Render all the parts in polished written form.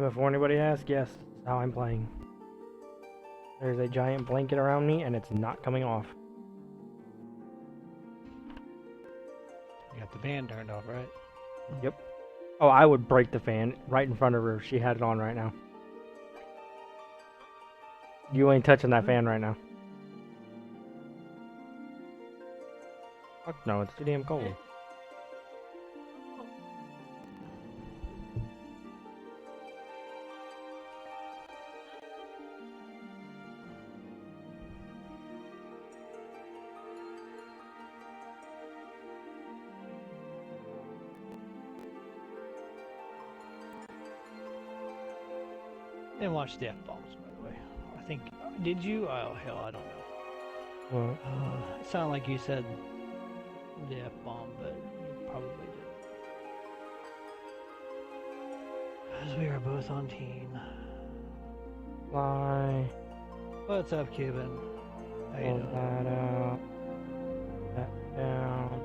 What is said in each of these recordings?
And before anybody asks, yes, that's how I'm playing. There's a giant blanket around me, and it's not coming off. You got the fan turned off, right? Yep. Oh, I would break the fan right in front of her if she had it on right now. You ain't touching that fan right now. Fuck no, it's too damn cold. Didn't watch the F-bombs, by the way. I think, did you? Oh, hell, I don't know. What? It sounded like you said the F-bomb, but you probably didn't. As we are both on team. Fly. What's up, Cuban? How you Pull doing? that out. That down.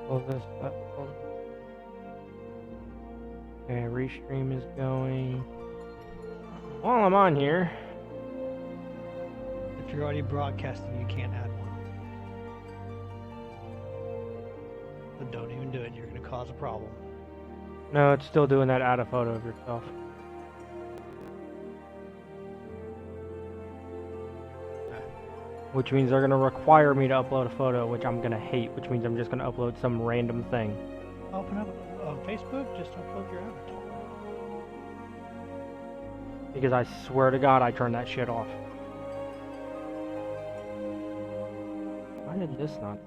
Pull this up. Okay, restream is going. While I'm on here. If you're already broadcasting, you can't add one. But don't even do it, you're going to cause a problem. No, it's still doing that add a photo of yourself. Which means they're going to require me to upload a photo, which I'm going to hate, which means I'm just going to upload some random thing. Open up on Facebook, just upload your avatar. Because I swear to God, I turned that shit off. Why did this not?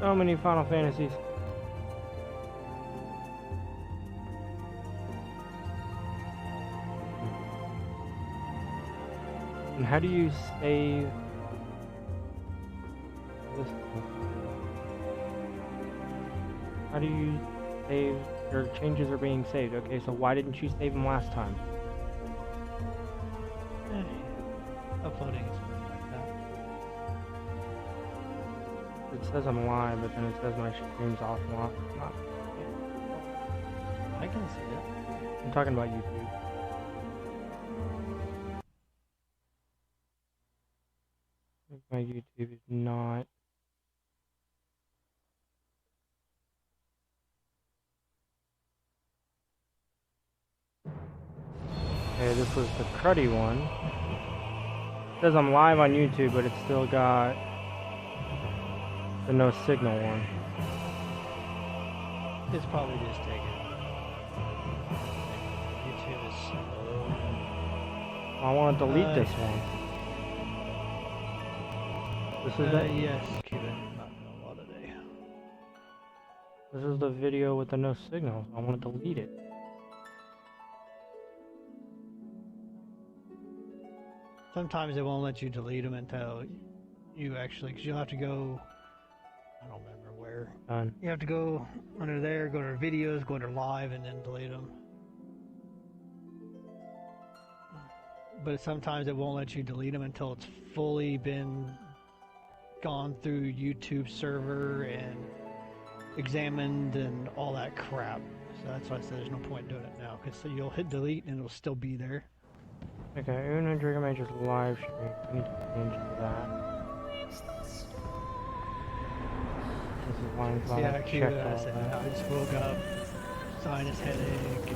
So many Final Fantasies. And how do you save this? How do you save your changes are being saved? Okay, so why didn't you save them last time? Uploading is like that. It says I'm live, but then it says my stream's off and off. I can see it. I'm talking about YouTube. My YouTube is not. Okay, this was the cruddy one. It says I'm live on YouTube, but it's still got the no signal one. It's probably just taken. YouTube is slow. I want to delete this one. This is the Yes, Cuban. Not doing well today. this is the video with the no signal. I want to delete it. Sometimes they won't let you delete them until you actually, because you'll have to go, I don't remember where. Done. You have to go under there, go to videos, go under live, and then delete them. But sometimes it won't let you delete them until it's fully been gone through YouTube server and examined and all that crap. So that's why I said there's no point doing it now, because you'll hit delete and it'll still be there. Okay, Uno Draco Mantis live stream. I need to change that. This is line five. Yeah, cute. Check I all said that. I just woke up, sinus headache,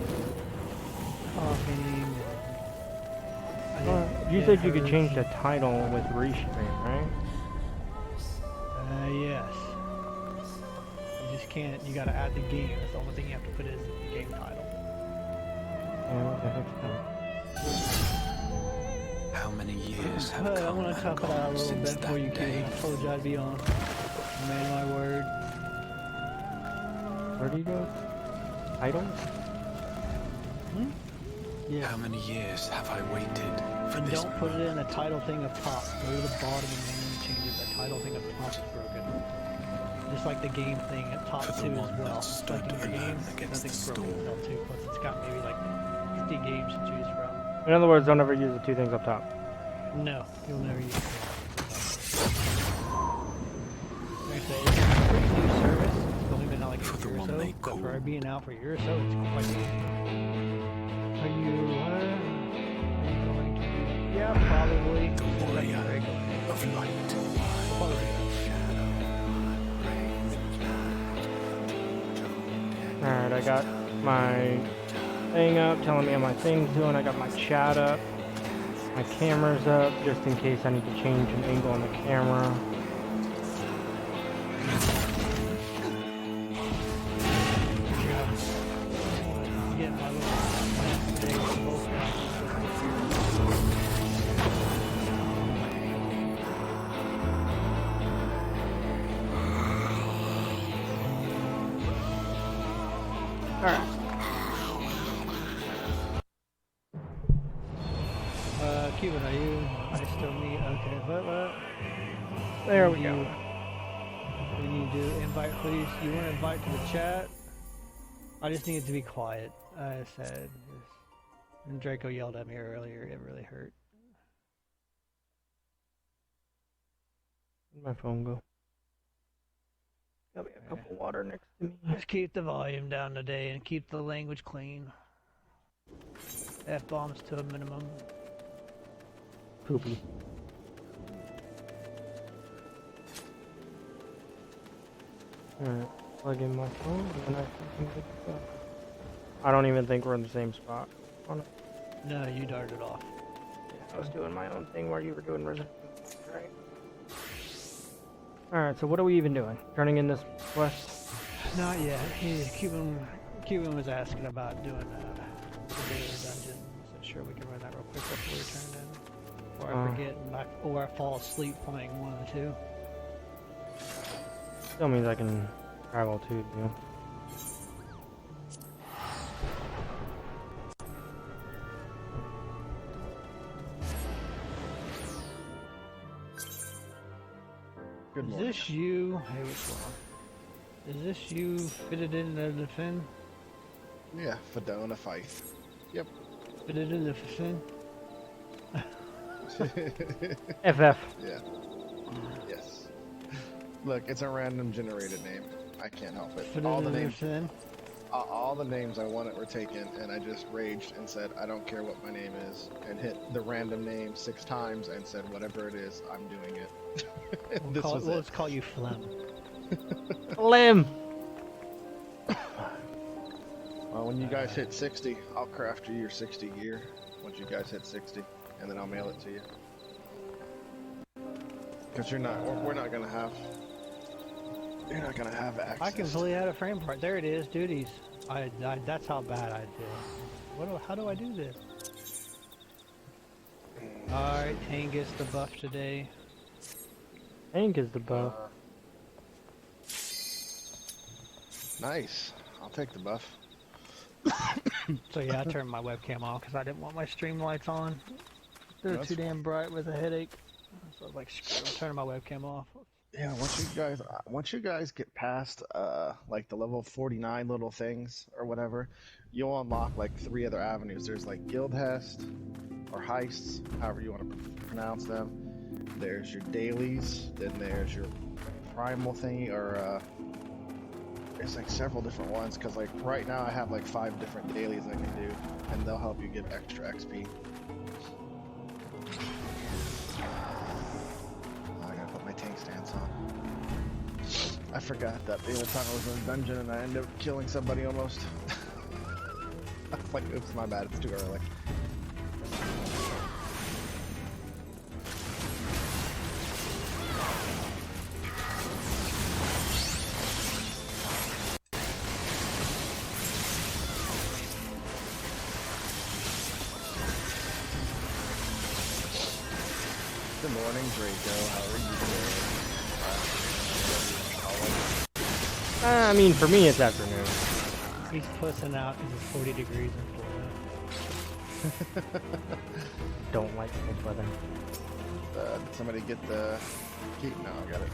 coughing. You said you could change the title with restream, right? Yes. You just can't. You gotta add the game. That's the only thing you have to put is the game title. Yeah, what the heck's that? How many years have I come want to and talk about it a gone little since bit before you that came. day? I told you I'd be on. Man, my word. Where do you go? Titles? Yeah. How many years have I waited for And this? don't put it in the title thing up top. Go to the bottom and then change it. The title thing up top is broken. Just like the game thing up top For the too as one well. that stood Like in your alone games, against the nothing's broken storm. still too. Plus it's got maybe like 50 games to choose from. In other words, don't ever use the two things up top. No, you'll never use it. Like I say, it's a pretty new service. It's only been out like a For the year or one so. they But call- for it being out for a year or so, it's quite new. Are you going to? Yeah, probably. Warrior Draco. of light. Probably. Alright, I got my thing up, telling me how my thing's doing. I got my chat up. My camera's up, just in case I need to change an angle on the camera. Get my little plant today with both guys. Alright. Cuban, are you? I still need. Okay, what? There we You- go. We need to invite, please. You want to invite to the chat? I just need it to be quiet. I said. And Draco yelled at me earlier. It really hurt. Where'd my phone go? Got me a cup of water next to me. Just keep the volume down today and keep the language clean. F-bombs to a minimum. Poopy. Alright, plug in my phone and I can get the stuff. I don't even think we're in the same spot. Oh, no. No, you darted off. I was doing my own thing while you were doing Resident Evil, right? Alright, so what are we even doing? Turning in this quest? Not yet. Cuban was asking about doing the daily dungeon. So sure we can run that real quick before we turn in. Or I forget, or I fall asleep playing one of the two. Still means I can travel too, you know? Good Is morning. this you? Hey, which one? Is this you fitted into the fin? Yeah, Fedona Fife. Yep. Fitted into the fin? FF. Yeah. Yes. Look, it's a random generated name. I can't help it. Fitted All the into the names, fin? all the names I wanted were taken, and I just raged and said, I don't care what my name is, and hit the random name 6 times and said, whatever it is, I'm doing it. This was it. Let's call you Flem. Limb! Well, when you guys hit 60, I'll craft you your 60 gear. Once you guys hit 60, and then I'll mail it to you. Because you're not, we're not gonna have. You're not gonna have access. I completely had a frame part. There it is, duties. That's how bad I did. How do I do this? Alright, Tane gets the buff today. Hank is the buff. Nice. I'll take the buff. So yeah, I turned my webcam off because I didn't want my stream lights on. They're That's too damn bright with a headache. So I was like, screw it, I'm turning my webcam off. Yeah, once you guys get past like the level 49 little things or whatever, you'll unlock like 3 other avenues. There's like guild hest or heists, however you want to pronounce them. There's your dailies, then there's your primal thingy, or there's like several different ones. Cause like right now I have like 5 different dailies I can do, and they'll help you get extra XP. I gotta put my tank stance on. I forgot that the other time I was in a dungeon and I ended up killing somebody almost. I was like, oops, my bad, it's too early. Good morning, Draco. How are you doing? I mean, for me, it's afternoon. He's pussing out because it's 40 degrees in Florida. Don't like this weather. Did somebody get the key? No, I got it.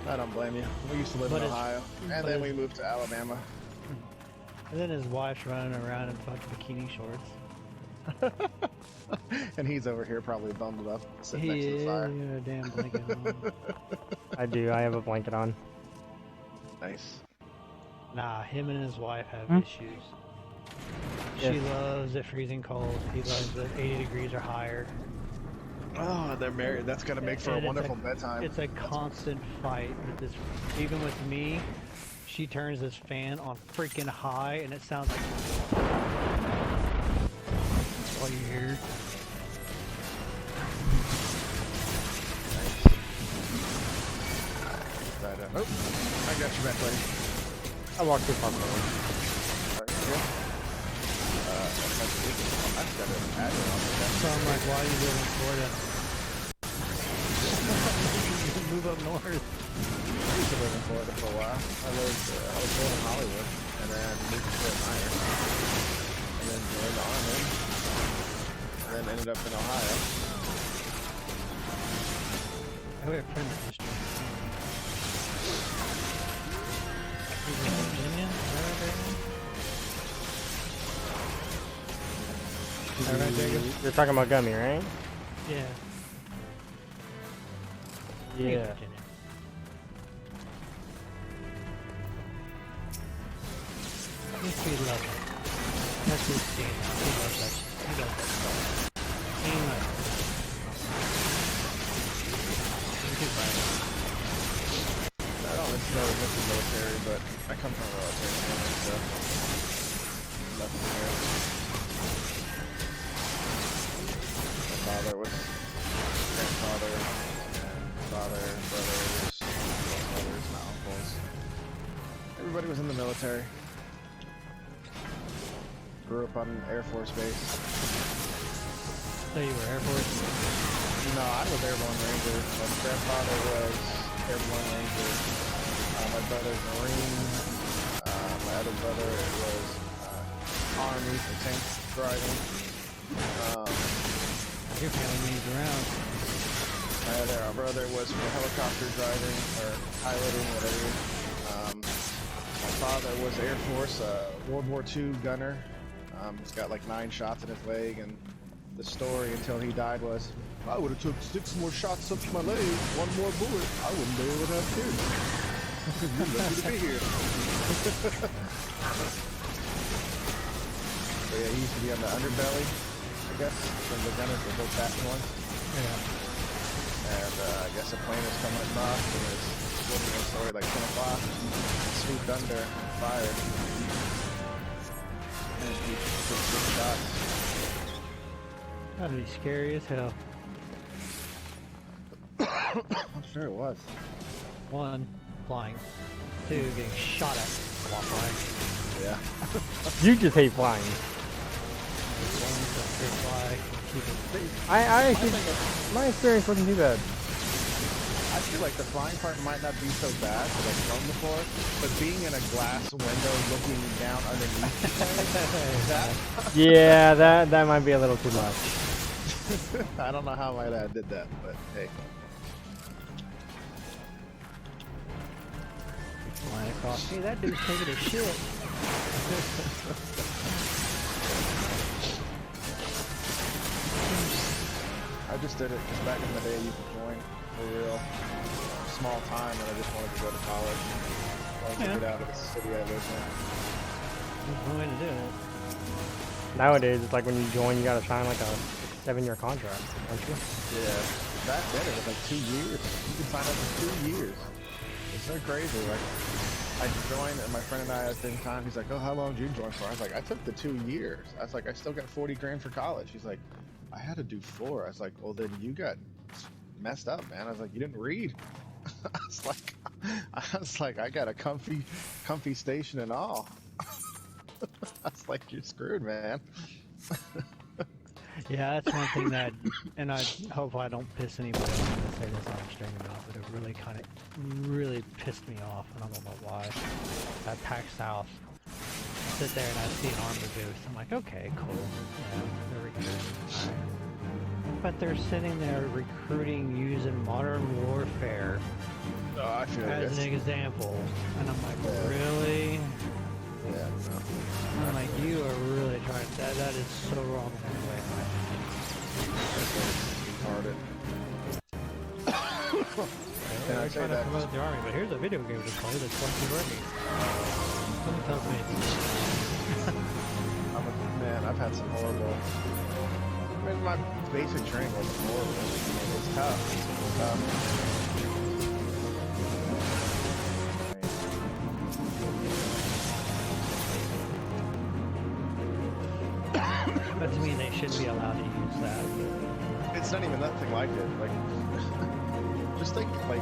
I don't blame you. We used to live But in it's- Ohio, and but then we it's- moved to Alabama. And then his wife's running around in fucking bikini shorts. And he's over here probably bundled up, sitting He next to the is, fire. you got a damn blanket on. I do. I have a blanket on. Nice. Nah, him and his wife have Hmm? issues. She Yes. loves it freezing cold. He loves it 80 degrees or higher. Oh, they're married. That's gonna make for a And wonderful bedtime. It's a constant fight with this. Even with me, she turns this fan on freaking high, and it sounds like. That's all you hear. Right, oh, I got you back, buddy. I walked too far. Right here. I've got an adder on the So I'm like, why you live in Florida? Move up north. I used to live in Florida for a while. I was born in Hollywood, and then moved to Fort Myers, and then joined the Army, and then ended up in Ohio. I have a friend that just joined. He's in Virginia? Is that right, Jacob? You're talking about Gummy, right? Yeah. Yeah. Virginia. He loves it. That's his standard. He loves that shit. He does that stuff. He loves it. He's too violent. I don't necessarily miss the military, but I come from a military family, so nothing here. My father was grandfather, and father, brothers, brothers, my uncles. Everybody was in the military. Grew up on an Air Force base. So you were Air Force? No, I was Airborne Ranger. My grandfather was Airborne Ranger. My brother's Marine. My other brother was Army for tank driving. Your family moves around. My other brother was for helicopter driving or piloting, whatever. My father was Air Force, World War II gunner. He's got like 9 shots in his leg, and the story until he died was, I would have took 6 more shots up my leg, 1 more bullet, I wouldn't be able to have kids. You're lucky to be here. So yeah, he used to be on the underbelly, I guess, from the gunners, the big fast ones. Yeah. And I guess a plane was coming across and was looking at the story like 10 o'clock, swooped under, fired. And he took 6 shots. That'd be scary as hell. I'm sure it was. 1, flying. 2, getting shot at while flying. Yeah. You just hate flying. 1, just fly, keep it. I actually, my experience wasn't too bad. I feel like the flying part might not be so bad because I've flown before, but being in a glass window looking down underneath the plane, that Yeah, that might be a little too much. I don't know how my dad did that, but hey. Flying across. Hey, that dude's taking a shit. I just did it because back in the day you could join for real small time, and I just wanted to go to college. I wanted to get out of the city I live in. There's no way to do it. Nowadays, it's like when you join, you gotta sign like a 7-year contract, don't you? Yeah, back then it was like 2 years. You could sign up for 2 years. It's so crazy. Like, I joined, and my friend and I at the same time, he's like, oh, how long did you join for? I was like, I took the 2 years. I was like, I still got 40 grand for college. He's like, I had to do 4. I was like, well, then you got messed up, man. I was like, you didn't read. I was like, I got a comfy station and all. I was like, you're screwed, man. Yeah, that's one thing that, and I hope I don't piss anybody off when I say this on stream or not, but it really pissed me off, and I don't know why. At PAX South, sit there and I see an armor booth. I'm like, okay, cool. Yeah, they're recruiting. Alright. But they're sitting there recruiting using Modern Warfare Oh, I feel as this. an example, and I'm like, Yeah. really? Yeah, no. I'm like, you are really trying that is so wrong. Retarded. Yeah, I they're say trying to that promote the army, but here's a video game to play that's like the army. Someone tells me Man, I've had some horrible. I mean, my basic training wasn't horrible. I mean, it's tough. It's tough. but to me they should be allowed to use that. It's not even nothing like it. Like, just think, like,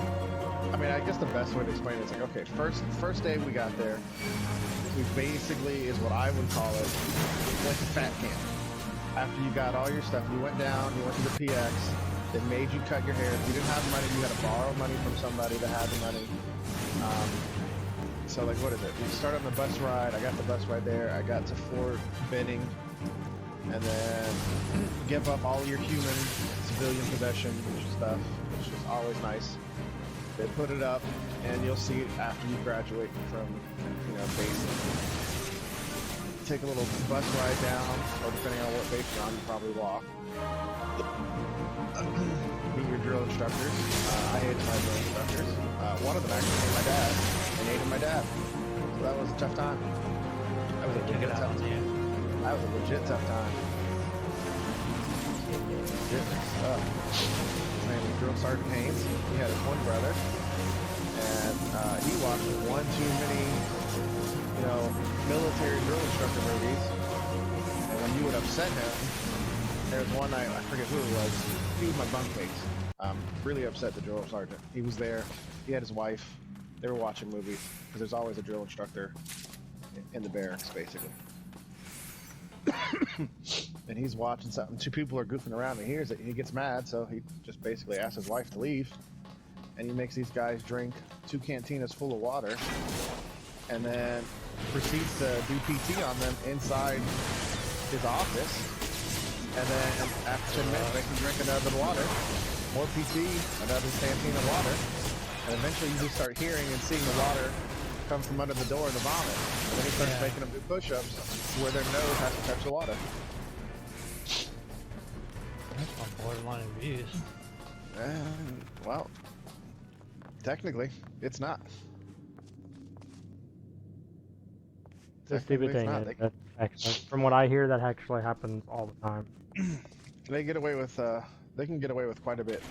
I mean, I guess the best way to explain it is like, okay, first day we got there, we basically is what I would call it, like a fat camp. After you got all your stuff, you went down, you went to the PX, they made you cut your hair. If you didn't have the money, you had to borrow money from somebody that had the money. So like, what is it? You start on the bus ride. I got the bus ride there. I got to Fort Benning, and then give up all your human civilian possession stuff, which is always nice. They put it up, and you'll see it after you graduate from, basic. Take a little bus ride down, or depending on what base you're on, you probably walk. Meet your drill instructors. I hated my drill instructors. One of them actually hated my dad, and hated my dad. So that was a tough time. That was a legit tough time. That was a legit tough time. Legit stuff. His name was Drill Sergeant Haynes. He had a twin brother, and he watched one too many, military drill instructor movies. And when you would upset him, there was one night, I forget who it was. He was my bunkmate. Really upset the drill sergeant. He was there. He had his wife. They were watching movies because there's always a drill instructor in the barracks, basically. And he's watching something. Two people are goofing around. And he hears it. He gets mad, so he just basically asks his wife to leave. And he makes these guys drink 2 cantinas full of water, and then proceeds to do PT on them inside his office. And then after 10 minutes, make them drink another water, more PT, another canteen of water, and eventually you just start hearing and seeing the water come from under the door and the vomit. And then he starts making them do push-ups where their nose has to touch the water. That's on borderline abuse. Well, technically, it's not. The stupid thing is, that actually, from what I hear, that actually happens all the time. They get away with, they can get away with quite a bit.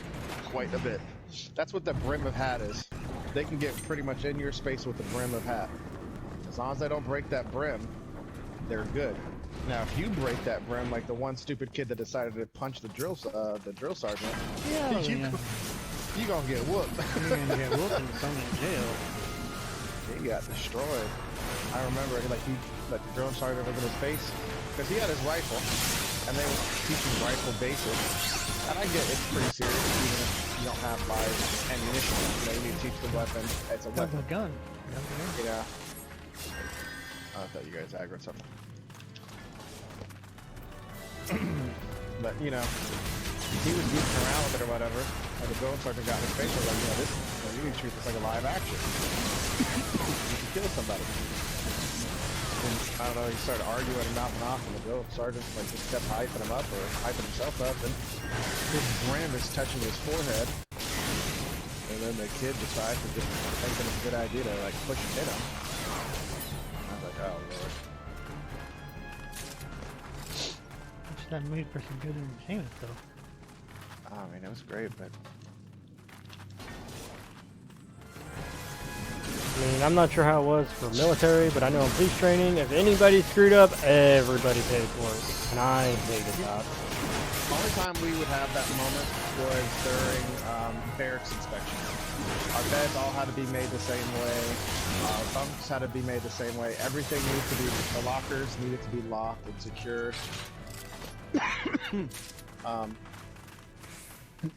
That's what the brim of hat is. They can get pretty much in your space with the brim of hat. As long as they don't break that brim, they're good. Now, if you break that brim, like the one stupid kid that decided to punch the drill sergeant, you gonna get whooped. You're gonna get whooped and thrown in jail. He got destroyed. I remember, like, he let the drill sergeant over his face because he had his rifle, and they were teaching rifle basics. And I get it's pretty serious, even if you don't have live ammunition. You need to teach the weapon. It's a weapon. A gun. Yeah. I thought you guys aggroed something. But, he was goofing around with it or whatever, and the drill sergeant got in his face and was like, you need to treat this like a live action. You can kill somebody. And, I don't know, he started arguing and mouthing off, and the drill sergeant just kept hyping him up, or hyping himself up, and his brim is touching his forehead. And then the kid decides to just think it's a good idea to, push and hit him. I was like, oh, Lord. That made for some good entertainment, though. I mean, it was great, but... I mean, I'm not sure how it was for military, but I know in police training, if anybody screwed up, everybody paid for it. And I hated that. The only time we would have that moment was during barracks inspection. Our beds all had to be made the same way. Our bunks had to be made the same way. Everything needed to be, the lockers needed to be locked and secured.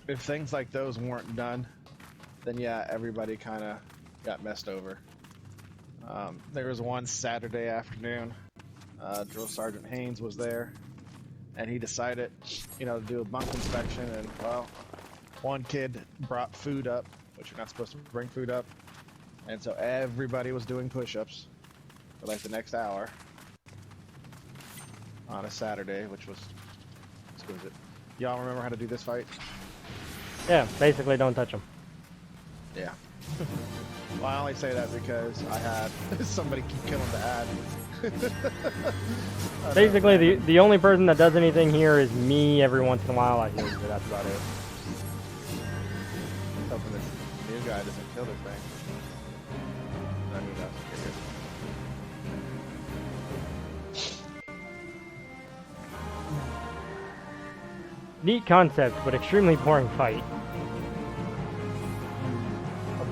If things like those weren't done, then yeah, everybody kind of got messed over. There was one Saturday afternoon, Drill Sergeant Haynes was there, and he decided, to do a bunk inspection, and well, one kid brought food up, which you're not supposed to bring food up, and so everybody was doing push-ups. for like the next hour on a Saturday, which was exquisite. Y'all remember how to do this fight? Yeah, basically don't touch them. Yeah. Well, I only say that because I had somebody keep killing the ad. Basically, the only person that does anything here is me. Every once in a while, I heal you. That's about it. Hoping this new guy doesn't kill this thing. I mean, that's Neat concept, but extremely boring fight.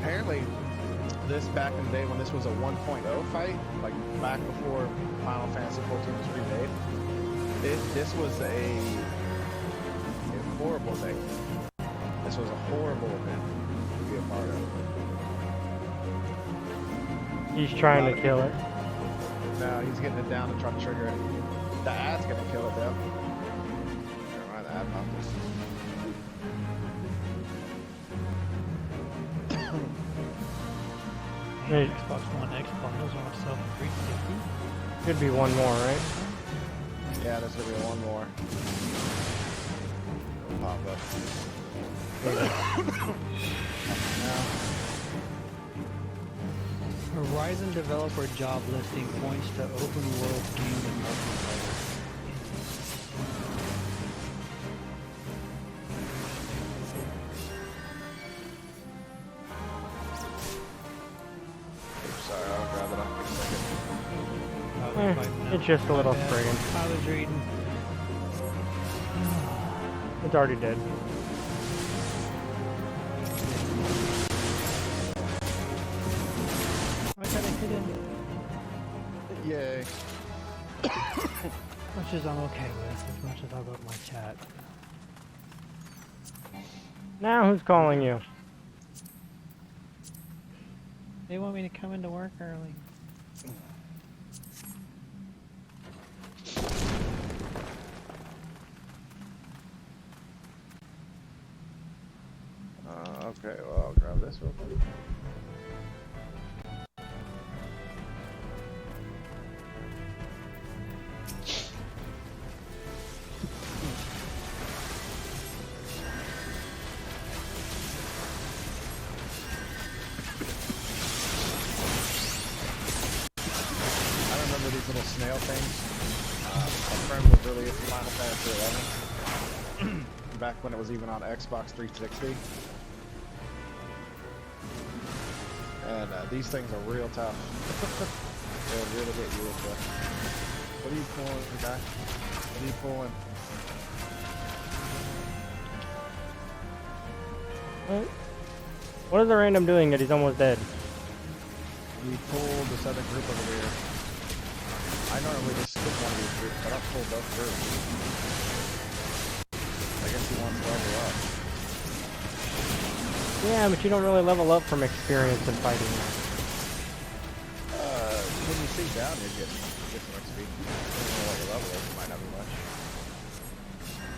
apparently this back in the day when this was a 1.0 fight, like back before Final Fantasy 14 was remade, this was a horrible thing. This was a horrible event to be a part of. He's trying to kill it. No, he's getting it down to try to trigger it. The ad's gonna kill it though. Never mind, the ad popped this. Hey. Xbox One X bundles on itself for $350. Could be one more, right? Yeah, there's gonna be one more. It'll pop up. Horizon developer job listing points to open world game and multiplayer. Sorry, I'll grab it up in a second. It's just a little friggin'. I was reading. It's already dead. I got a hidden. Yay. Much as I'm okay with, as much as I love my chat. Now who's calling you? They want me to come into work early. Okay, well, I'll grab this real quick. I remember these little snail things. My friend was really into Final Fantasy 11 back when it was even on Xbox 360. And these things are real tough. They'll really get you with the... What are you pulling, guy? What are you pulling? What is the random doing that he's almost dead? We pulled this other group over here. I normally just skip one of these groups, but I don't pull both groups. I guess he wants to level up. Yeah, but you don't really level up from experience in fighting. When you see down, you get some XP. Depending on what your level is, it might not be much.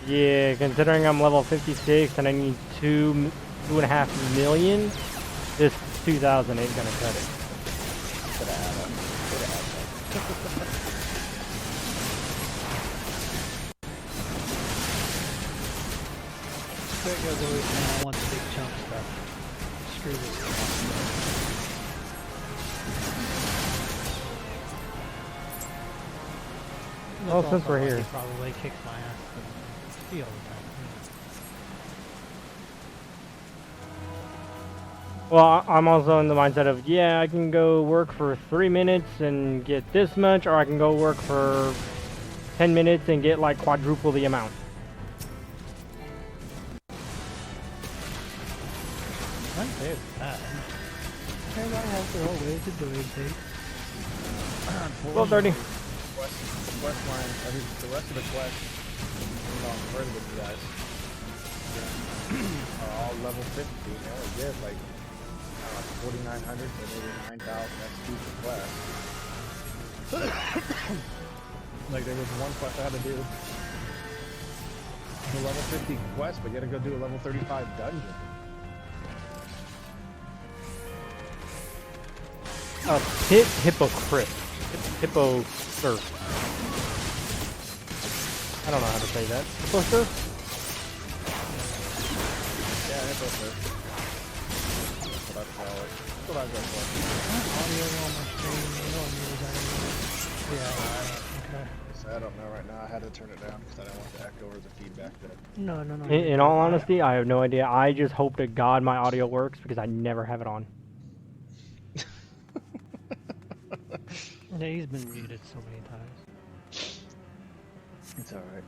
Yeah, considering I'm level 56 and I need 2.5 million, this 2,000 ain't gonna cut it. Could add up. Could add up. There goes always, man, I want the big chunk stuff. Screw this. Well, since we're here. He probably kicks my ass. All the time. Well, I'm also in the mindset of, yeah, I can go work for 3 minutes and get this much, or I can go work for 10 minutes and get like quadruple the amount. I'm fair with that. Everybody has their own ways of doing things. 12:30. The quest line, I think the rest of the quest, I'm further with you guys, are all level 50. They only get like 4,900 or maybe 9,000 XP per quest. Like there was one quest I had to do. The level 50 quest, but you had to go do a level 35 dungeon. A pit hypocrite. Hippo surf. I don't know how to say that. Hippo surf? Yeah, hippo surf. That's what I call it. That's what I go for. Audio on my screen. Okay. So I don't know right now. I had to turn it down because I don't want the echo or the feedback there. No. In all honesty, I have no idea. I just hope to God my audio works because I never have it on. Yeah, he's been muted so many times. It's alright.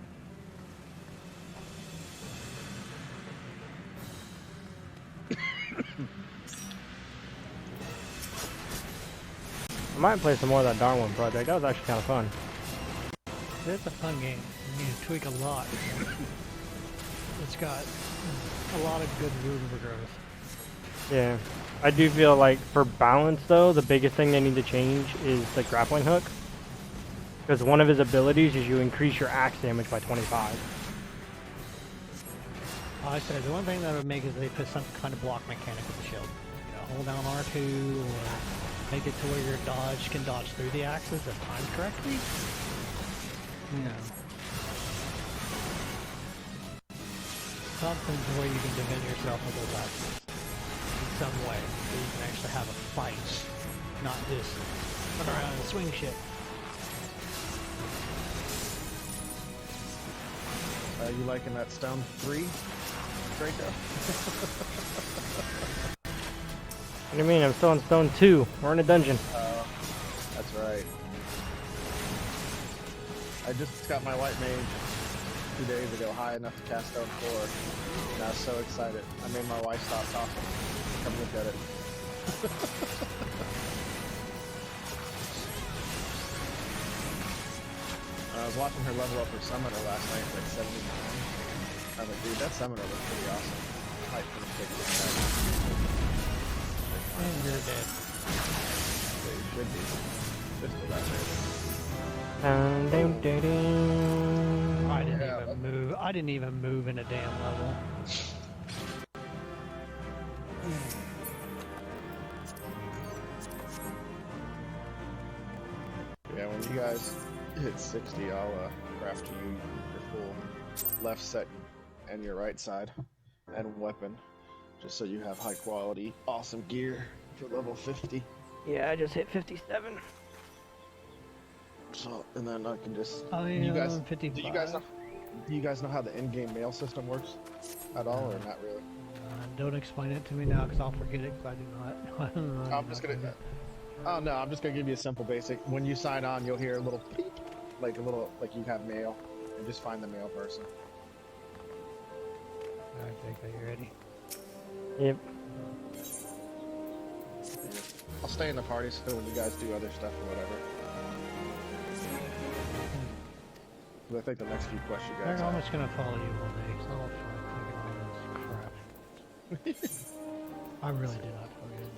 I might play some more of that Darwin project. That was actually kind of fun. It's a fun game. You need to tweak a lot. It's got a lot of good room for growth. Yeah. I do feel like for balance though, the biggest thing they need to change is the grappling hook. Because one of his abilities is you increase your axe damage by 25. I said the one thing that would make is they put some kind of block mechanic with the shield. You know, hold down R2 or make it to where your dodge can dodge through the axes if timed correctly. You know. Something to where you can defend yourself with those axes. In some way. So you can actually have a fight. Not just run around and swing shit. You liking that stone 3, Draco? What do you mean? I'm still on stone 2. We're in a dungeon. That's right. I just got my white mage 2 days ago high enough to cast stone 4. And I was so excited. I made my wife stop talking. Come look at it. I was watching her level up her summoner last night, like 79. I was like, dude, that summoner looks pretty awesome. I might finish taking this back. And you're dead. Yeah, you should be. Just about there. I didn't even move. I didn't even move in a damn level. Yeah, when you guys hit 60, I'll craft you your full left set and your right side and weapon, just so you have high quality, awesome gear for level 50. Yeah, I just hit 57. So, and then I can just. You guys, 55. do you guys know how the in-game mail system works at all, or not really? Don't explain it to me now, because I'll forget it. Cause I do not. I'm just gonna. Oh no, I'm just gonna give you a simple basic. When you sign on, you'll hear a little beep, like like you have mail, and just find the mail person. Alright, Jake, are you ready? Yep. I'll stay in the party so when you guys do other stuff or whatever. I think the next few quests you guys I'm have. just gonna follow you all day, because I don't feel like thinking all this crap. I really do not feel good.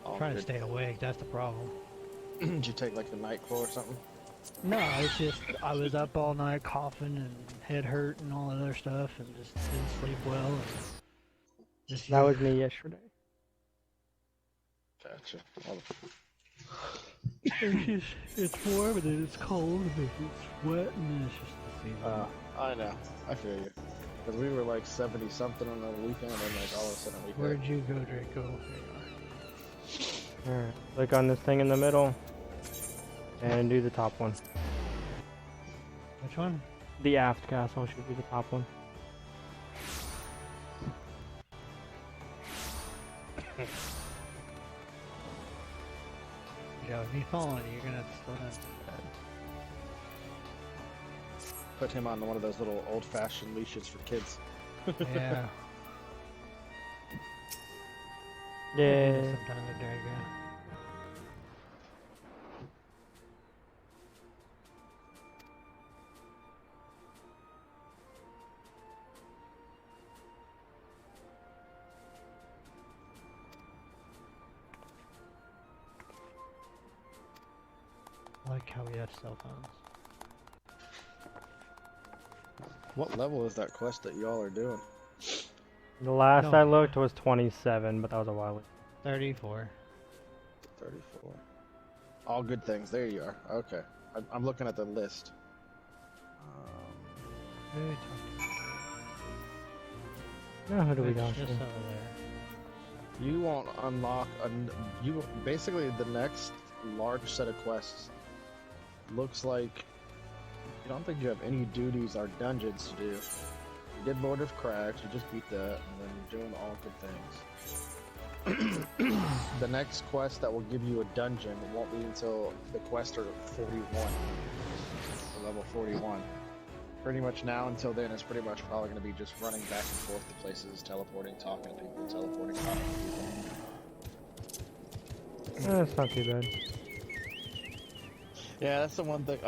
Oh, Trying to good. stay awake, that's the problem. Did you take like the NyQuil or something? No, it's just, I was up all night coughing and head hurt and all that other stuff, and just didn't sleep well, and just... That was me yesterday. Gotcha. It's just, it's warm and then it's cold and then it's wet and then it's just the season. I know. I feel you. Because we were like 70 something on the weekend, and like all of a sudden we Where'd you go, Draco? There you Alright, click on this thing in the middle. And do the top one. are. Which one? The aft castle should be the top one. Yeah, if you fall on it, you're gonna still have to put him on one of those little old-fashioned leashes for kids. Yeah. Yeah. Sometimes a Draco. I like how we have cell phones. What level is that quest that y'all are doing? The last No. I looked was 27, but that was a while ago. 34. 34. All good things. There you are. Okay. I'm looking at the list. Hey, now who do we It's go just to? over there. You won't unlock. You basically the next large set of quests looks like you don't think you have any duties or dungeons to do. You did Lord of Crags. You just beat that, and then you're doing all good things. The next quest that will give you a dungeon won't be until the quest are 41, or level 41. Pretty much now until then, it's pretty much probably going to be just running back and forth to places, teleporting, talking to people, teleporting, talking to people. That's not too bad. Yeah, that's the one thing.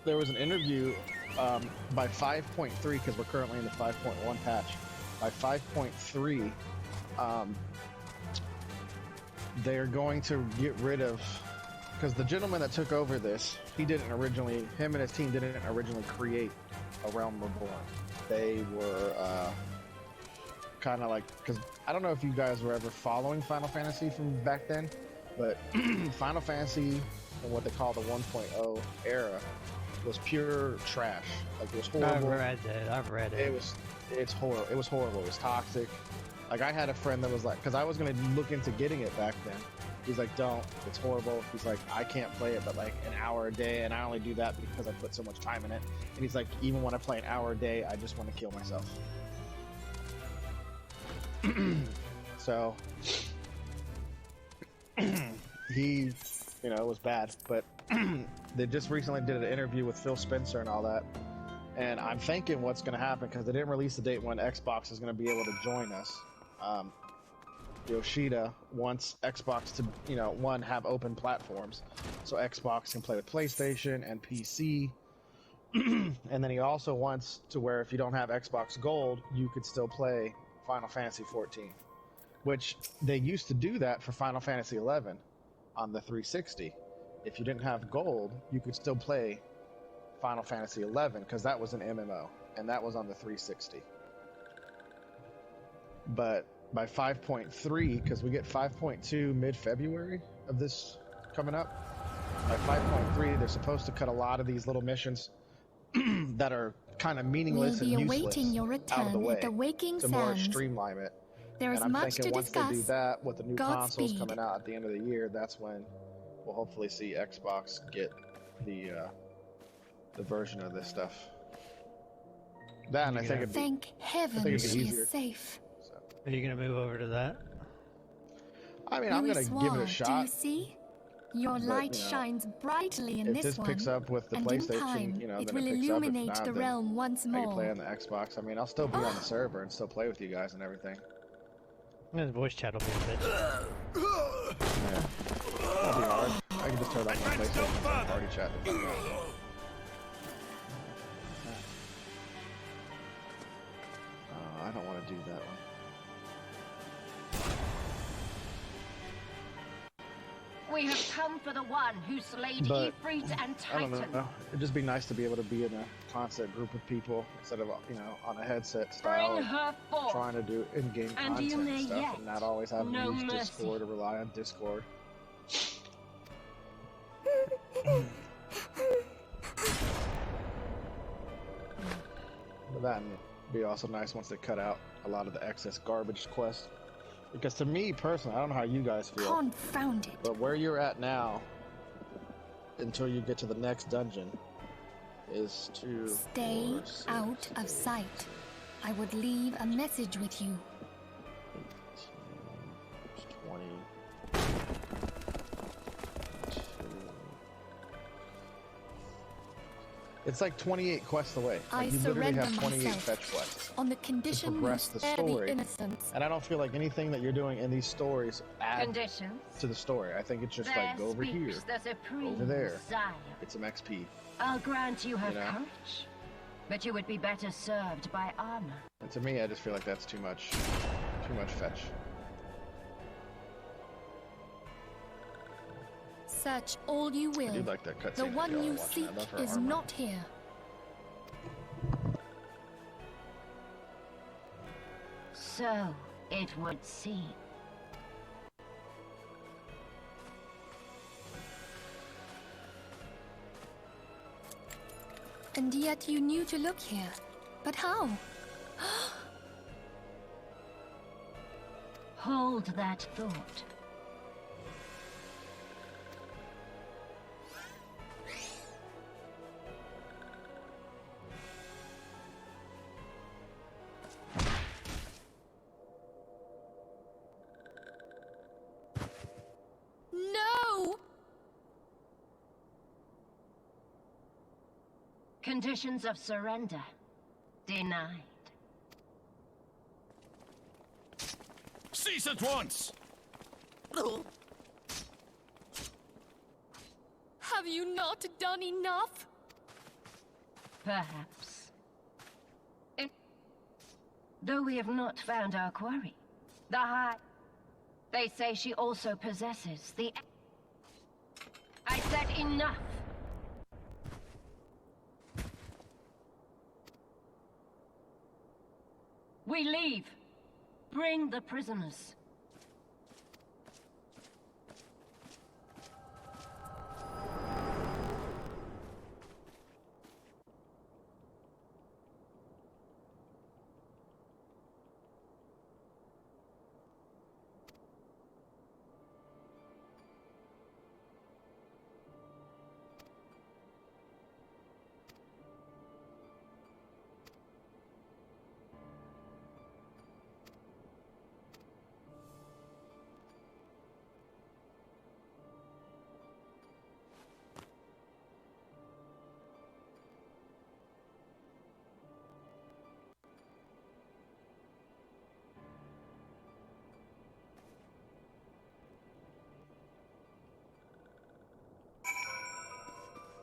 There was an interview by 5.3, because we're currently in the 5.1 patch. By 5.3, they're going to get rid of, because the gentleman that took over this, him and his team didn't originally create a Realm Reborn. They were kind of like, because I don't know if you guys were ever following Final Fantasy from back then, but Final Fantasy and what they call the 1.0 era was pure trash. Like, it was horrible. I've read it. It's horrible. It was horrible. It was toxic. Like, I had a friend that was like, because I was going to look into getting it back then. He's like, don't. It's horrible. He's like, I can't play it but like an hour a day, and I only do that because I put so much time in it. And he's like, even when I play an hour a day, I just want to kill myself. So, he, it was bad. But they just recently did an interview with Phil Spencer and all that. And I'm thinking what's going to happen, because they didn't release the date when Xbox is going to be able to join us. Yoshida wants Xbox to, have open platforms. So Xbox can play with PlayStation and PC. And then he also wants to where if you don't have Xbox Gold, you could still play Final Fantasy 14. Which they used to do that for Final Fantasy 11 on the 360. If you didn't have Gold, you could still play Final Fantasy 11 because that was an MMO and that was on the 360. But by 5.3, because we get 5.2 mid-February of this coming up, by 5.3 they're supposed to cut a lot of these little missions that are kind of meaningless We'll be and awaiting useless your out of the return way at the Waking to more Sands. streamline it. There is And I'm much thinking to once they do discuss. that with the new consoles Godspeed. coming out at the end of the year, that's when we'll hopefully see Xbox get the version of this stuff. That, and I think it'd be, Thank heaven it'd be she easier. is safe. So. Are you gonna move over to that? I mean, I'm gonna give it a Louis Soir, shot. Do you see? Your But, light shines brightly in if this this one, picks up with the and PlayStation, in time, then it it will picks up. If illuminate not, the then realm once I can play more. on the Xbox. I mean, I'll still be on the server and still play with you guys and everything. The voice chat will be a bit. Yeah. That'll be hard. I can just turn off my PlayStation and party chat. I don't want to do that one. We have come for the one who slayed But, Ifrit and I don't Titan. know. It'd just be nice to be able to be in a constant group of people instead of, on a headset Bring style, her forth. trying to do in-game And content you may and stuff, yet and not always having know to use mercy. Discord or rely on Discord. But that'd be also nice once they cut out a lot of the excess garbage quests. Because to me personally, I don't know how you guys feel, Confound it. but where you're at now, until you get to the next dungeon, is 2, Stay 4, 6, out of sight. I would leave a message with you. 20. It's like 28 quests away. I Like, you literally surrender have 28 myself. fetch quests. On the condition you progress the spare story. the innocents. And I don't feel like anything that you're doing in these stories adds Conditions. to the story. I think it's just There like, go over here, speaks the supreme over there. desire. get some XP. I'll grant you her You know? courage, but you would be better served by armor. And to me, I just feel like that's too much fetch. Search all you I will. do like that cutscene. The that one y'all are you watching. seek I love her is armor. not here. So it would seem. And yet you knew to look here. But how? Hold that thought. No! Conditions of surrender. Denied. Cease at once! Have you not done enough? Perhaps. Though we have not found our quarry, the High... They say she also possesses the... I said enough! We leave. Bring the prisoners.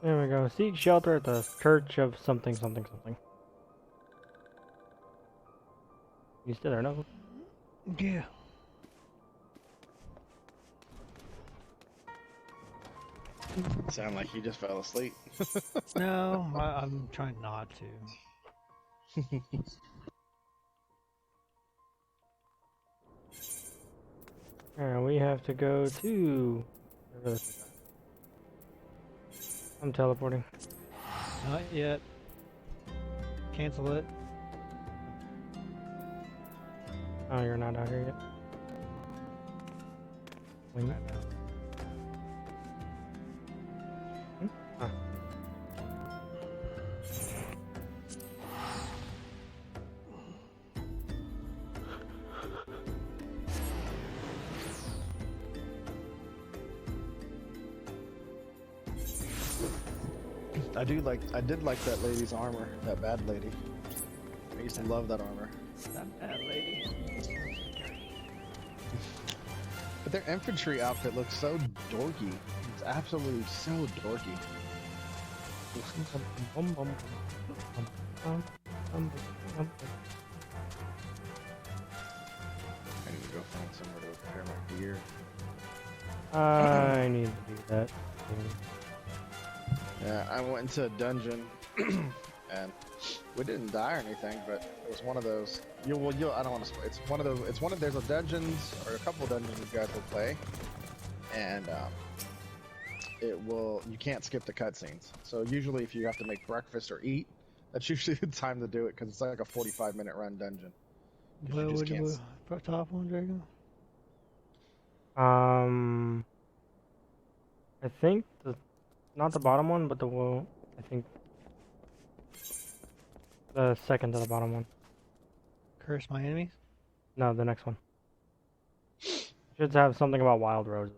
There we go. Seek shelter at the church of something, something, something. You still there, no? Yeah. Sound like you just fell asleep. No, I'm trying not to. Alright, we have to go to... I'm teleporting. Not yet. Cancel it. Oh, you're not out here yet. Wait. Hmm? Ah. I did like that lady's armor, that bad lady. I used to love that armor. That bad lady. But their infantry outfit looks so dorky. It's absolutely so dorky. I need to go find somewhere to repair my gear. I need to do that. Yeah, I went into a dungeon and we didn't die or anything, but it was one of those. I don't want to. It's one of those. It's one of there's a dungeons or a couple dungeons you guys will play, and you can't skip the cutscenes. So usually, if you have to make breakfast or eat, that's usually the time to do it because it's like a 45-minute run dungeon. What would you top one, Draco? I think not the bottom one, but I think the second to the bottom one. Curse my enemies? No, the next one. Should have something about wild roses.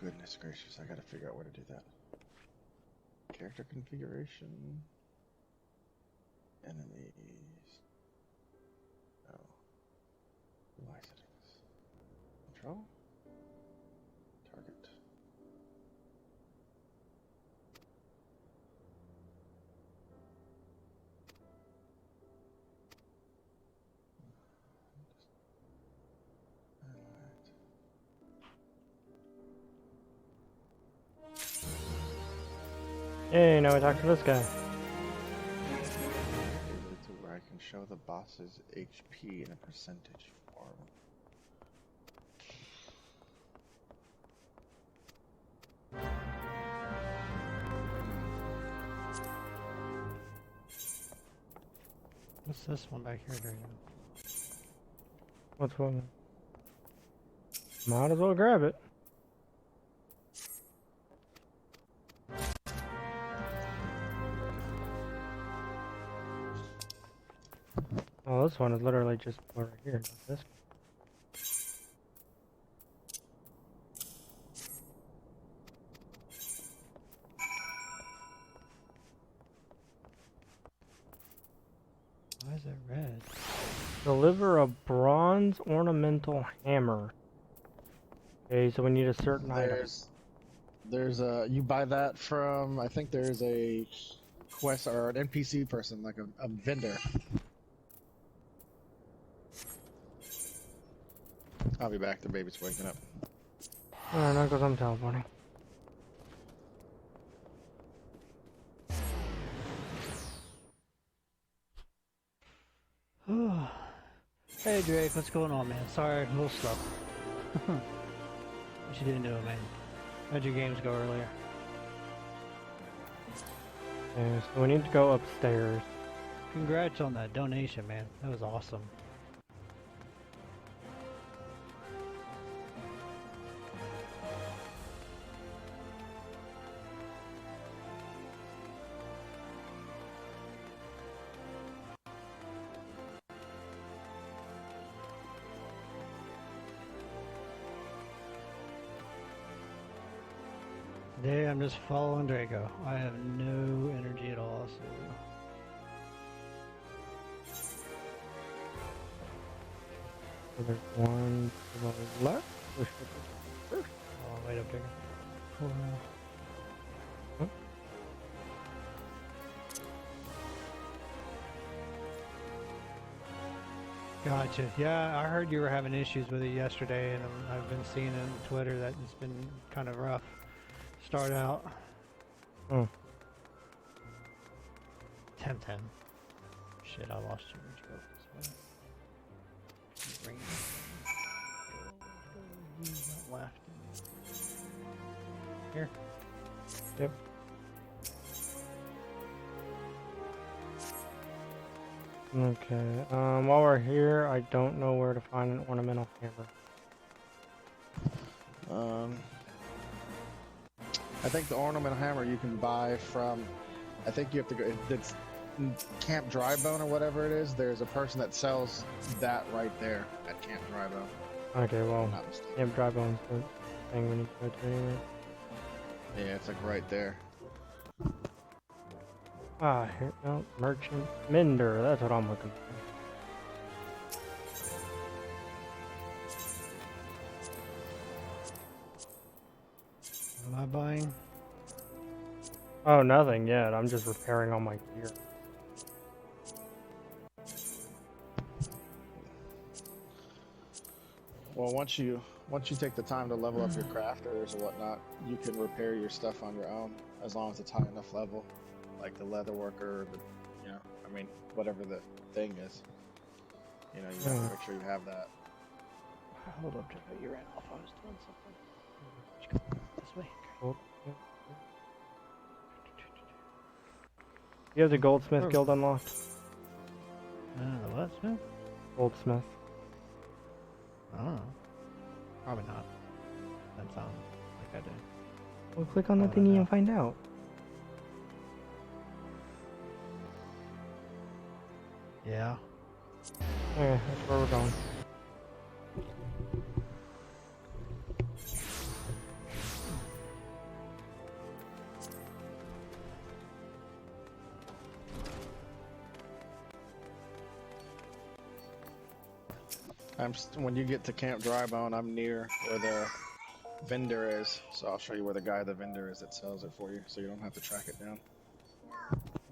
goodness gracious, I gotta figure out where to do that. Character configuration. Enemies. No. UI settings. Control. Target. Hey, now we talk to this guy. To where I can show the boss's HP in a percentage form. What's this one back here doing? What's one? Might as well grab it. Oh, this one is literally just over here. This. Why is it red? Deliver a bronze ornamental hammer. Okay, so we need a certain item. There's a, you buy that from, I think there's a quest or an NPC person, like a vendor. I'll be back, the baby's waking up. Alright, now because I'm teleporting. Hey Drake, what's going on, man? Sorry, a little slow. What you didn't do, man? How'd your games go earlier? Okay, so we need to go upstairs. Congrats on that donation, man. That was awesome. Today I'm just following Draco. I have no energy at all, so... So there's one to the left. Which Oh, wait up, Draco. Hold on. Huh? Gotcha. Yeah, I heard you were having issues with it yesterday, and I've been seeing it on Twitter that it's been kind of rough. Start out. Oh. 10-10. Shit, I lost you. Let's go this way. Bring it. Who's not left? Here. Yep. Okay. While we're here, I don't know where to find an ornamental hammer. I think the ornamental hammer you can buy from, I think you have to go, it's Camp Drybone or whatever it is. There's a person that sells that right there at Camp Drybone. Okay, well, Not mistaken. Camp Drybone's the thing we need to go to anyway. Yeah, it's like right there. Ah, here, no, Merchant Mender, that's what I'm looking for. What am I buying? Oh, nothing yet. I'm just repairing all my gear. Well, once you take the time to level up your crafters or whatnot, you can repair your stuff on your own as long as it's high enough level, like the leather worker, the, you know, I mean, whatever the thing is. You know, you have to make sure you have that. Hold up, Draco. You ran off. I was doing something. This way. Oh, yeah. You have the Goldsmith Guild unlocked? The what, Smith? Goldsmith. I don't know. Probably not. That sounds like I did. Well, click on Oh, that thingy no. and find out. Yeah. Okay, that's where we're going. When you get to Camp Drybone, I'm near where the vendor is, so I'll show you where the guy, the vendor is that sells it for you, so you don't have to track it down.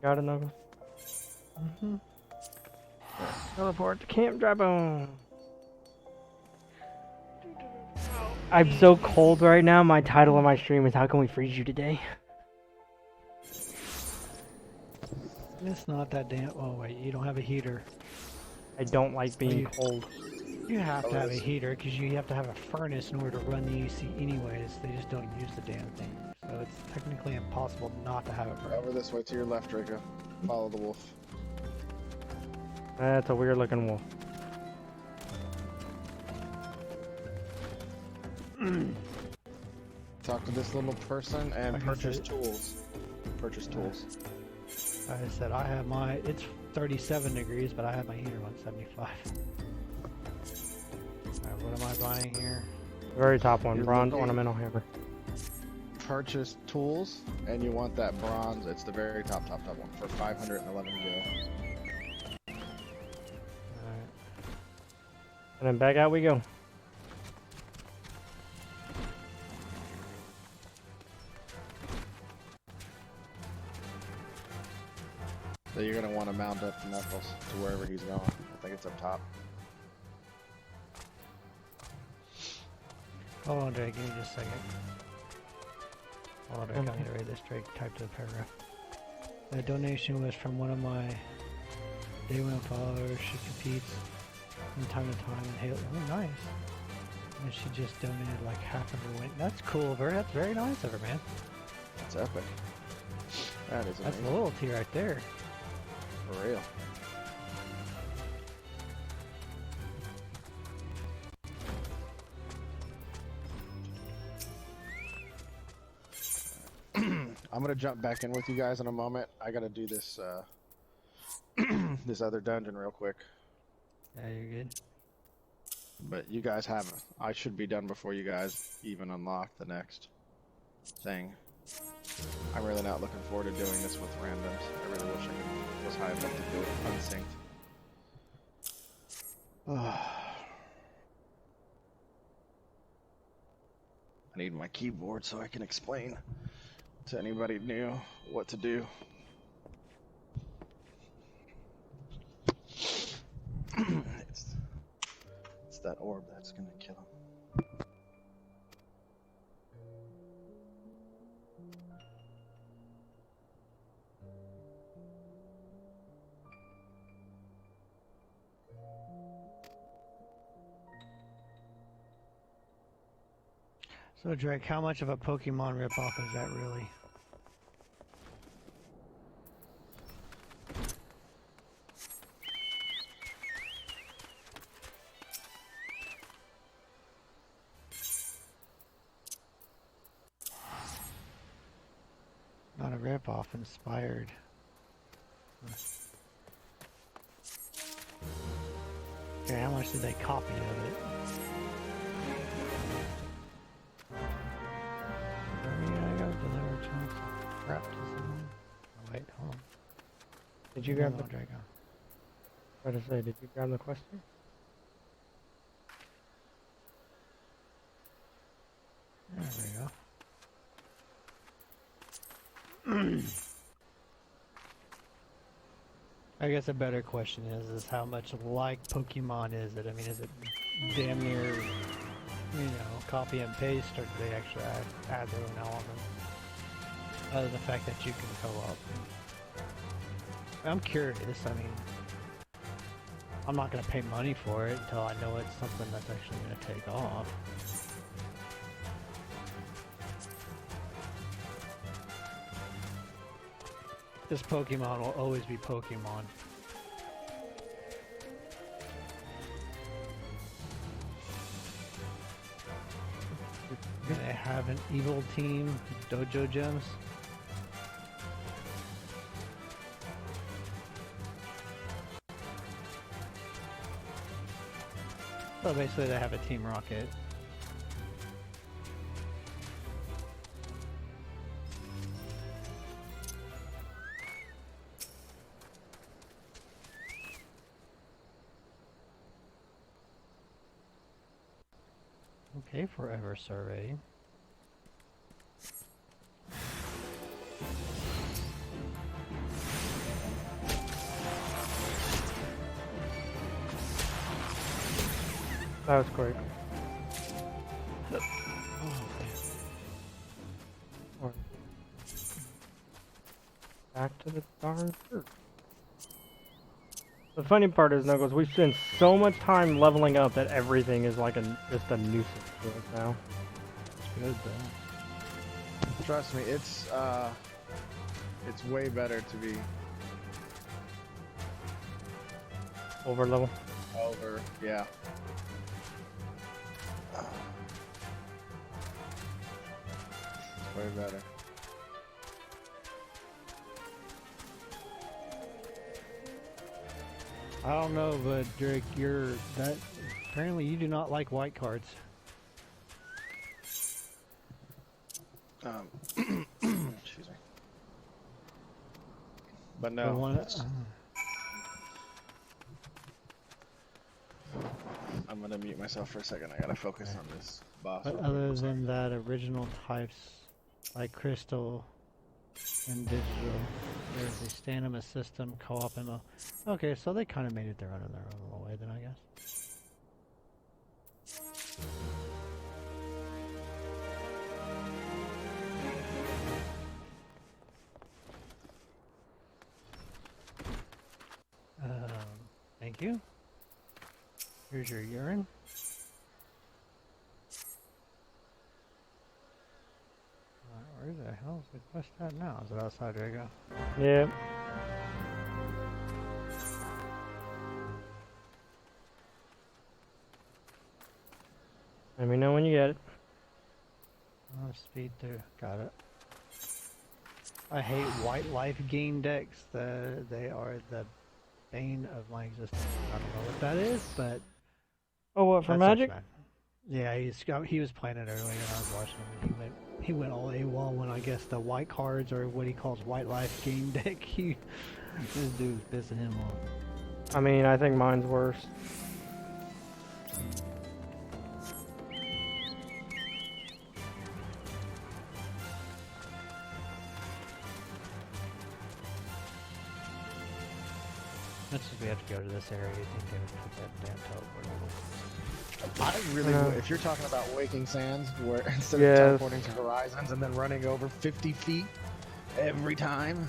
Got it, Knuckles? Teleport to Camp Drybone. I'm so cold right now. My title of my stream is "How can we freeze you today?" It's not that damn. Oh wait, you don't have a heater. I don't like being cold. You have to have a heater because you have to have a furnace in order to run the AC anyways. They just don't use the damn thing. So it's technically impossible not to have it burn. Over this way to your left, Draco. Follow the wolf. That's a weird looking wolf. Talk to this little person and purchase tools. Purchase tools. I said I have my. It's 37 degrees, but I have my heater on 75. Alright, what am I buying here? The very top one, You're bronze looking- ornamental hammer. Purchase tools, and you want that bronze. It's the very top one for 511 gil. Alright. And then back out we go. So you're gonna want to mount up the Knuckles to wherever he's going. I think it's up top. Hold on, Drake. Give me just a second. Hold on, Drake. I need to read this. Drake typed the paragraph. The donation was from one of my day one followers. She competes from time to time in Halo. Oh, nice. And she just donated like half of her win. That's cool. That's very nice of her, man. That's epic. That is That's amazing. loyalty right there. For real. I'm gonna jump back in with you guys in a moment. I gotta do this this other dungeon real quick. Yeah, you're good. But you guys have I should be done before you guys even unlock the next thing. I'm really not looking forward to doing this with randoms. I really wish I was high enough to do it unsynced. I need my keyboard so I can explain to anybody new what to do. It's that orb that's gonna kill him. So, Drake, how much of a Pokemon ripoff is that really? Not a ripoff, inspired. Okay, how much did they copy of it? I gotta deliver chunks of crap to someone. Oh, wait, hold on. Did you grab the? Draco? What did I say? Did you grab the question? There we go. I guess a better question is how much like Pokemon is it? I mean, is it damn near, you know, copy and paste, or do they actually add their own elements? Other than the fact that you can co-op. I'm curious. I mean, I'm not going to pay money for it until I know it's something that's actually going to take off. This Pokemon will always be Pokemon. Do they have an evil team, Dojo Gems? So basically they have a Team Rocket. Okay, forever survey. That was quick. Or- Back to the darn church. The funny part is, Knuckles, we spend so much time leveling up that everything is like just a nuisance to us now. It's good though. Trust me, it's way better to be Over level. over. Yeah. It's way better. I don't know, but Drake, apparently you do not like white cards. Excuse me. But The no, one- I'm gonna mute myself for a second. I gotta focus on this boss. But other than that, original types like Crystal and Digital, there's a Stanima system, co-op, and okay, so they kind of made it their own in their own little way, then I guess. Thank you. Here's your urine. Where the hell is the quest at now? Is it outside Draco? Yep. Let me know when you get it. Oh, speed through. Got it. I hate white life gain decks. They are the bane of my existence. I don't know what that is, but Oh, what, for that Magic? sucks, man. Yeah, he was playing it earlier and I was watching him. He went all AWOL when I guess the white cards or what he calls white life game deck. This dude was pissing him off. I mean, I think mine's worse. That's just we have to go to this area. You think they would put that damn teleport on. I really would. If you're talking about Waking Sands, where instead Yes. of teleporting to Horizons and then running over 50 feet every time,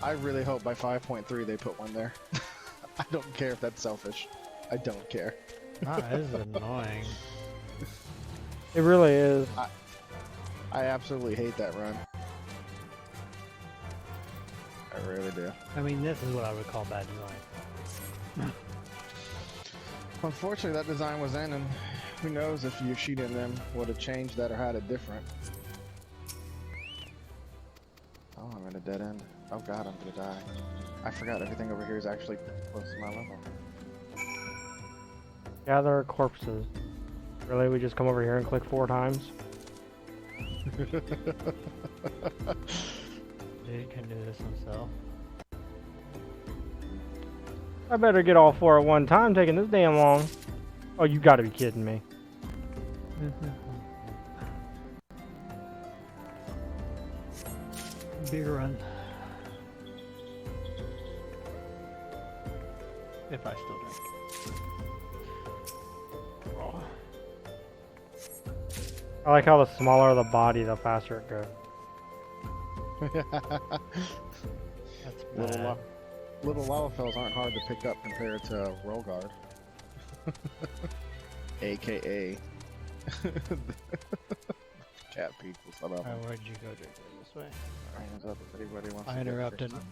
I really hope by 5.3 they put one there. I don't care if that's selfish. I don't care. This is annoying. It really is. I absolutely hate that run. I really do. I mean, this is what I would call bad design. Unfortunately, that design was in, and who knows if Yoshida and them would have changed that or had it different. Oh, I'm in a dead end. Oh god, I'm gonna die. I forgot everything over here is actually close to my level. Gather corpses. Really? We just come over here and click 4 times? Dude can do this himself. I better get all 4 at one time, taking this damn long. Oh, you gotta be kidding me. Beer run. If I still drink. Oh. I like how the smaller the body, the faster it goes. That's Little, bad. little lava fells aren't hard to pick up compared to roll guard. AKA cat people. I love them. Where'd you go, Drake? This way. Hands up if anybody wants I to get interrupted. first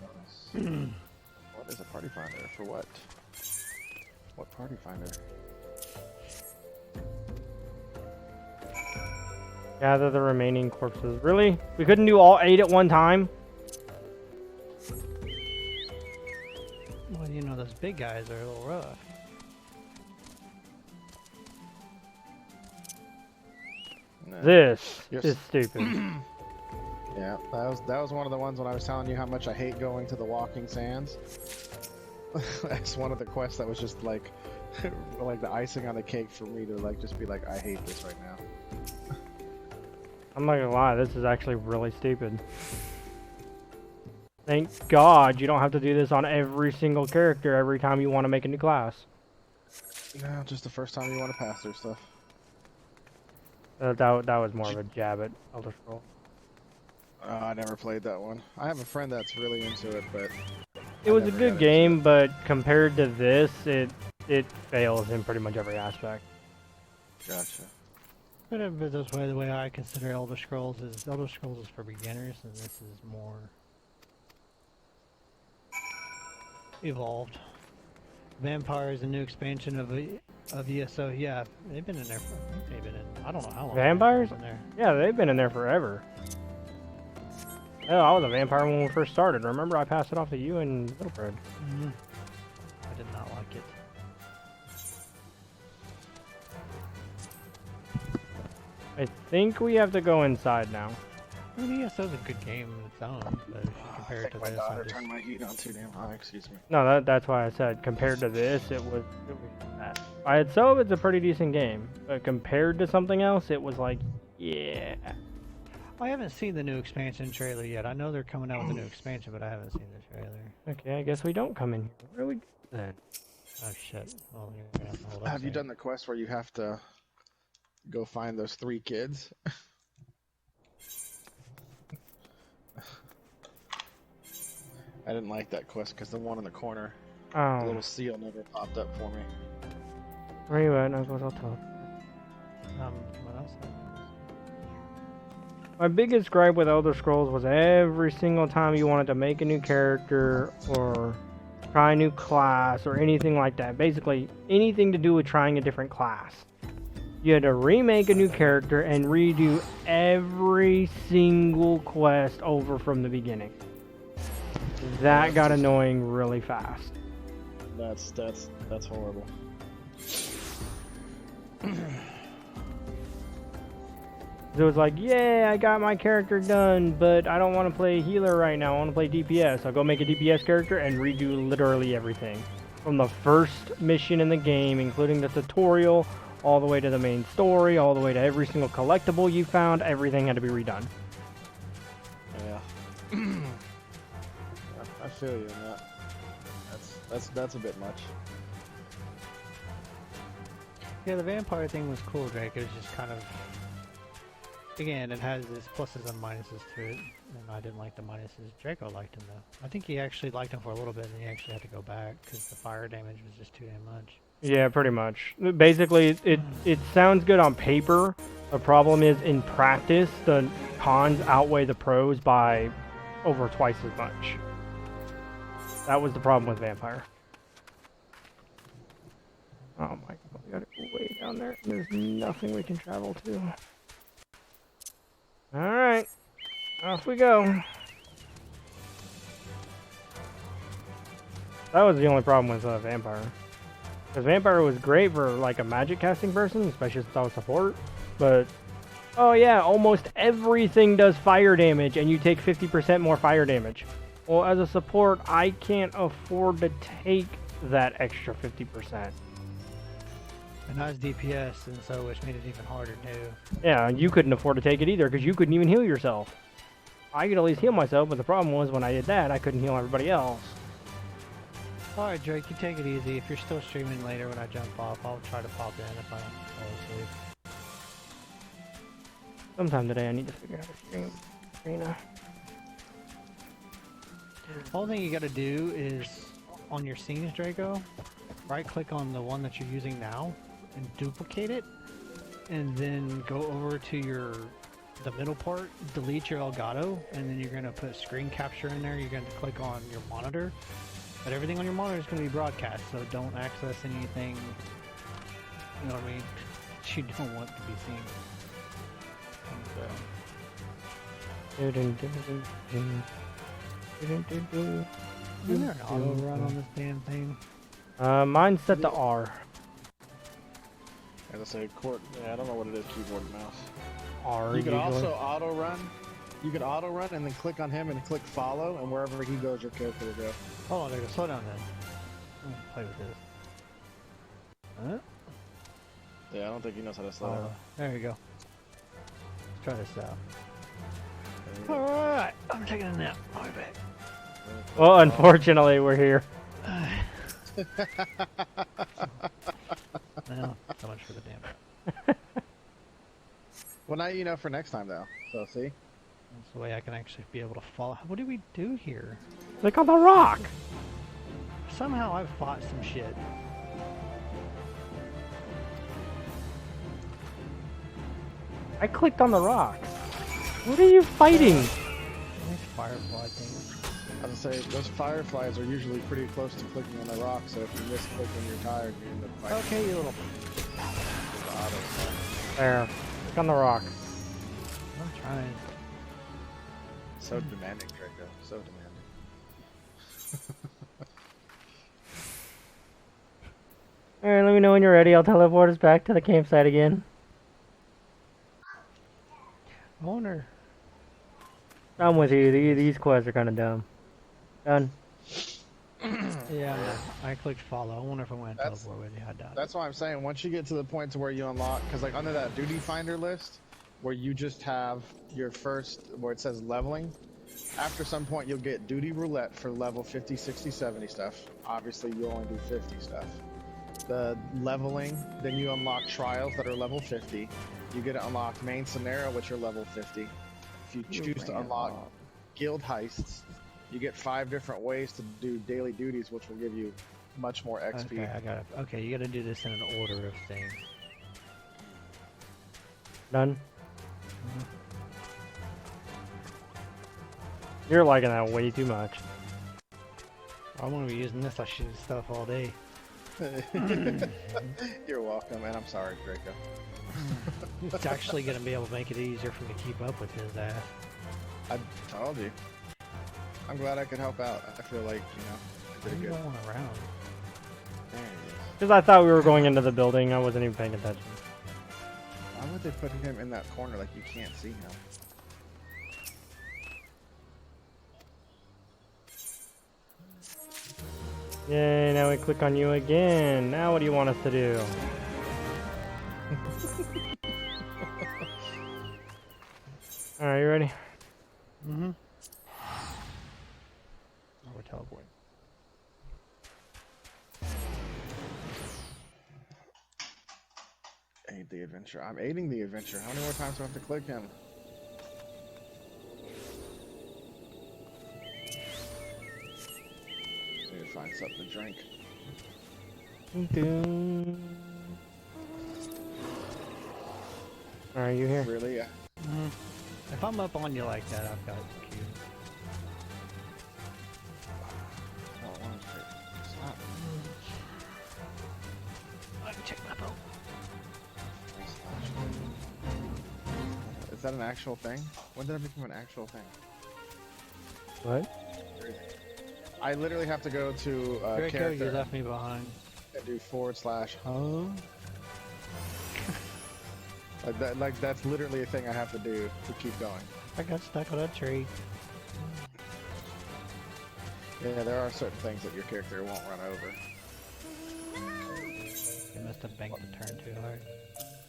bonus. What is a party finder? For what? What party finder? Gather the remaining corpses. Really? We couldn't do all 8 at one time? Well, you know, those big guys are a little rough. No. This Yes. is stupid. Yeah, that was one of the ones when I was telling you how much I hate going to the Walking Sands. That's one of the quests that was just like like the icing on the cake for me to like just be like, I hate this right now. I'm not gonna lie, this is actually really stupid. Thank God you don't have to do this on every single character every time you want to make a new class. No, just the first time you want to pass through stuff. That was more of a jab at Elder Scrolls. I never played that one. I have a friend that's really into it, but It was a good game, but compared to this, it fails in pretty much every aspect. Gotcha. But this way, the way I consider Elder Scrolls is for beginners, and this is more evolved. Vampire is a new expansion of ESO. Yeah, they've been in there for. They've been in. I don't know how long. Vampires? They've been there. Yeah, they've been in there forever. Oh, I was a vampire when we first started. Remember, I passed it off to you and Littlebird. Mm-hmm. I did not like it. I think we have to go inside now. I mean, ESO's a good game in its own, but if you compare it to my this, daughter I just... turned my heat on too damn high. Excuse me. No, that's why I said compared to this, it was bad. By itself, it's a pretty decent game, but compared to something else, it was like, yeah. I haven't seen the new expansion trailer yet. I know they're coming out with a new expansion, but I haven't seen the trailer. Okay, I guess we don't come in here. Where do we go then? Oh shit. Well, you're gonna have to hold up Have you there. done the quest where you have to go find those 3 kids? I didn't like that quest because the one in the corner, the Oh, little seal never popped up for me. where are you at? I guess I'll talk. What else? My biggest gripe with Elder Scrolls was every single time you wanted to make a new character or try a new class or anything like that, basically anything to do with trying a different class, you had to remake a new character and redo every single quest over from the beginning. That got annoying really fast. That's horrible. It was like, yeah, I got my character done, but I don't want to play healer right now. I want to play DPS. I'll go make a DPS character and redo literally everything. From the first mission in the game, including the tutorial, all the way to the main story, all the way to every single collectible you found, everything had to be redone. Yeah. I feel you on that. That's a bit much. Yeah, the vampire thing was cool, Drake. It was just kind of... Again, it has its pluses and minuses to it, and I didn't like the minuses. Draco liked him, though. I think he actually liked him for a little bit, and he actually had to go back, because the fire damage was just too damn much. Yeah, pretty much. Basically, it sounds good on paper. The problem is, in practice, the cons outweigh the pros by over twice as much. That was the problem with Vampire. Oh my god, we gotta go way down there. There's nothing we can travel to. Alright, off we go. That was the only problem with Vampire. Because Vampire was great for like a magic casting person, especially since I was support. But, oh yeah, almost everything does fire damage and you take 50% more fire damage. Well, as a support, I can't afford to take that extra 50%. And I was DPS, and so which made it even harder too. Yeah, you couldn't afford to take it either because you couldn't even heal yourself. I could at least heal myself, but the problem was when I did that, I couldn't heal everybody else. Alright, Drake, you take it easy. If you're still streaming later when I jump off, I'll try to pop in if I fall asleep. Sometime today I need to figure out how to stream Arena. The only thing you gotta do is, on your scenes, Draco, right-click on the one that you're using now, and duplicate it, and then go over to the middle part, delete your Elgato, and then you're gonna put screen capture in there. You're gonna click on your monitor, but everything on your monitor is gonna be broadcast, so don't access anything, you know what I mean, that you don't want to be seen. Is there an auto run on this damn thing? Mine's set to R. As I say, yeah, I don't know what it is, keyboard and mouse. R You can usually. also auto run. You can auto run and then click on him and click follow, and wherever he goes, your character will go. Hold on, Draco, slow down then. I'm gonna play with this. Huh? Yeah, I don't think he knows how to slow Oh, down. there you go. Let's try this out. Alright, I'm taking a nap. I'll be back. Well, unfortunately, we're here. Well, so much for the damn. Well, now you know for next time, though. So, see? That's the way I can actually be able to follow. What do we do here? Click on the rock. Somehow I've fought some shit. I clicked on the rock. What are you fighting? These firefly things. I was gonna say, those fireflies are usually pretty close to clicking on the rock, so if you misclick when you're tired, you end up fighting. Okay, you little. The auto stuff. There. Click on the rock. I'm trying. So demanding, Draco. So demanding. Alright, let me know when you're ready. I'll teleport us back to the campsite again. I wonder. I'm with you. These quests are kind of dumb. Done. Yeah, I clicked follow. I wonder if I want to That's- teleport with you. I doubt it. That's why I'm saying, once you get to the point to where you unlock, because like under that duty finder list, where you just have your first, where it says leveling, after some point you'll get duty roulette for level 50, 60, 70 stuff. Obviously you only do 50 stuff. The leveling, then you unlock trials that are level 50. You get to unlock main scenario, which are level 50. If you choose to unlock guild heists, you get 5 different ways to do daily duties, which will give you much more XP. Okay, I got it. Okay, you got to do this in an order of things. Done. You're liking that way too much. I'm gonna be using this stuff all day. You're welcome, and I'm sorry, Draco. It's actually gonna be able to make it easier for me to keep up with his ass. I told you. I'm glad I could help out. I feel like, you know, I Why are did you good. going around? There he is. Because I thought we were going into the building. I wasn't even paying attention. Why would they put him in that corner like you can't see him? Yay, now we click on you again. Now what do you want us to do? Alright, you ready? Mm-hmm. Oh, we're teleporting. Aid the adventure. I'm aiding the adventure. How many more times do I have to click him? Need to find something to drink. Alright, you here? Really? Yeah. Mm-hmm. If I'm up on you like that, I've got Q. Oh, I want to stop. I can check my phone. Is that an actual thing? When did it become an actual thing? What? I literally have to go to Draco, you character left me behind. and do /huh? Like that's literally a thing I have to do to keep going. I got stuck on a tree. Yeah, there are certain things that your character won't run over. You must have banked the turn too hard.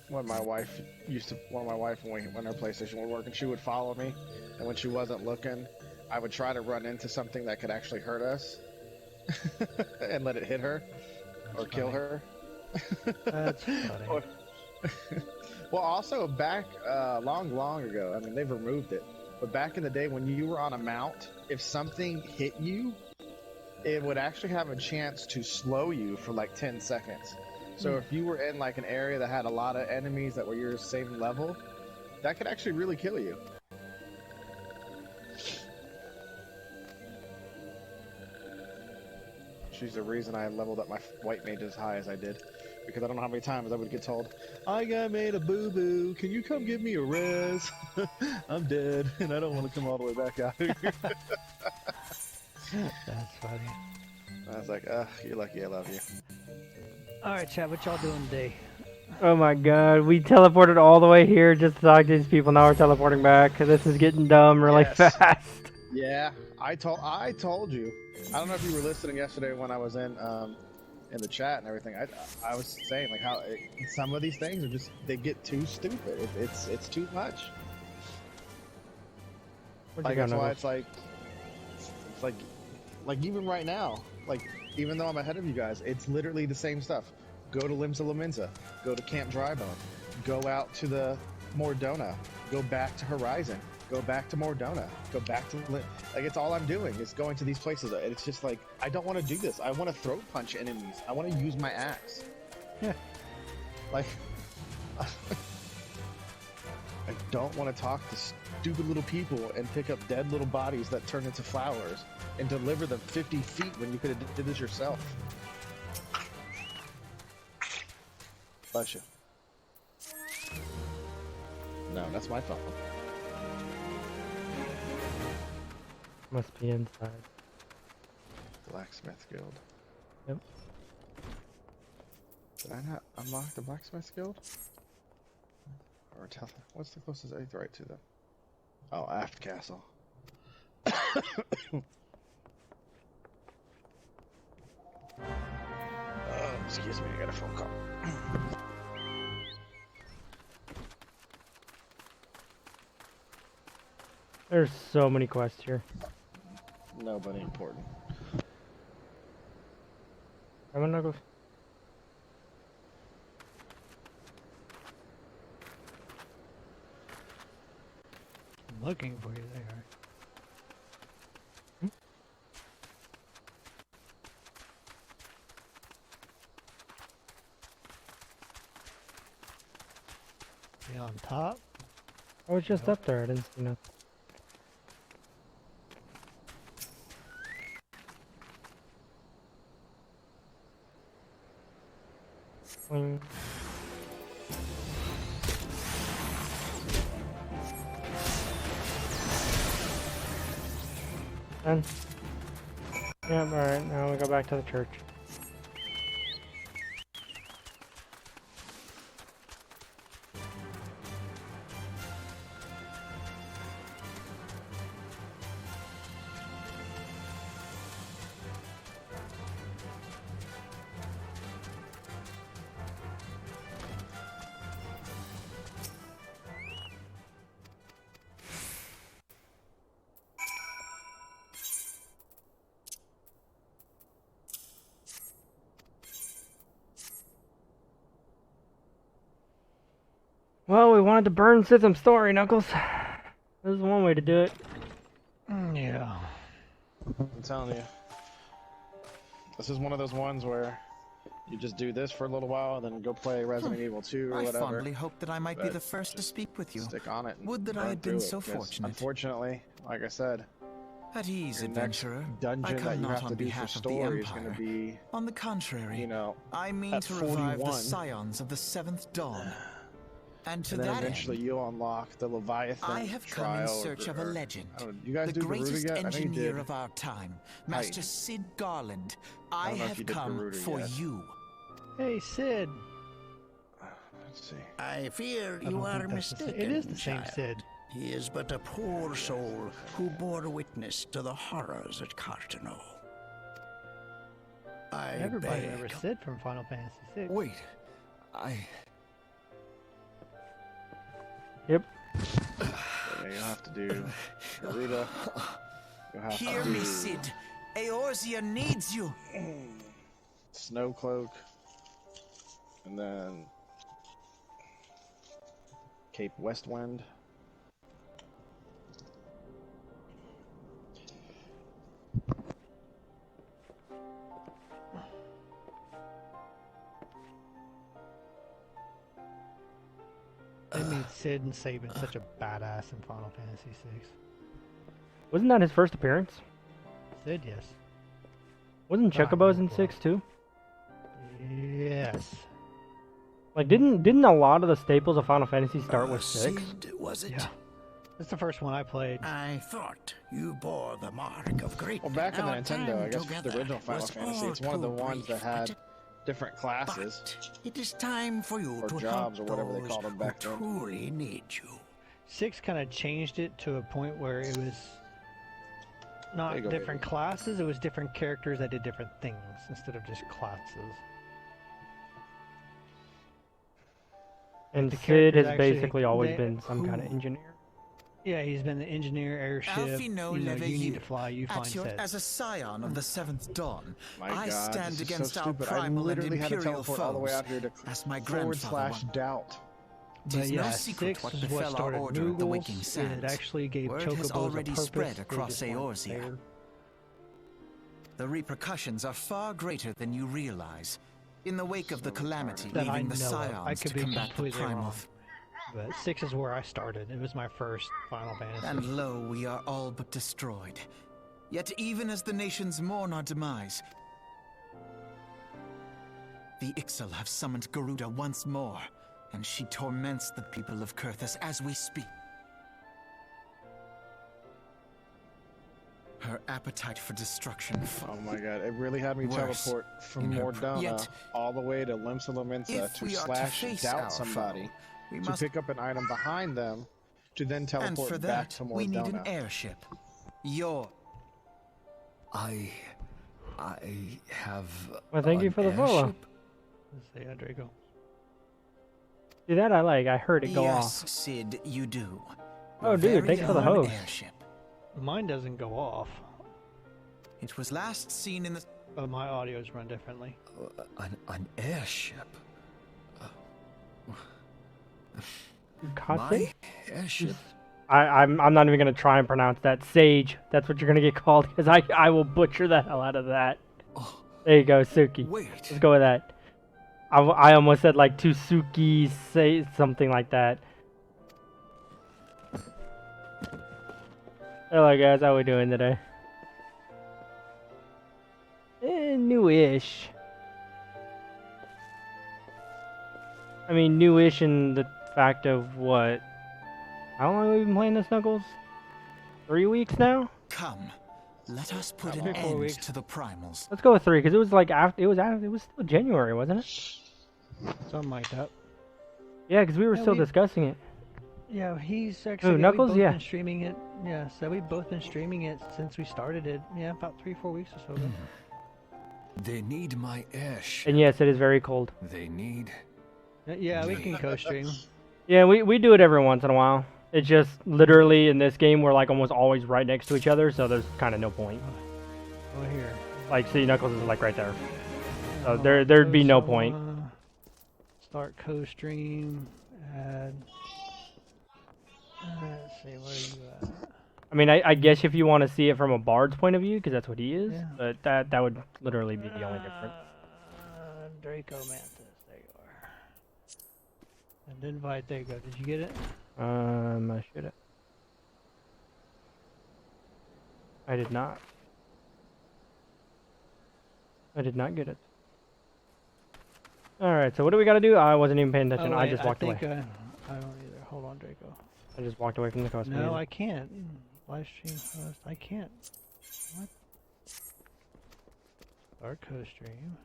When my wife when her PlayStation would work and she would follow me, and when she wasn't looking, I would try to run into something that could actually hurt us and let it hit her or kill her. That's funny. Well, also back long ago, I mean they've removed it, but back in the day when you were on a mount, if something hit you, it would actually have a chance to slow you for like 10 seconds. So if you were in like an area that had a lot of enemies that were your same level, that could actually really kill you. She's the reason I leveled up my white mage as high as I did. Because I don't know how many times I would get told, I got made a boo-boo, can you come give me a res? I'm dead, and I don't want to come all the way back out here. That's funny. I was like, ugh, you're lucky I love you. Alright, chat, what y'all doing today? Oh my god, we teleported all the way here just to talk to these people. Now we're teleporting back. This is getting dumb really Yes. fast. Yeah, I told you. I don't know if you were listening yesterday when I was in in the chat and everything. I was saying like how some of these things are just they get too stupid. It's too much. Like that's why it's like even right now, like even though I'm ahead of you guys, it's literally the same stuff. Go to Limsa Laminza, go to Camp Drybone, go out to the Mordona, go back to Horizon, go back to Mordona, go back to like it's all I'm doing is going to these places. It's just like I don't want to do this. I want to throat punch enemies. I want to use my axe. Yeah. Like I don't want to talk to stupid little people and pick up dead little bodies that turn into flowers and deliver them 50 feet when you could have did this yourself. Bless you. No, that's my phone. Must be inside. Blacksmith Guild. Yep. Did I not unlock the Blacksmith Guild? Or tell what's the closest Aetheryte to them? Oh, Aft Castle. Excuse me, I got a phone call. There's so many quests here. Nobody important. I'm gonna go. I'm looking for you there. Be on top. I was just up there. I didn't see nothing. Swing. And yeah, all right. Now we go back to the church. Well, we wanted to burn Sithim's story, Knuckles. This is one way to do it. Yeah. I'm telling you. This is one of those ones where you just do this for a little while and then go play Resident Evil 2 or I whatever. fondly hoped that I might be But the first to speak with you. Stick on it. And Would that I burn had been through so it, 'cause fortunate. Unfortunately, like I said, At ease, your next adventurer. I dungeon that come you not have on to do for behalf of the story is going to Empire. be, On the contrary, you know, I mean at to revive the 41. scions of the Seventh Dawn. And to and then that eventually end, you'll unlock the Leviathan I have come in trial. search of a legend. I don't know, you guys The do greatest Garuda yet? I know you engineer did. of our time, Master Sid Garland. I don't know if have you did come Garuda for yet. you. Hey, Sid. Let's see. I fear I you don't are think that's the mistaken. It is the same child. Sid. He is but a poor soul who bore witness to the horrors at Cartano. I Everybody beg. remembers Sid from Final Fantasy VI. Wait, I... Yep. So, yeah, you'll have to do Garuda. You'll have Hear to me, do Sid. Eorzea needs you. Snowcloak. And then Cape Westwind. They made Sid and Sabin such a badass in Final Fantasy VI. Wasn't that his first appearance? Sid, yes. Wasn't Ah, Chocobos in cool. 6 too? Yes. Like, didn't a lot of the staples of Final Fantasy start with 6? Sid, was it? Yeah. It's the first one I played. I thought you bore the mark of greatness. Well, back in the Our Nintendo, time I guess together the original Final was Fantasy, all it's one of the too ones that brief, had different classes. But it is time for you Or to jobs help or whatever they those called them back who then. truly need you. 6 kind of changed it to a point where it was not There you go, different baby. classes. It was different characters that did different things instead of just classes. And the Sid characters has actually- basically always they- been some kind of engineer. Yeah, he's been the engineer, airship. Alfie no You know, lever you need you. to fly. You find Sid. As a scion of the Seventh Dawn, My I God, stand this is against so our stupid. I primal and literally had to imperial teleport all the way foes, out here to as my / grandfather once. doubt. But Tis yeah, no secret 6 what is what befell our started order at the Waking Moogles. It Sands. actually gave Word Chocobos has a already purpose. spread They across just weren't Eorzea. there. The repercussions are far greater than you realize. In the wake of the calamity, That I leaving the know of. I scions could to be combat the completely primal. wrong. But 6 is where I started. It was my first Final Fantasy. And lo, we are all but destroyed. Yet even as the nations mourn our demise, the Ixal have summoned Garuda once more, and she torments the people of Kurthus as we speak. Her appetite for destruction. Oh my God, it really had me Worse, teleport from in her Mordona yet, all the way to Limsa Lominsa if to we are to slash face doubt our somebody, foe, we to must. pick up an item behind them, to then And teleport for back that, to we need an Mordona. airship. Your I have. Well, thank you an for the follow. airship? Let's say, Draco. See that I like. I heard it go yes, off. Sid, you do. Oh, Your dude, very thanks for the own host. airship. Mine doesn't go off, It was last seen in the. but my audios run differently. An airship. You caught My it? airship. I'm not even gonna try and pronounce that. Sage. That's what you're gonna get called because I will butcher the hell out of that. Oh, There you go, Suki. wait. Let's go with that. I almost said like Tusuki, say something like that. Hello guys, how we doing today? Newish. I mean, newish in the fact of what? How long have we been playing this, Knuckles? 3 weeks now? Come, let us put an About 4 end weeks. to the primals. Let's go with 3 because it was like after it was still January, wasn't it? Something like that. Yeah, because we were Yeah, still we- discussing it. Yeah, he's actually. Knuckles? We've both Yeah. been streaming it. Yeah, so we've both been streaming it since we started it. Yeah, about 3-4 weeks or so ago. They need my airship. And yes, it is very cold. They need. Yeah, we can co-stream. Yeah, we do it every once in a while. It's just literally in this game we're like almost always right next to each other, so there's kind of no point. Oh, here. Like, see, Knuckles is like right there. So there'd be no point. Start co-stream. Add. Let's see, where are you at? I mean, I guess if you want to see it from a bard's point of view, because that's what he is, Yeah. but that would literally be the only difference. Draco Mantis, there you are. And invite, there you go. Did you get it? I should have. I did not. I did not get it. Alright, so what do we gotta do? I wasn't even paying attention. Oh, I wait, just walked away. I don't either. Hold on, Draco. I just walked away from the cosplay. No, I can't. Live stream host. I can't. What? Start co-stream.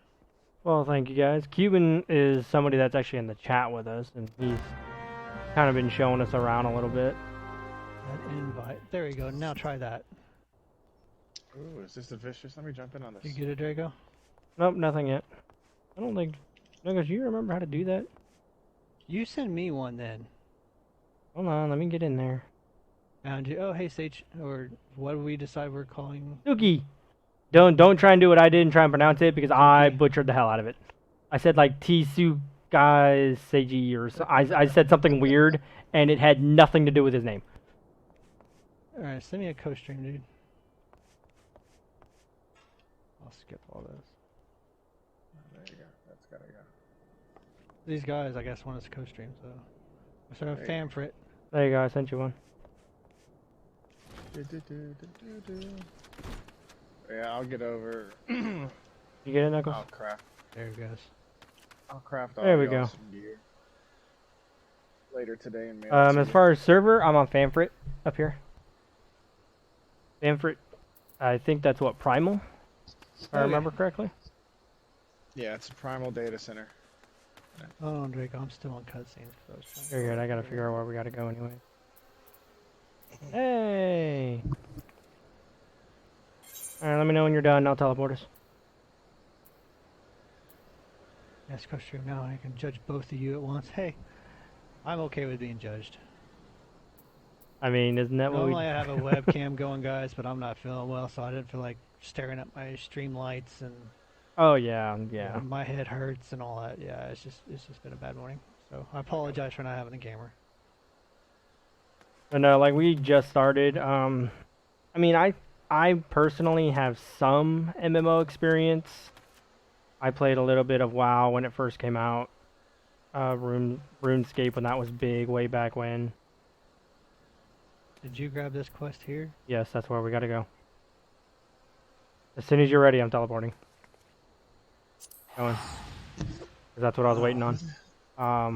Well, thank you guys. Cuban is somebody that's actually in the chat with us, and he's kind of been showing us around a little bit. Add invite. There we go. Now try that. Ooh, is this the vicious? Let me jump in on You this. get it, Draco? Nope, nothing yet. I don't think. Douglas, you remember how to do that? You send me one then. Hold on, let me get in there. Found you. Oh, hey, Sage. Or what do we decide we're calling? Suki! Don't try and do what I did and try and pronounce it because I butchered the hell out of it. I said like Tsugai Seiji or so. I said something weird and it had nothing to do with his name. Alright, send me a co-stream, dude. I'll skip all this. There you go. That's gotta go. These guys, I guess, want us to co-stream, so. So, There you fan for it. There you go, I sent you one. Yeah, I'll get over. You get it, Knuckles? I'll craft. There it goes. I'll craft all There we y'all go. some gear later today and mail it to As you. far as server, I'm on Fanfrit up here. Fanfrit, I think that's what, Primal? If I Oh, yeah. remember correctly. Yeah, it's a primal data center. Hold on, Drake. I'm still on cutscenes. So I was trying to- Very good, I gotta figure out where we gotta go anyway. Hey! Alright, let me know when you're done. I'll teleport us. Yes, go stream now. I can judge both of you at once. Hey, I'm okay with being judged. I mean, isn't that what we... Normally I have a webcam going, guys, but I'm not feeling well, so I didn't feel like staring at my stream lights and... Oh, yeah, yeah. My head hurts and all that. Yeah, it's just been a bad morning. So I apologize for not having a gamer. But no, like, we just started. I mean, I personally have some MMO experience. I played a little bit of WoW when it first came out. RuneScape when that was big, way back when. Did you grab this quest here? Yes, that's where we gotta go. As soon as you're ready, I'm teleporting. Going. 'Cause that's what I was waiting on.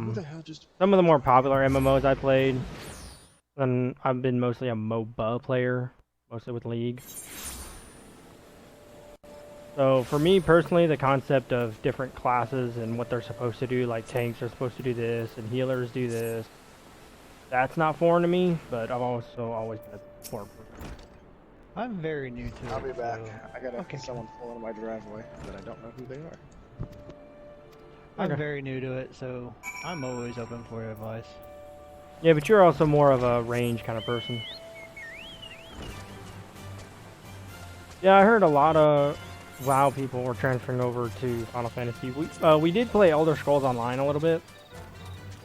Who the hell just... Some of the more popular MMOs I played. And I've been mostly a MOBA player, mostly with League. So for me personally, the concept of different classes and what they're supposed to do, like tanks are supposed to do this and healers do this, that's not foreign to me, but I've also always been a support person. I'm very new to it. I'll be back. So... I got Okay. someone pulling in my driveway that I don't know who they are. I'm Okay. very new to it, so I'm always open for advice. Yeah, but you're also more of a range kind of person. Yeah, I heard a lot of WoW people were transferring over to Final Fantasy. We did play Elder Scrolls Online a little bit.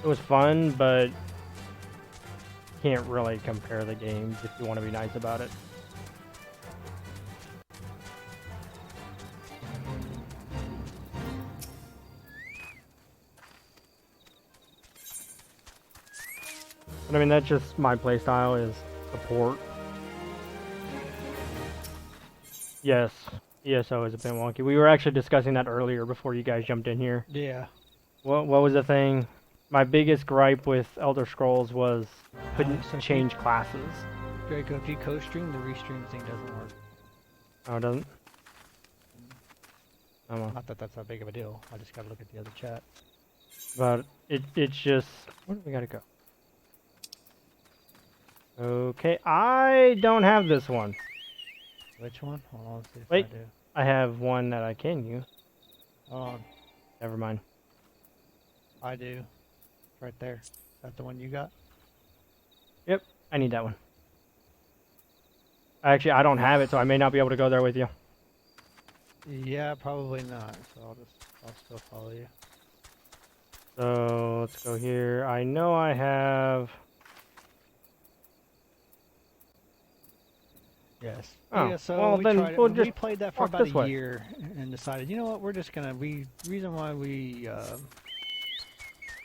It was fun, but can't really compare the games if you want to be nice about it. But I mean, that's just my playstyle is support. Yes, ESO is a bit wonky. We were actually discussing that earlier before you guys jumped in here. Yeah. What was the thing? My biggest gripe with Elder Scrolls was couldn't change classes. Draco, if you co-stream, the restream thing doesn't work. Oh, it doesn't? Oh, well. Not that that's that big of a deal. I just gotta look at the other chat. But it's just... Where do we gotta go? Okay, I don't have this one. Which one? Hold on, let's see if Wait. I do. I have one that I can use. Hold on. Never mind. I do. Right there. Is that the one you got? Yep, I need that one. Actually, I don't have it, so I may not be able to go there with you. Yeah, probably not. So I'll still follow you. So let's go here. I know I have... Yes. Oh, yeah, so well, we then tried it. we'll We just played that for walk about this a way. year and decided, you know what, we're just gonna, reason why we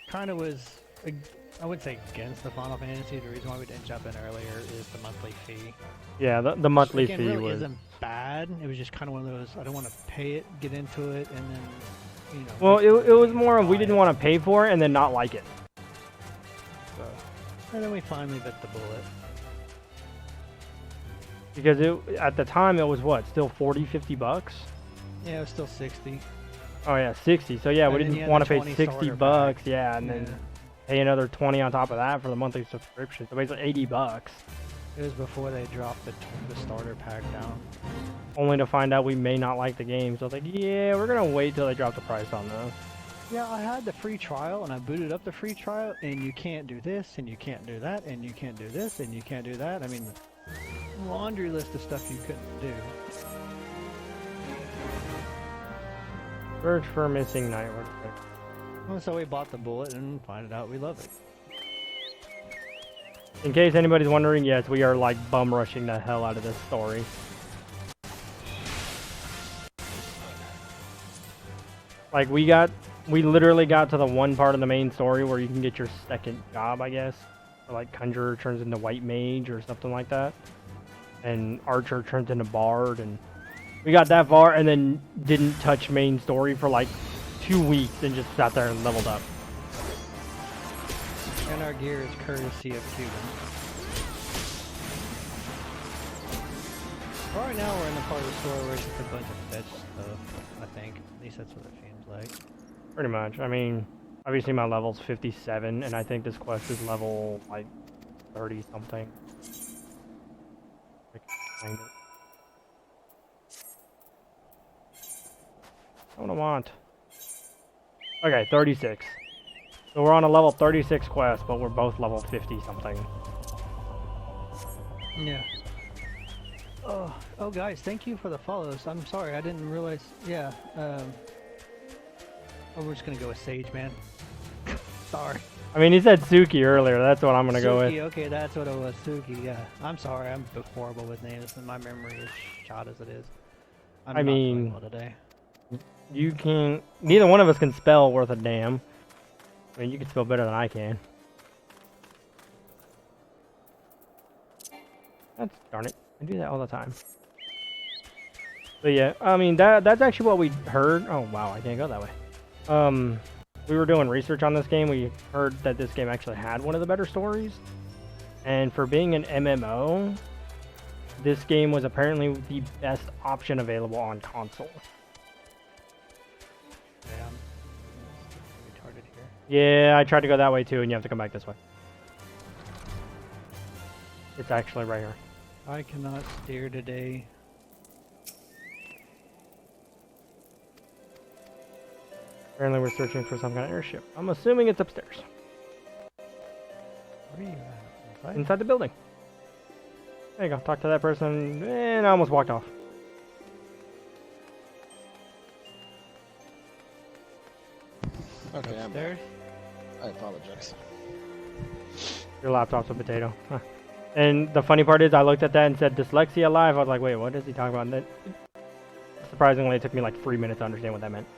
kind of was, I would say against the Final Fantasy, the reason why we didn't jump in earlier is the monthly fee. Yeah, the monthly Again, fee really was... isn't bad. It was just kind of one of those, I don't want to pay it, get into it, and then, you know. Well, it was more of we didn't want to pay for it and then not like it. So, and then we finally bit the bullet. Because at the time it was what, still 40, 50 bucks? Yeah, it was still 60. Oh yeah, 60. So yeah, we And then you didn't had want the to pay 20 60 starter bucks, pack. yeah, and then pay another 20 on top of that for the monthly subscription. So basically 80 bucks. It was before they dropped the starter pack down. Only to find out we may not like the game. So I was like, yeah, we're gonna wait till they drop the price on this. Yeah, I had the free trial, and I booted up the free trial, and you can't do this, and you can't do that, and you can't do this, and you can't do that. I mean, laundry list of stuff you couldn't do. Search for missing night. Well, so we bought the bullet and find out we love it. In case anybody's wondering, yes, we are like bum rushing the hell out of this story. Like we literally got to the one part of the main story where you can get your second job, I guess. Or like Conjurer turns into White Mage or something like that. And Archer turns into Bard, and we got that far and then didn't touch main story for like 2 weeks and just sat there and leveled up. And our gear is courtesy of Cuban. Right now we're in the part of the store where it's just a bunch of fetch stuff, I think. At least that's what it seems like. Pretty much. I mean, obviously my level's 57, and I think this quest is level like 30 something. I can find it. what I want. Okay, 36. So we're on a level 36 quest, but we're both level 50 something. Yeah. Oh, guys, thank you for the follows. I'm sorry, I didn't realize. Yeah. Oh, we're just gonna go with Sage, man. Sorry. I mean, he said Suki earlier. That's what I'm gonna go with. Suki, okay, that's what it was. Suki, yeah. I'm sorry, I'm horrible with names, and my memory is shot as it is. I'm I not mean, playing well today. you can. Neither one of us can spell worth a damn. I mean, you can spell better than I can. That's darn it. I do that all the time. But yeah, I mean that's actually what we heard. Oh wow, I can't go that way. We were doing research on this game. We heard that this game actually had one of the better stories. And for being an MMO, this game was apparently the best option available on console. Yeah, I'm retarded here. Yeah, I tried to go that way too, and you have to come back this way. It's actually right here. I cannot steer today. Apparently we're searching for some kind of airship. I'm assuming it's upstairs. Where are you at? Inside? Inside the building. There you go. Talk to that person, and I almost walked off. Okay, I'm back. Upstairs? I apologize. Your laptop's a potato. Huh. And the funny part is, I looked at that and said dyslexia live. I was like, wait, what is he talking about? And then, surprisingly, it took me like 3 minutes to understand what that meant.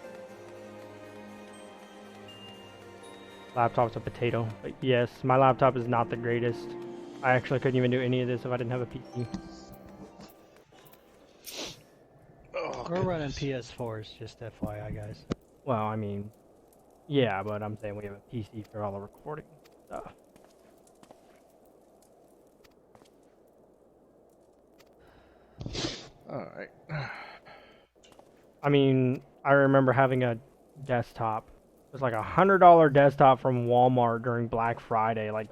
Laptop's a potato. But yes, my laptop is not the greatest. I actually couldn't even do any of this if I didn't have a PC. Oh, We're running PS4s, just FYI, guys. Well, I mean, yeah, but I'm saying we have a PC for all the recording stuff. Alright. I mean, I remember having a desktop. It was like $100 desktop from Walmart during Black Friday, like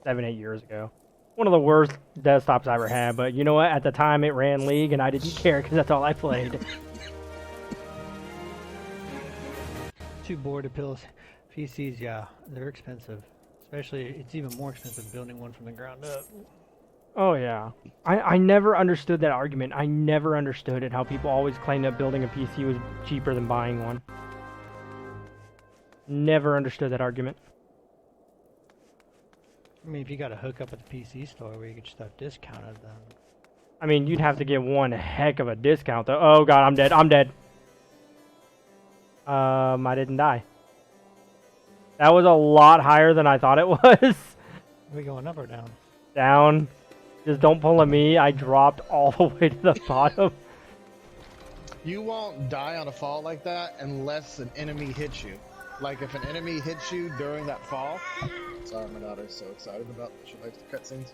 7-8 years ago. One of the worst desktops I ever had, but you know what? At the time, it ran League, and I didn't care because that's all I played. Too bored to pills. PCs, yeah, they're expensive. Especially, it's even more expensive building one from the ground up. Oh, yeah. I never understood that argument. I never understood it, how people always claim that building a PC was cheaper than buying one. Never understood that argument. I mean, if you got to hook up at the PC store where you get stuff discounted, then... I mean, you'd have to get one heck of a discount, though. Oh, God, I'm dead. I'm dead. I didn't die. That was a lot higher than I thought it was. Are we going up or down? Down. Just don't pull at me. I dropped all the way to the bottom. You won't die on a fall like that unless an enemy hits you. Like if an enemy hits you during that fall. Sorry, my daughter's so excited about she likes the cutscenes.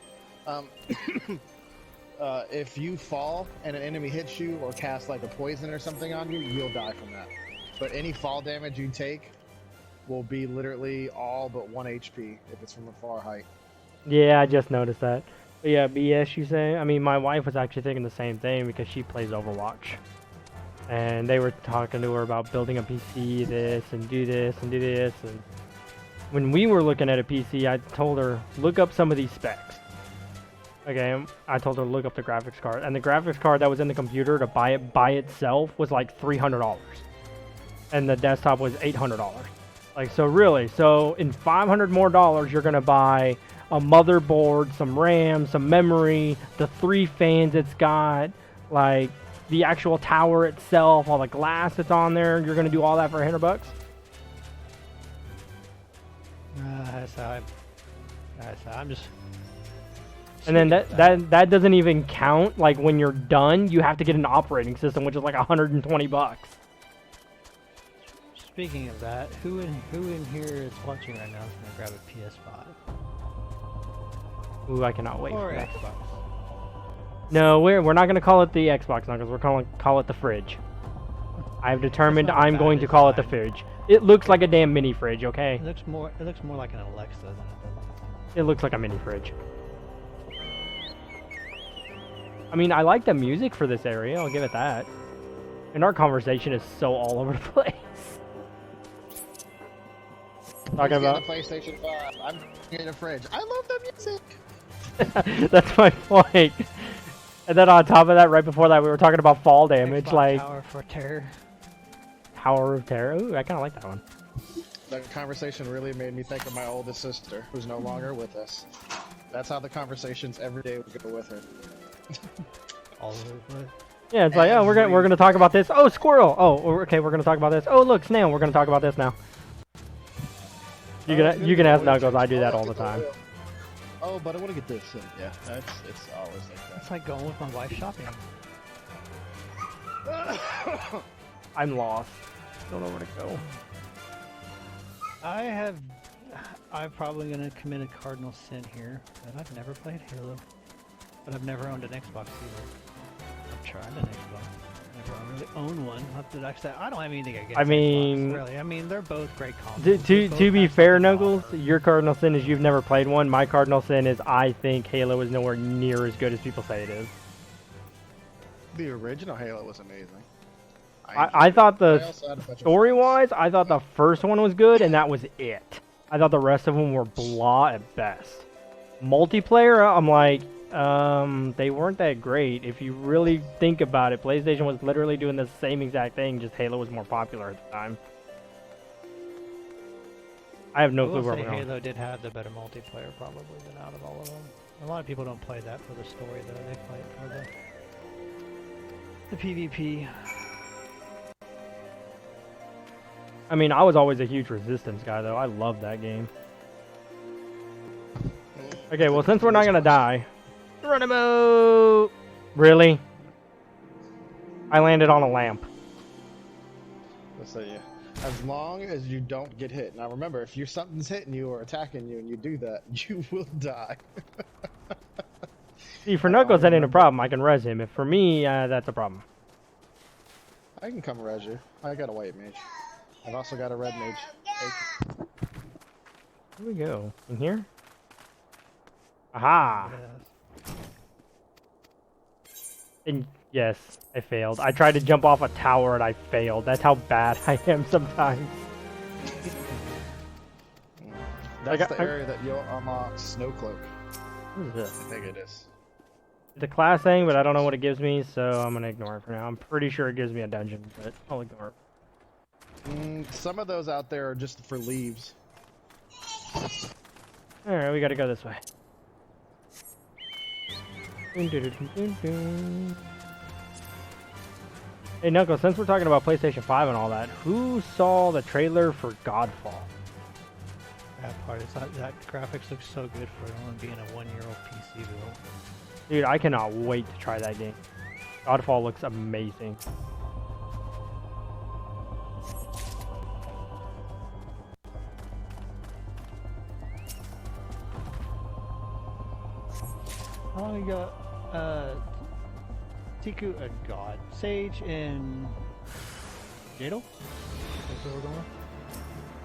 If you fall and an enemy hits you or casts like a poison or something on you, you'll die from that. But any fall damage you take will be literally all but 1 HP if it's from a far height. Yeah, I just noticed that. But yeah, BS, you say? I mean, my wife was actually thinking the same thing because she plays Overwatch. And they were talking to her about building a PC, this, and do this, and do this. And when we were looking at a PC, I told her, look up some of these specs. Okay, I told her, look up the graphics card. And the graphics card that was in the computer to buy it by itself was like $300. And the desktop was $800. Like, so really, so in $500 more, you're going to buy a motherboard, some RAM, some memory, the 3 fans it's got, like the actual tower itself, all the glass that's on there. You're going to do all that for $100? I'm just... And then that doesn't even count. Like when you're done, you have to get an operating system, which is like $120. Speaking of that, who in here is watching right now is gonna grab a PS5? Ooh, I cannot wait Or for that. Xbox. No, we're not gonna call it the Xbox Knuckles. We're call it the fridge. I've determined That's not a I'm bad going to call it the design. fridge. It looks like a damn mini fridge, okay? It looks more like an Alexa than a... It looks like a mini fridge. I mean, I like the music for this area. I'll give it that. And our conversation is so all over the place. Talking about the PlayStation 5. I'm getting a fridge. I love the music. that's my point. And then on top of that, right before that, we were talking about fall damage, Xbox like Tower for Terror. Tower of Terror. Ooh, I kind of like that one. That conversation really made me think of my oldest sister, who's no longer with us. That's how the conversations every day would go with her. All over it. Yeah, it's like, oh, we're gonna talk about this. Oh, squirrel. Oh, okay, we're gonna talk about this. Oh, look, snail. We're gonna talk about this now. You can ask Knuckles. I do that all the time. Oh, but I want to get this. Yeah, it's always like that. It's like going with my wife shopping. I'm lost. Don't know where to go. I'm probably gonna commit a cardinal sin here, but I've never played Halo. But I've never owned an Xbox either. I've tried an Xbox. Never really owned one. I don't have anything against Xbox, really. I mean, they're both great consoles. To be fair, Knuckles, your cardinal sin is you've never played one. My cardinal sin is I think Halo is nowhere near as good as people say it is. The original Halo was amazing. I thought story-wise, I thought the first one was good, and that was it. I thought the rest of them were blah at best. Multiplayer, I'm like, they weren't that great. If you really think about it, PlayStation was literally doing the same exact thing, just Halo was more popular at the time. I have no clue where we're going. Halo did have the better multiplayer probably than out of all of them. A lot of people don't play that for the story though, they play it for the PvP. I mean, I was always a huge Resistance guy though. I love that game. Okay, well since we're not gonna die, Geronimo! Really? I landed on a lamp. Let's say yeah. As long as you don't get hit. Now remember, if something's hitting you or attacking you and you do that, you will die. See, for Knuckles that ain't a problem. I can res him. If for me, that's a problem. I can come res you. I got a white mage. I've also got a red mage. Here we go. In here? Aha! And yes, I failed. I tried to jump off a tower and I failed. That's how bad I am sometimes. That's the area that you'll unlock Snowcloak. What is this? I think it is. It's a class thing, but I don't know what it gives me, so I'm gonna ignore it for now. I'm pretty sure it gives me a dungeon, but I'll ignore it. Some of those out there are just for leaves. Alright, we gotta go this way. Hey Knuckles, since we're talking about PlayStation 5 and all that, who saw the trailer for Godfall? That part is that graphics looks so good for it only being a 1-year-old PC build. Dude, I cannot wait to try that game. Godfall looks amazing. How long ago, Tiku, God, Sage, and Jado? That's where we're going?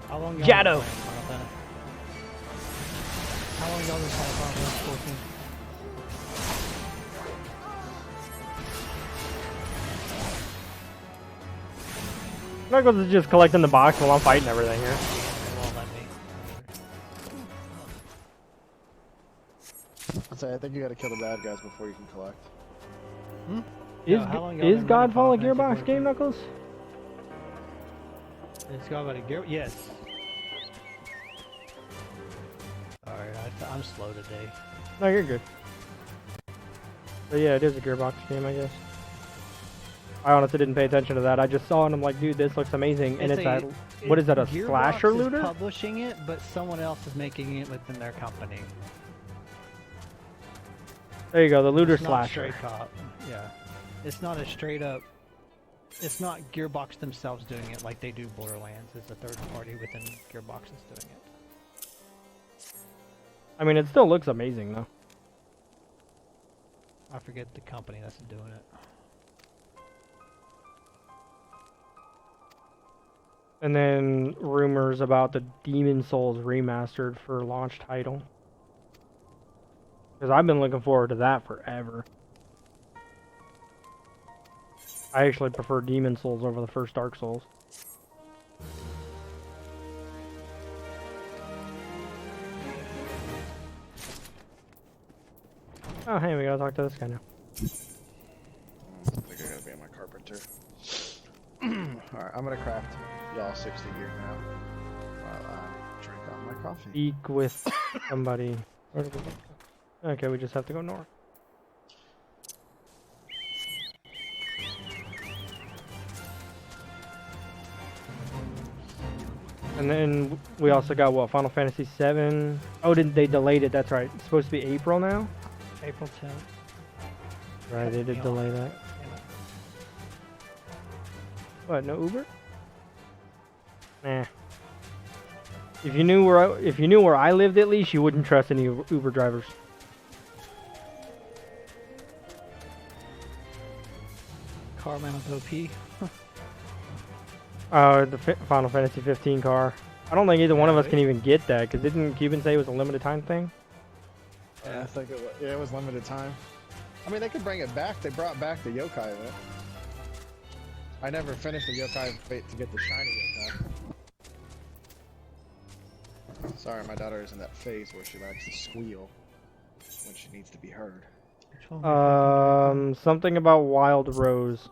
How long ago? Jado! How long ago was Final Fantasy 14? Knuckles is just collecting the box while I'm fighting everything here. I think you gotta kill the bad guys before you can collect. Is Godfall a Gearbox game, Knuckles? It's got a gear. Yes. Sorry, I'm slow today. No, you're good. But yeah, it is a Gearbox game, I guess. I honestly didn't pay attention to that. I just saw it and I'm like, dude, this looks amazing. And it's that, what is that, a slasher looter? Gearbox is publishing it, but someone else is making it within their company. There you go, the looter it's slasher. Not straight cop. Yeah, it's not a straight up. It's not Gearbox themselves doing it like they do Borderlands. It's a third party within Gearbox that's doing it. I mean, it still looks amazing though. I forget the company that's doing it. And then rumors about the Demon Souls remastered for launch title. Because I've been looking forward to that forever. I actually prefer Demon Souls over the first Dark Souls. Oh, hey, we gotta talk to this guy now. I think I gotta be my carpenter. Alright, I'm gonna craft y'all 60 gear now while I drink out my coffee. Speak with somebody. Where do we go? Okay, we just have to go north. And then we also got what, Final Fantasy VII? Oh, didn't they delayed it? That's right. It's supposed to be April now. April 10th. Right, they did delay that. What? No Uber? Nah. If you knew where I lived, at least you wouldn't trust any Uber drivers. Car man with OP. The Final Fantasy 15 car. I don't think either one of us can even get that, because didn't Cuban say it was a limited time thing? Yeah, I think it was, yeah, it was limited time. I mean, they could bring it back. They brought back the yokai event. I never finished the yokai event to get the shiny yokai. Sorry, my daughter is in that phase where she likes to squeal when she needs to be heard. Something about Wild Rose.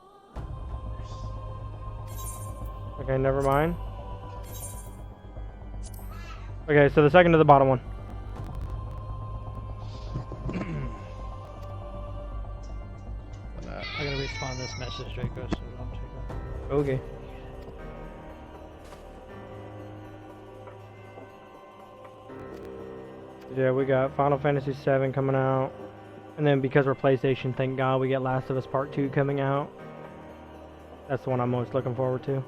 Okay, never mind. Okay, so the second to the bottom one. I gotta respond to this message, Draco, so don't take it. Okay. Yeah, we got Final Fantasy VII coming out. And then because we're PlayStation, thank God, we get Last of Us Part 2 coming out. That's the one I'm most looking forward to.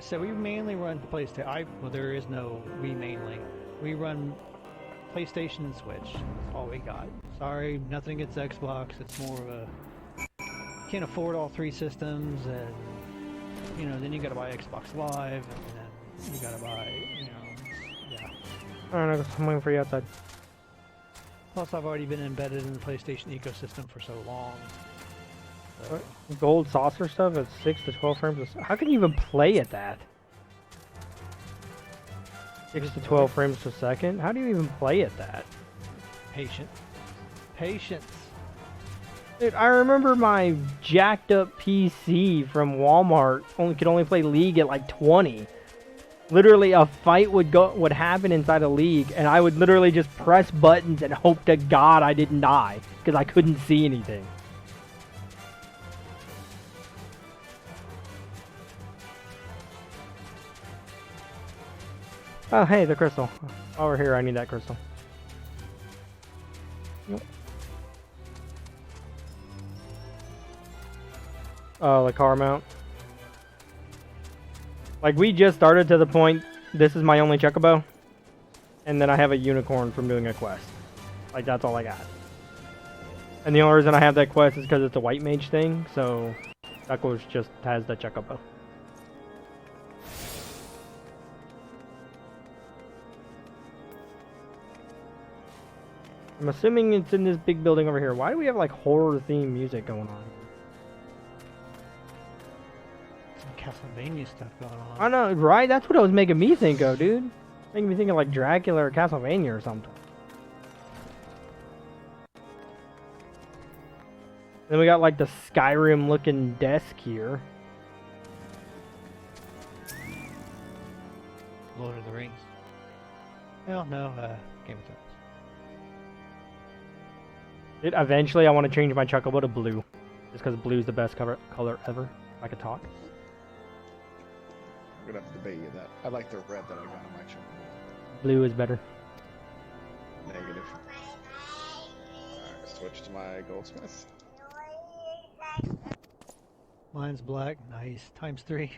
So we mainly run PlayStation. Well, there is no we mainly. We run PlayStation and Switch. That's all we got. Sorry, nothing against Xbox. It's more of a can't afford all three systems, and you know, then you gotta buy Xbox Live, and then you gotta buy, you know, yeah. I don't know, I'm waiting for you outside. Plus, I've already been embedded in the PlayStation ecosystem for so long. So. Gold saucer stuff at 6 to 12 frames. How can you even play at that? 6 to 12 frames per second? How do you even play at that? Patience. Dude, I remember my jacked up PC from Walmart could only play League at like 20. Literally, a fight would happen inside a League, and I would literally just press buttons and hope to God I didn't die, because I couldn't see anything. Oh, hey, the crystal. Over here, I need that crystal. Yep. Oh, the car mount. Like, we just started to the point, this is my only chocobo. And then I have a unicorn from doing a quest. Like, that's all I got. And the only reason I have that quest is because it's a white mage thing, so Duckles just has the chocobo. I'm assuming it's in this big building over here. Why do we have like horror themed music going on? Some Castlevania stuff going on. I know, right? That's what it was making me think of, dude. Making me think of like Dracula or Castlevania or something. Then we got like the Skyrim looking desk here. Lord of the Rings. Well, no, Game of Thrones. Eventually, I want to change my chocobo to blue. Just because blue's the best color ever. If I could talk. I'm gonna have to debate you that. I like the red that I got on my chocolate. Blue is better. Negative. Alright, switch to my goldsmith. Mine's black. Nice. ×3.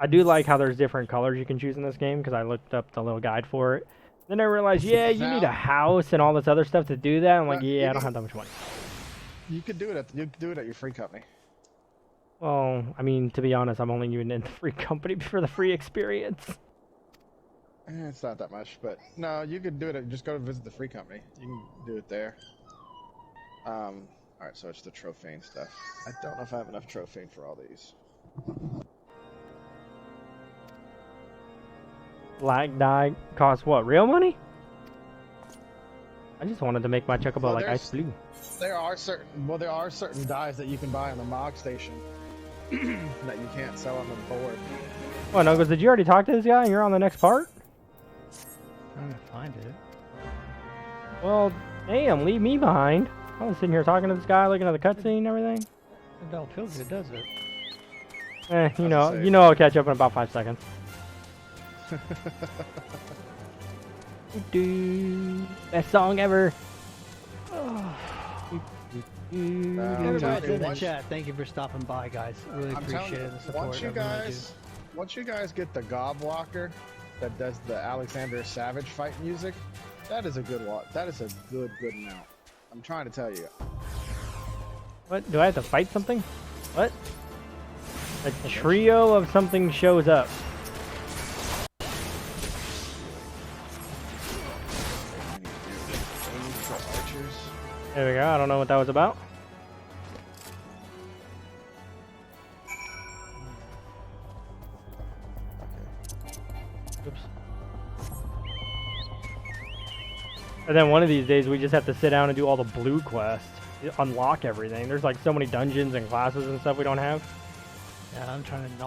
I do like how there's different colors you can choose in this game, because I looked up the little guide for it. Then I realized, yeah, you need a house and all this other stuff to do that. I'm like, yeah, I don't have that much money. You could do it at your free company. Well, I mean, to be honest, I'm only even in the free company for the free experience. It's not that much, but no, you could do it. Just go visit the free company. You can do it there. Alright, so it's the trophy stuff. I don't know if I have enough trophy for all these. Black dye costs what? Real money? I just wanted to make my chocobo Well, like ice blue. There are certain dyes that you can buy on the Mog Station that you can't sell on the board. What, Knuckles, did you already talk to this guy and you're on the next part? Trying to find it. Well, damn, leave me behind. I was sitting here talking to this guy, looking at the cutscene and everything. It don't feel good, does it? You know I'll catch up in about 5 seconds. Best song ever. Everybody in the chat, thank you for stopping by, guys. Really appreciate it. The support. Once you guys get the Gob Walker that does the Alexander Savage fight music, that is a good one. That is a good mount. I'm trying to tell you. What? Do I have to fight something? What? A trio of something shows up. There we go. I don't know what that was about. Oops. And then one of these days we just have to sit down and do all the blue quests. Unlock everything. There's like so many dungeons and classes and stuff we don't have. Yeah, I'm trying to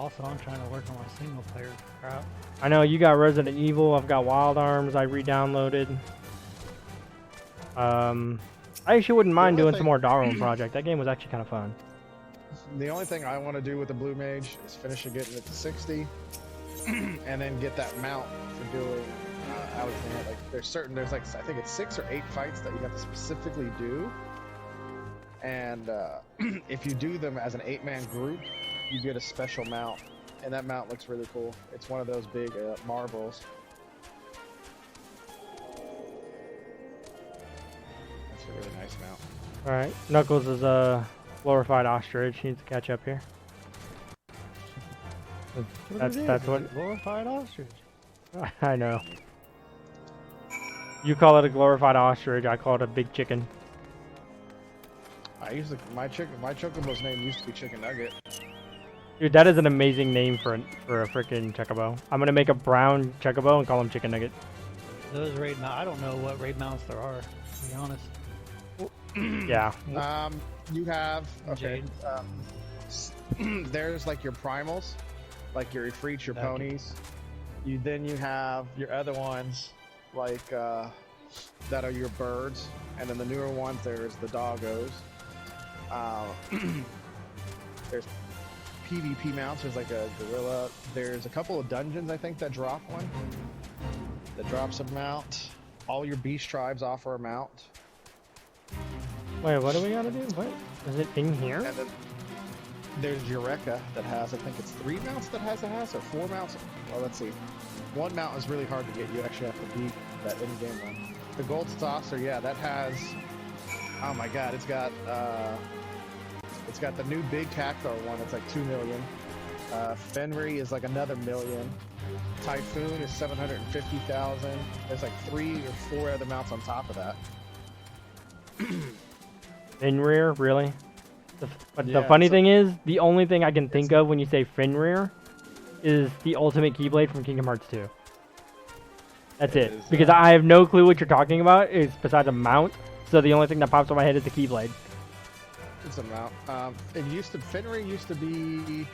work on my single player crap. I know you got Resident Evil. I've got Wild Arms. I re-downloaded. I actually wouldn't mind doing some more Darwin Project. That game was actually kind of fun. The only thing I want to do with the Blue Mage is finish it, getting it to 60, and then get that mount for doing Alexander. Like there's like I think it's 6 or 8 fights that you have to specifically do, and if you do them as an 8-man group, you get a special mount, and that mount looks really cool. It's one of those big marbles. That's a really nice mount. All right, Knuckles is a glorified ostrich. He needs to catch up here. That's what Glorified ostrich. I know. You call it a glorified ostrich. I call it a big chicken. My chocobo's name used to be Chicken Nugget. Dude, that is an amazing name for a freaking chocobo. I'm gonna make a brown chocobo and call him Chicken Nugget. Those raid mounts, I don't know what raid mounts there are, to be honest. Yeah. You have there's like your primals, like your Ifrits, your ponies. Then you have your other ones, like that are your birds, and then the newer ones there's the doggos. There's PvP mounts. There's like a gorilla. There's a couple of dungeons I think that drop one. That drops a mount. All your beast tribes offer a mount. Wait, what do we gotta do? What? Is it in here? And then there's Eureka that has, I think it's 3 mounts that has or 4 mounts. Well, let's see. 1 mount is really hard to get. You actually have to beat that in-game one. The Gold Saucer, yeah, that has. Oh my God, it's got the new big Cacthar one. It's like 2 million. Fenrir is like another 1 million. Typhoon is 750,000. There's like 3 or 4 other mounts on top of that. Fenrir, really? The funny thing is, the only thing I can think of when you say Fenrir is the ultimate Keyblade from Kingdom Hearts 2. That's it. Because I have no clue what you're talking about. It's besides a mount. So the only thing that pops in my head is the Keyblade. It's a mount. Fenrir used to be.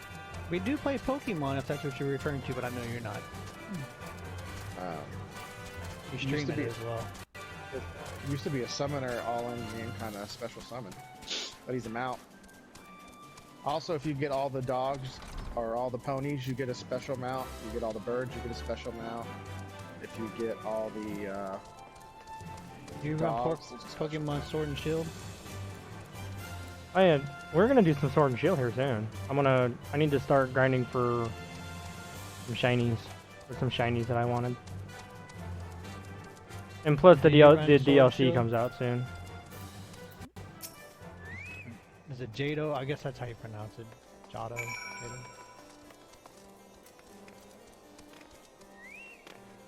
We do play Pokemon if that's what you're referring to, but I know you're not. You stream it as well. It used to be a summoner all-in-game kind of special summon, but he's a mount. Also, if you get all the dogs or all the ponies, you get a special mount. You get all the birds, you get a special mount. If you get all the do you run Pokemon Sword and Shield? Oh yeah, we're gonna do some Sword and Shield here soon. I need to start grinding for some shinies. For some shinies that I wanted. And plus the DLC comes out soon. Is it Jado? I guess that's how you pronounce it. Jado.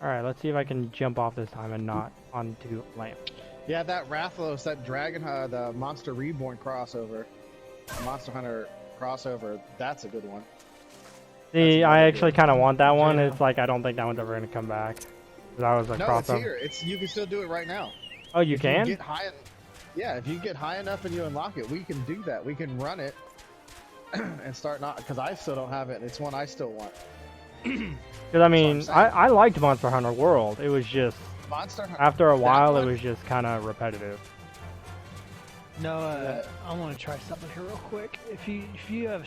Alright, let's see if I can jump off this time and not onto lamp. Yeah, that Rathalos, that Dragon, the Monster Reborn crossover, Monster Hunter crossover, that's a good one. See, I actually kind of want that one. Yeah. It's like I don't think that one's ever gonna come back. 'Cause that was a No, crossover. it's here. You can still do it right now. Oh, you If can? get high, yeah, if you get high enough and you unlock it, we can do that. We can run it and start not because I still don't have it. And it's one I still want. Because I mean, I liked Monster Hunter World. It was just Monster Hunter. after a while, it one- was just kind of repetitive. No, I want to try something here real quick. If you have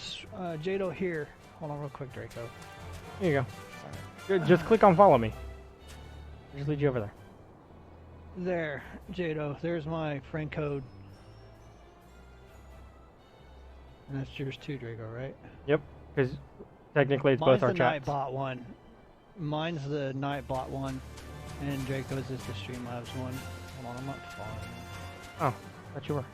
Jado here, hold on real quick, Draco. Here you go. Good, just click on follow me. Just lead you over there. There, Jado. There's my friend code. And that's yours too, Draco, right? Yep. Because technically, it's Mine's both our the chats. Nightbot one. Mine's the Nightbot one, and Draco's is the Streamlabs one. Hold on, I'm not following. Oh, thought you were.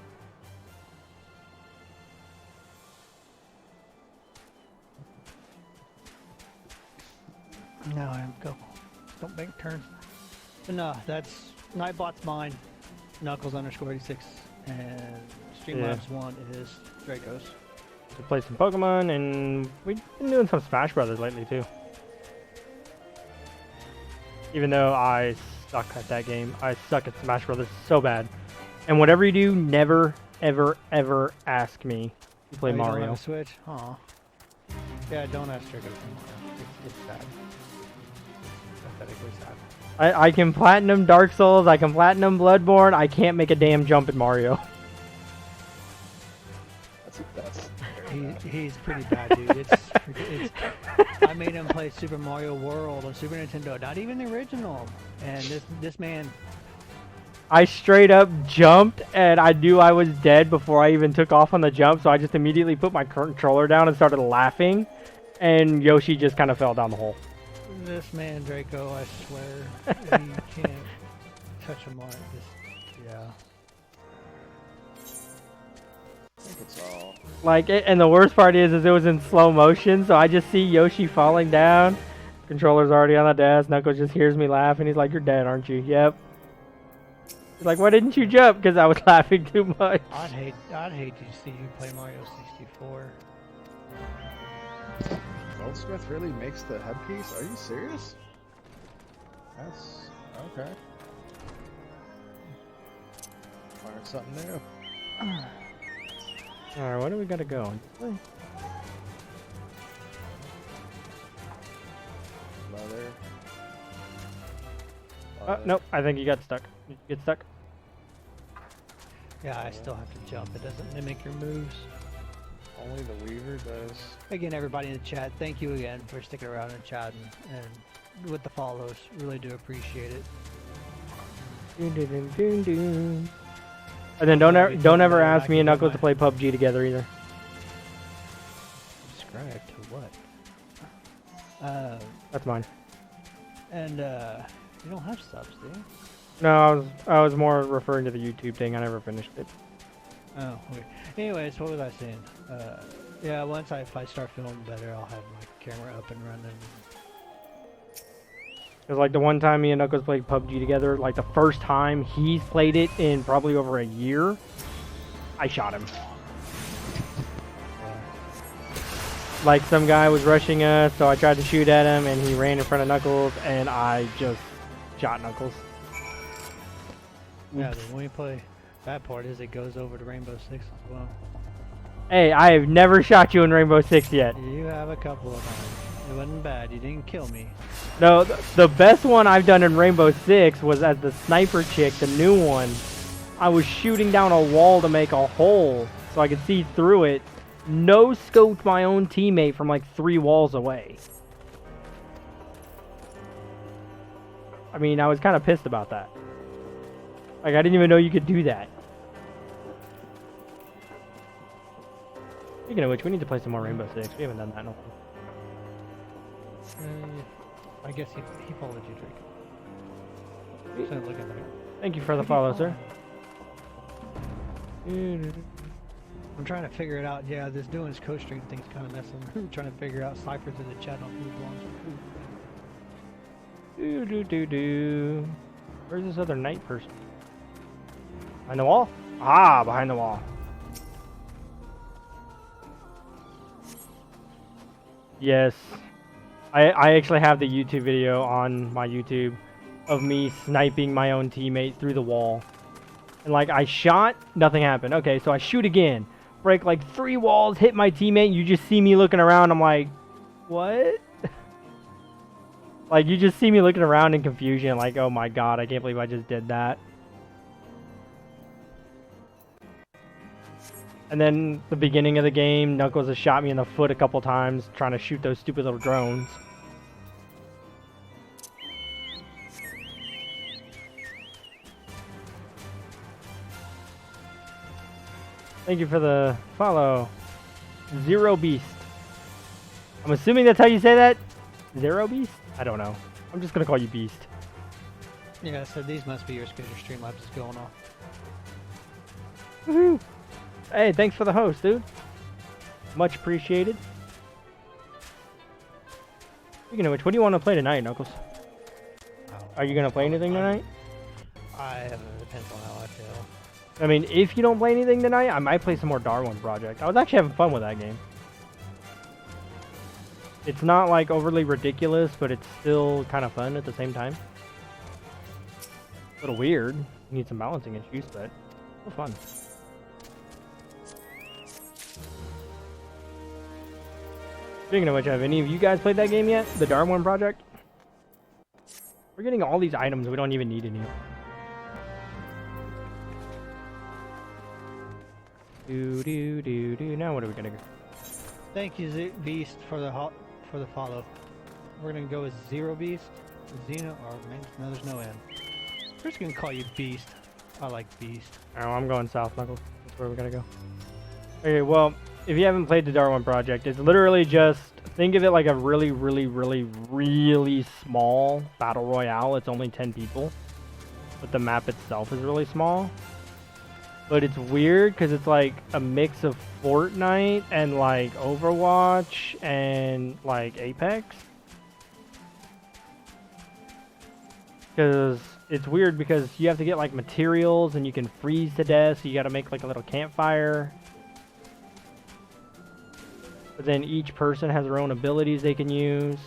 No, I am go. Don't make turns. But no, that's Nightbot's mine. Knuckles _86, and Streamlabs one is Draco's. To play some Pokemon, and we've been doing some Smash Brothers lately too. Even though I suck at that game, I suck at Smash Brothers so bad. And whatever you do, never, ever, ever ask me to play Oh, you don't Mario. have a Switch? Aw. Yeah, don't ask Draco to play Mario. It's sad. Pathetically sad. I can platinum Dark Souls, I can platinum Bloodborne, I can't make a damn jump in Mario. That's He's pretty bad, dude. It's I made him play Super Mario World on Super Nintendo, not even the original. And this man, I straight up jumped, and I knew I was dead before I even took off on the jump, so I just immediately put my controller down and started laughing, and Yoshi just kind of fell down the hole. this man Draco, I swear, you can't touch him on it. Yeah. I think it's all. Like, and the worst part is it was in slow motion, so I just see Yoshi falling down. Controller's already on the desk. Knuckles just hears me laugh, and he's like, "You're dead, aren't you?" Yep. He's like, "Why didn't you jump?" Because I was laughing too much. I'd hate to see you play Mario 64. Goldsmith really makes the headpiece? Are you serious? That's okay. Learn something new. Alright, where do we gotta go? Mother. Nope, I think you got stuck. Did you get stuck? Yeah, I still have to jump. It doesn't mimic your moves. Only the Weaver does. Again, everybody in the chat, thank you again for sticking around and chatting and with the follows. Really do appreciate it. Dun, dun, dun, dun, dun. And then don't ever ask me and Knuckles to play PUBG together either. Subscribe to what? That's mine. And you don't have subs, do you? No, I was more referring to the YouTube thing. I never finished it. Oh, okay. Anyways, what was I saying? Yeah, if I start feeling better, I'll have my camera up and running. Cause like the one time me and Knuckles played PUBG together, like the first time he's played it in probably over a year, I shot him. Like some guy was rushing us, so I tried to shoot at him, and he ran in front of Knuckles, and I just shot Knuckles. Yeah, the when we play, that part is it goes over to Rainbow Six as well. Hey, I have never shot you in Rainbow Six yet. You have a couple of times. It wasn't bad. You didn't kill me. No, the best one I've done in Rainbow Six was as the sniper chick, the new one. I was shooting down a wall to make a hole so I could see through it. No scoped my own teammate from like 3 walls away. I mean, I was kind of pissed about that. Like, I didn't even know you could do that. Speaking of which, we need to play some more Rainbow Six. We haven't done that in a while. I guess he followed you, Drake. So look at that. Thank you for the follow, sir. I'm trying to figure it out. Yeah, this doing this co-stream thing's kind of messing. I'm trying to figure out ciphers in the chat on who belongs to who. Where's this other knight person? Behind the wall? Ah, behind the wall. Yes. I actually have the YouTube video on my YouTube of me sniping my own teammate through the wall. And like, I shot, nothing happened. Okay, so I shoot again. Break like 3 walls, hit my teammate, you just see me looking around, I'm like, what? Like, you just see me looking around in confusion, like, oh my god, I can't believe I just did that. And then, the beginning of the game, Knuckles has shot me in the foot a couple times, trying to shoot those stupid little drones. Thank you for the follow. Zero Beast. I'm assuming that's how you say that? Zero Beast? I don't know. I'm just gonna call you Beast. Yeah, so these must be yours because your Streamlabs is going off. Woohoo! Hey, thanks for the host, dude. Much appreciated. Speaking of which, what do you want to play tonight, Knuckles? Are you gonna play anything tonight? It depends on how I feel. I mean, if you don't play anything tonight, I might play some more Darwin Project. I was actually having fun with that game. It's not like overly ridiculous, but it's still kind of fun at the same time. A little weird. You need some balancing issues, but still fun. Speaking of which, have any of you guys played that game yet? The Darwin Project? We're getting all these items, we don't even need any. Now what are we gonna go? Thank you, Beast, for the follow. We're gonna go with Zero Beast, Xeno, or no, there's no N. We're just gonna call you Beast. I like Beast. Oh, I'm going south, Knuckles. That's where we're gonna go. Okay, well, if you haven't played the Darwin Project, it's literally just, think of it like a really, really, really, really small battle royale. It's only 10 people, but the map itself is really small. But it's weird because it's like a mix of Fortnite and like Overwatch and like Apex. Because it's weird because you have to get like materials and you can freeze to death, so you got to make like a little campfire. But then each person has their own abilities they can use.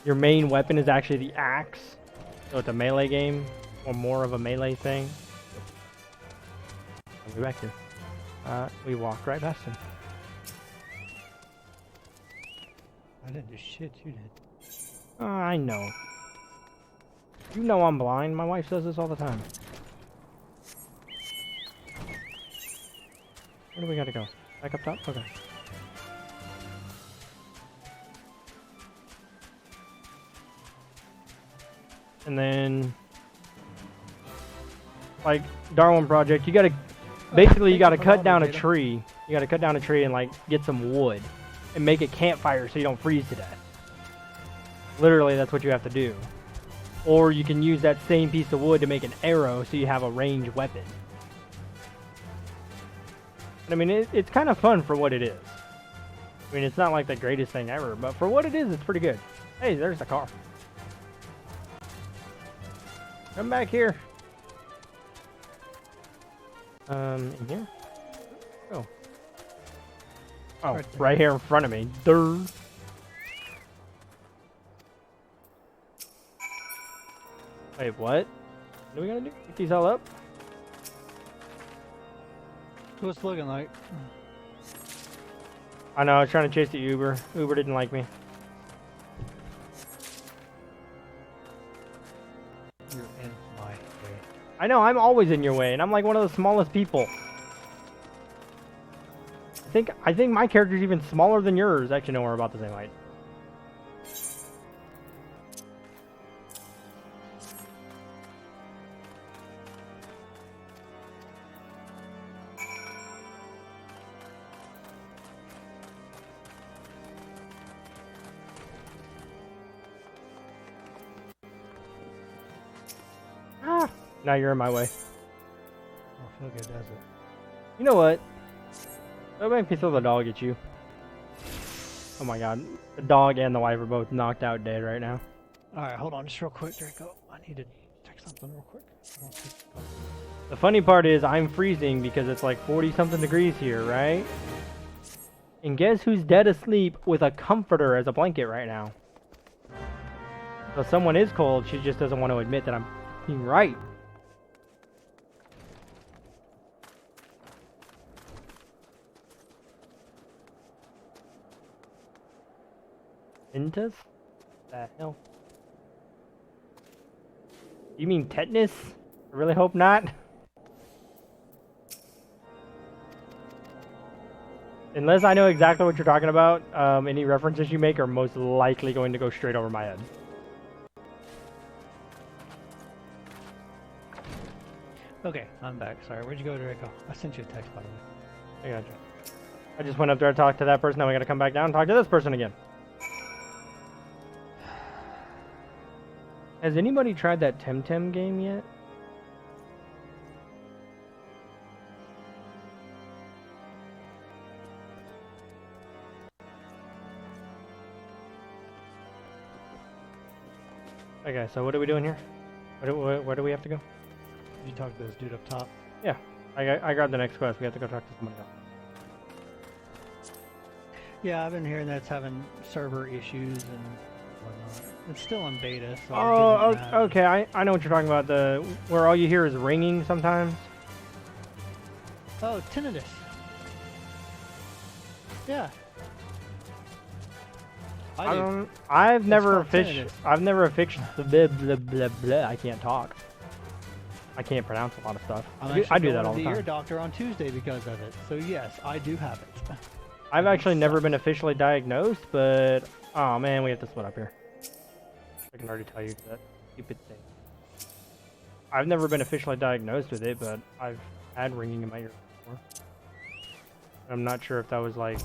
Your main weapon is actually the axe, so it's a melee game, or more of a melee thing. I'll be back here. We walked right past him. I didn't do shit, you did. I know. You know I'm blind. My wife says this all the time. Where do we gotta go? Back up top? Okay. And then, like, Darwin Project, you gotta, basically you gotta cut down a tree. You gotta cut down a tree and, like, get some wood. And make a campfire so you don't freeze to death. Literally, that's what you have to do. Or you can use that same piece of wood to make an arrow so you have a ranged weapon. I mean, it's kind of fun for what it is. I mean, it's not like the greatest thing ever, but for what it is, it's pretty good. Hey, there's the car. Come back here. In here? Oh. Oh, right here in front of me. Durr. Wait, what? What are we gonna do? Pick these all up? What's it looking like? I know, I was trying to chase the Uber. Uber didn't like me. You're in my way. I know, I'm always in your way, and I'm like one of the smallest people. I think my character's even smaller than yours. Actually, no, we're about the same height. Ah! Now you're in my way. I feel good, does it? You know what? Don't make me throw the dog at you. Oh my god. The dog and the wife are both knocked out dead right now. Alright, hold on just real quick, Draco. I need to Text something real quick. I won't take- The funny part is I'm freezing because it's like 40 something degrees here, right? And guess who's dead asleep with a comforter as a blanket right now? So someone is cold, she just doesn't want to admit that I'm being right. Intas? The hell? You mean tetanus? I really hope not. Unless I know exactly what you're talking about, any references you make are most likely going to go straight over my head. Okay, I'm back. Sorry, where'd you go, Draco? I sent you a text, by the way. I gotcha. I just went up there to talk to that person, now we gotta come back down and talk to this person again. Has anybody tried that Temtem game yet? Okay, so what are we doing here? Where do we have to go? Did you talk to this dude up top? Yeah, I grabbed the next quest. We have to go talk to somebody else. Yeah, I've been hearing that's having server issues and whatnot. It's still in beta, so Oh, okay. I know what you're talking about. The where all you hear is ringing sometimes. Oh, tinnitus. Yeah. I do. I've never called fished. tinnitus. I've never fished the blah blah blah blah. I can't talk. I can't pronounce a lot of stuff. I do that all the I'm actually going to the ear time. doctor on Tuesday because of it. So yes, I do have it. I've actually never been officially diagnosed, but oh man, we have to split up here. I can already tell you that stupid thing. I've never been officially diagnosed with it, but I've had ringing in my ear before. I'm not sure if that was like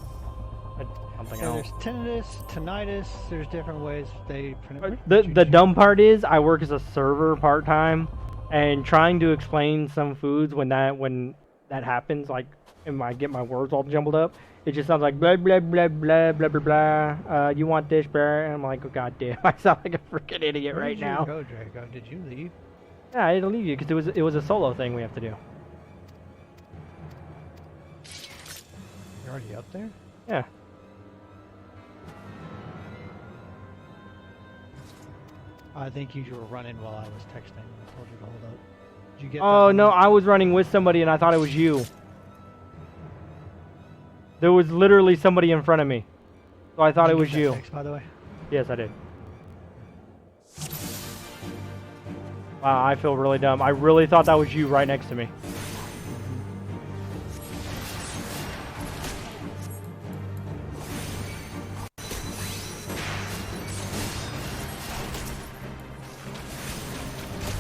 something So else. there's tinnitus, tinnitus. There's different ways they pronounce. The dumb part is I work as a server part time, and trying to explain some foods when that happens, like, and I get my words all jumbled up. It just sounds like blah blah blah blah blah blah blah. You want this, blah? And I'm like, oh god damn, I sound like a freaking idiot Where right did now. you go, Draco? Did you leave? Yeah, I had to leave you because it was a solo thing we have to do. You're already up there? Yeah. I think you were running while I was texting. I told you to hold up. Did you get Oh that no, one? I was running with somebody and I thought it was you. There was literally somebody in front of me, so I thought Did it was get that you. text, by the way. Yes, I did. Wow, I feel really dumb. I really thought that was you right next to me.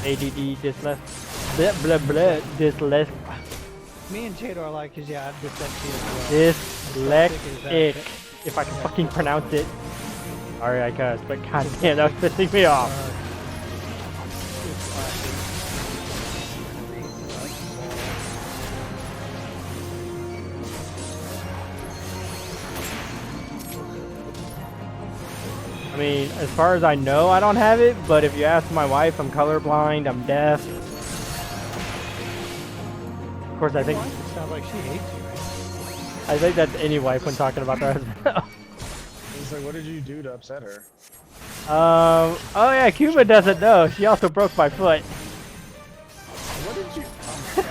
ADD dyslexia. Blah blah blah dyslexia. Me and Jado are like, 'cause yeah, I have dyslexia as well. Dyslexic. If I can fucking pronounce it. Sorry, I cussed, but goddamn, that was pissing me off. I mean, as far as I know, I don't have it, but if you ask my wife, I'm colorblind, I'm deaf. Of course, I think It sounds like she hates you, right? I think that's any wife when talking about their husband. He's like, what did you do to upset her? Oh yeah, Cuba doesn't know. She also broke my foot. What did you? Oh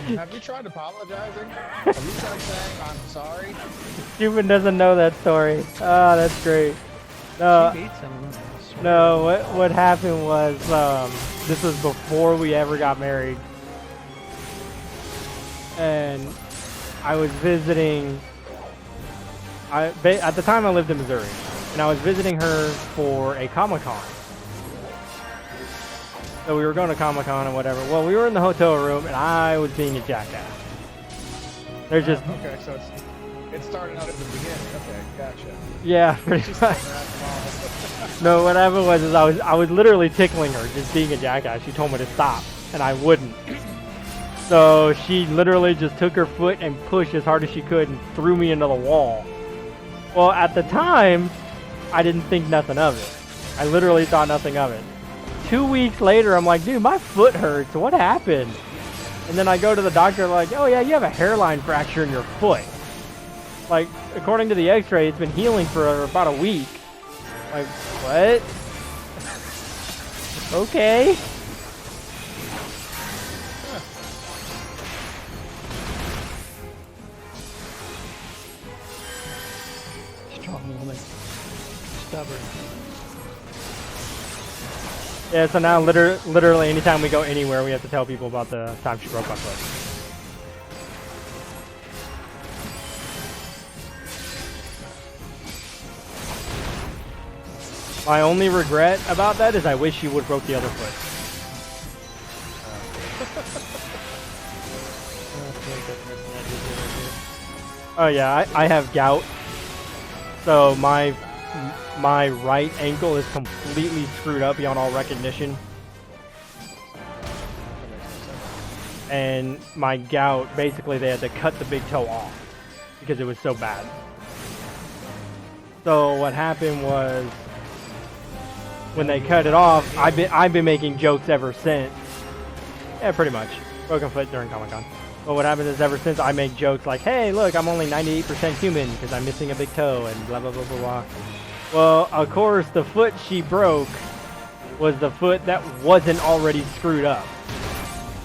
my God. Have you tried apologizing? Have you tried saying I'm sorry? Cuban doesn't know that story. Oh, that's great. No, She hates him. I swear. no. What happened was this was before we ever got married, and I was visiting. At the time I lived in Missouri, and I was visiting her for a Comic-Con. So we were going to Comic-Con and whatever. Well, we were in the hotel room, and I was being a jackass. There's just Okay, so it started out at the beginning. Okay, gotcha. yeah, pretty much. No, what happened was I was literally tickling her, just being a jackass. She told me to stop, and I wouldn't. So she literally just took her foot and pushed as hard as she could and threw me into the wall. Well, at the time, I didn't think nothing of it. I literally thought nothing of it. 2 weeks later, I'm like, dude, my foot hurts. What happened? And then I go to the doctor, like, oh yeah, you have a hairline fracture in your foot. Like, according to the x-ray, it's been healing for about a week. Like, what? Okay. Strong woman. Stubborn. Yeah, so now literally anytime we go anywhere, we have to tell people about the time she broke my foot. My only regret about that is I wish she would have broke the other foot. Oh yeah, I have gout. So my right ankle is completely screwed up beyond all recognition. And my gout, basically they had to cut the big toe off because it was so bad. So what happened was, when they cut it off, I've been making jokes ever since. Yeah, pretty much. Broken foot during Comic-Con. But what happens is ever since I make jokes like, hey, look, I'm only 98% human because I'm missing a big toe and blah, blah, blah, blah, blah. Well, of course, the foot she broke was the foot that wasn't already screwed up.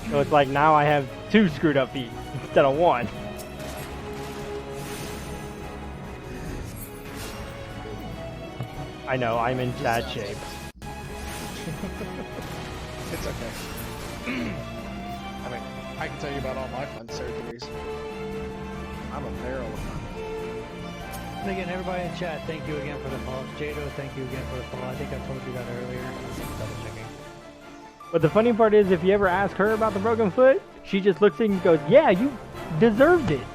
So it's like now I have 2 screwed up feet instead of 1. I know, I'm in bad shape. It's okay. I mean, I can tell you about all my fun surgeries. I'm a barrel of fun. And again, everybody in chat, thank you again for the follow. Jado, thank you again for the follow. I think I told you that earlier. I'm double checking. But the funny part is, if you ever ask her about the broken foot, she just looks at you and goes, yeah, you deserved it.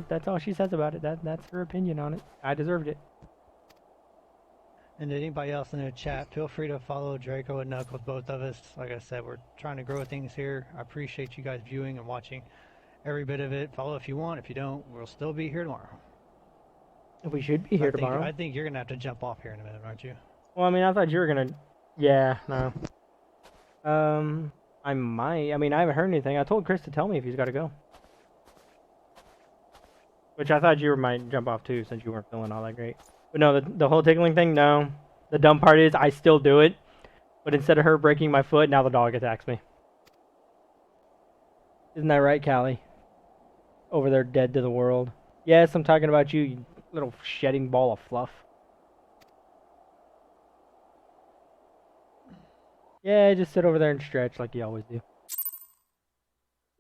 That's all she says about it. That's her opinion on it. I deserved it. And anybody else in the chat, feel free to follow Draco and Knuckles, both of us. Like I said, we're trying to grow things here. I appreciate you guys viewing and watching every bit of it. Follow if you want. If you don't, we'll still be here tomorrow. We should be here tomorrow. I think you're going to have to jump off here in a minute, aren't you? Well, I mean, I thought you were going to... Yeah, no. I might. I mean, I haven't heard anything. I told Chris to tell me if he's got to go. Which I thought you might jump off too, since you weren't feeling all that great. But no, the whole tickling thing, no. The dumb part is I still do it. But instead of her breaking my foot, now the dog attacks me. Isn't that right, Callie? Over there dead to the world. Yes, I'm talking about you, you little shedding ball of fluff. Yeah, just sit over there and stretch like you always do.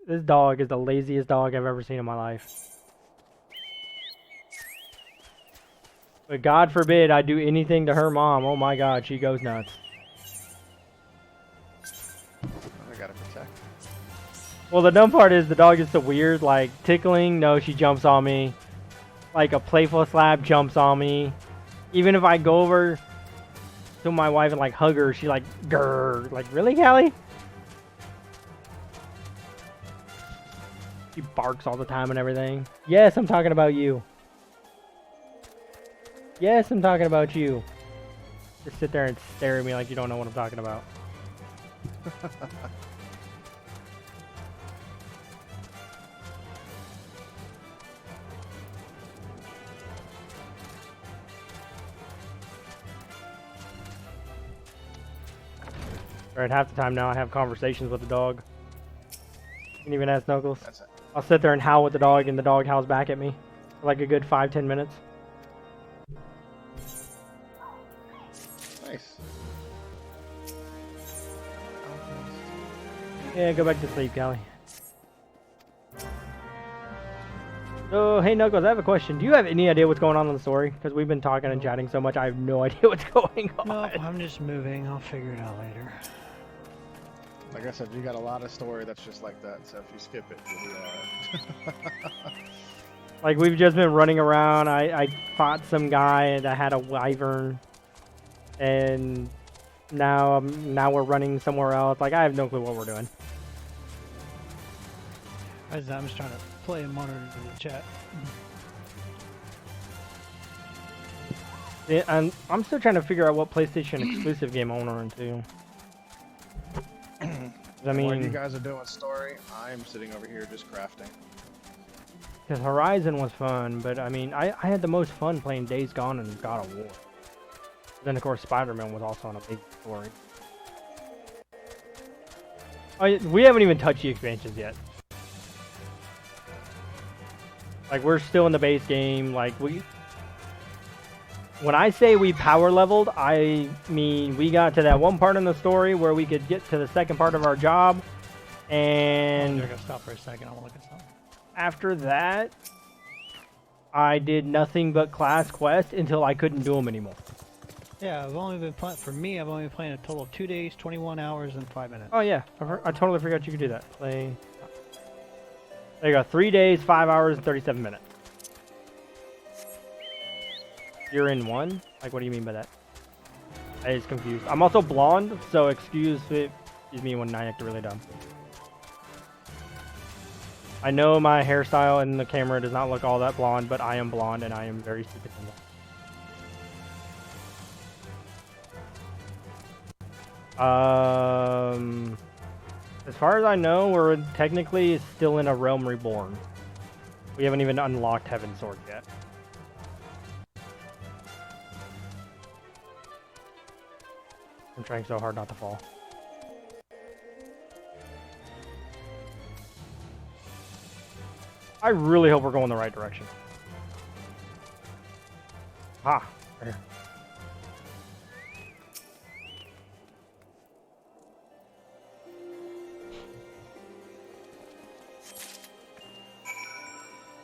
This dog is the laziest dog I've ever seen in my life. But God forbid I do anything to her mom. Oh my God, she goes nuts. I gotta protect. Well, the dumb part is the dog is so weird. Like, tickling, no, she jumps on me. Like, a playful slap jumps on me. Even if I go over to my wife and, like, hug her, she, like, grrr. Like, really, Callie? She barks all the time and everything. Yes, I'm talking about you. Yes, I'm talking about you. Just sit there and stare at me like you don't know what I'm talking about. At half the time now I have conversations with the dog. You can even ask Knuckles. That's it. I'll sit there and howl with the dog and the dog howls back at me for like a good 5-10 minutes. Nice. Yeah, go back to sleep, Callie. So, hey Knuckles, I have a question. Do you have any idea what's going on in the story? Because we've been talking and chatting so much, I have no idea what's going on. No, I'm just moving. I'll figure it out later. Like I said, you got a lot of story that's just like that, so if you skip it, you'll be alright. Like, we've just been running around. I fought some guy that had a wyvern. And now we're running somewhere else. Like, I have no clue what we're doing. I'm just trying to play and monitor the chat. Yeah, and I'm still trying to figure out what PlayStation exclusive game I want to run to. I While you mean, guys are doing story, I'm sitting over here just crafting. because Horizon was fun, but I mean, I had the most fun playing Days Gone and God of War. Then of course Spider-Man was also on a big story. Oh, we haven't even touched the expansions yet. Like, we're still in the base game. Like, when I say we power leveled, I mean we got to that one part in the story where we could get to the second part of our job, and I'm gonna stop for a second. I want to look at something. after that, I did nothing but class quest until I couldn't do them anymore. Yeah, I've only been playing. For me, I've only been playing a total of 2 days, 21 hours, and 5 minutes. Oh yeah, I totally forgot you could do that. Play. There you go. 3 days, 5 hours, and 37 minutes. You're in one? Like, what do you mean by that? I was confused. I'm also blonde, so excuse me when I act really dumb. I know my hairstyle in the camera does not look all that blonde, but I am blonde and I am very stupid. As far as I know, we're technically still in a Realm Reborn. We haven't even unlocked Heaven's Sword yet. I'm trying so hard not to fall. I really hope we're going the right direction. Ah, there.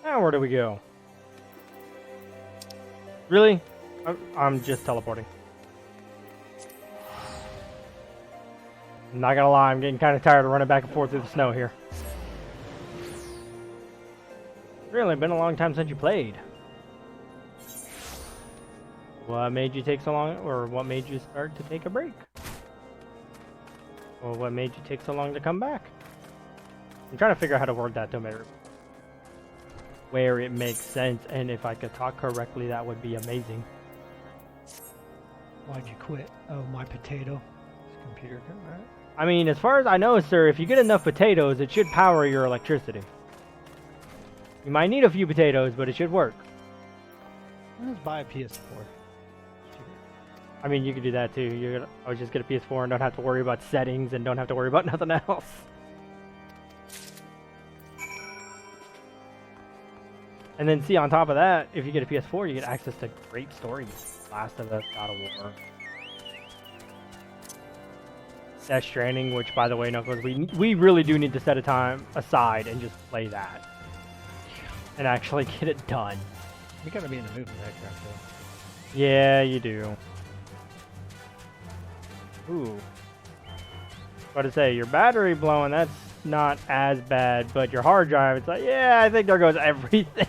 Now where do we go? Really? I'm just teleporting. I'm not gonna lie, I'm getting kind of tired of running back and forth through the snow here. Really, been a long time since you played. What made you take so long, or what made you start to take a break? Or what made you take so long to come back? I'm trying to figure out how to word that to make it where it makes sense, and if I could talk correctly, that would be amazing. Why'd you quit? Oh, my potato. This computer, right? I mean, as far as I know, sir, if you get enough potatoes, it should power your electricity. You might need a few potatoes, but it should work. Let's buy a PS4. I mean, you could do that too. I would just get a PS4 and don't have to worry about settings and don't have to worry about nothing else. And then see, on top of that, if you get a PS4, you get access to great stories. Last of Us, God of War. Death Stranding, which, by the way, Knuckles, we really do need to set a time aside and just play that. And actually get it done. We gotta be in the mood for that crap, though. Yeah, you do. Ooh. What to say, your battery blowing, that's not as bad, but your hard drive, it's like, yeah, I think there goes everything.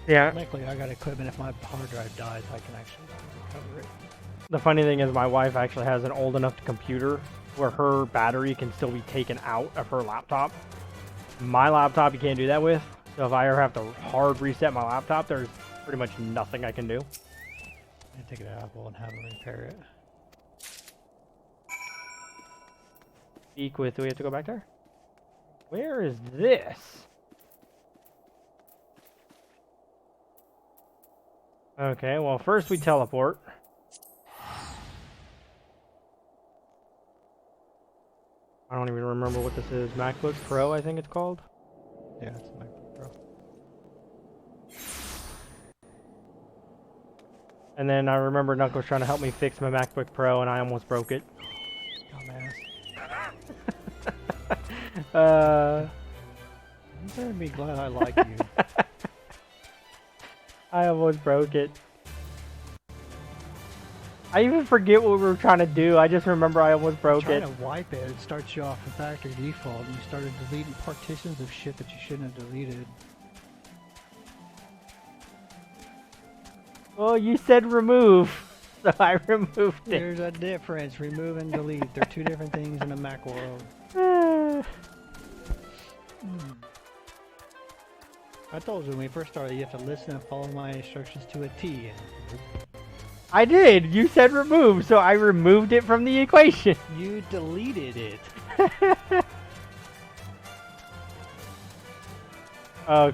Yeah. Luckily, I got equipment. If my hard drive dies, I can actually recover it. The funny thing is my wife actually has an old enough computer where her battery can still be taken out of her laptop. My laptop you can't do that with, so if I ever have to hard reset my laptop, there's pretty much nothing I can do. I take it to Apple and have them repair it. Speak with, do we have to go back there? Where is this? Okay, well first we teleport. I don't even remember what this is. MacBook Pro, I think it's called. Yeah, it's a MacBook Pro. And then I remember Knuckles trying to help me fix my MacBook Pro and I almost broke it. Dumbass. You better be glad I like you. I almost broke it. I even forget what we were trying to do. I just remember I almost broke it. Trying to wipe it, it starts you off in factory default, and you started deleting partitions of shit that you shouldn't have deleted. Well, you said remove, so I removed it. There's a difference. Remove and delete. They're two different things in a Mac world. I told you when we first started, you have to listen and follow my instructions to a T. And I did. You said remove, so I removed it from the equation. you deleted it.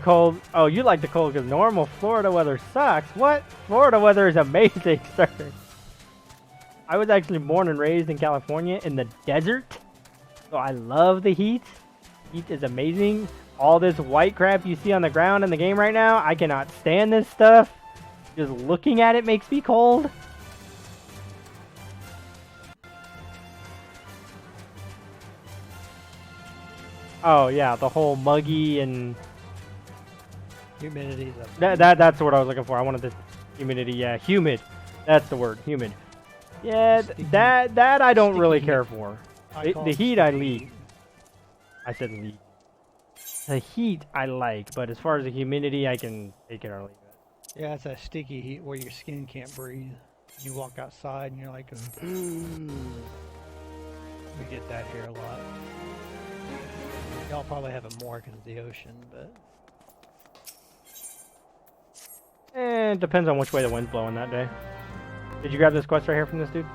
Cold. Oh, you like the cold because normal Florida weather sucks. What? Florida weather is amazing, sir. I was actually born and raised in California in the desert, so I love the heat. Heat is amazing. All this white crap you see on the ground in the game right now, I cannot stand this stuff. Just looking at it makes me cold. Oh yeah, the whole muggy and Humidity's up. that's the word I was looking for. I wanted this humidity. Yeah, humid. That's the word, humid. Yeah, that I don't really care for. The heat I leave. I said leave. The heat I like, but as far as the humidity, I can take it or leave it. Yeah, it's that sticky heat where your skin can't breathe. You walk outside and you're like, ooh. We get that here a lot. Y'all probably have it more because of the ocean, but... It depends on which way the wind's blowing that day. Did you grab this quest right here from this dude?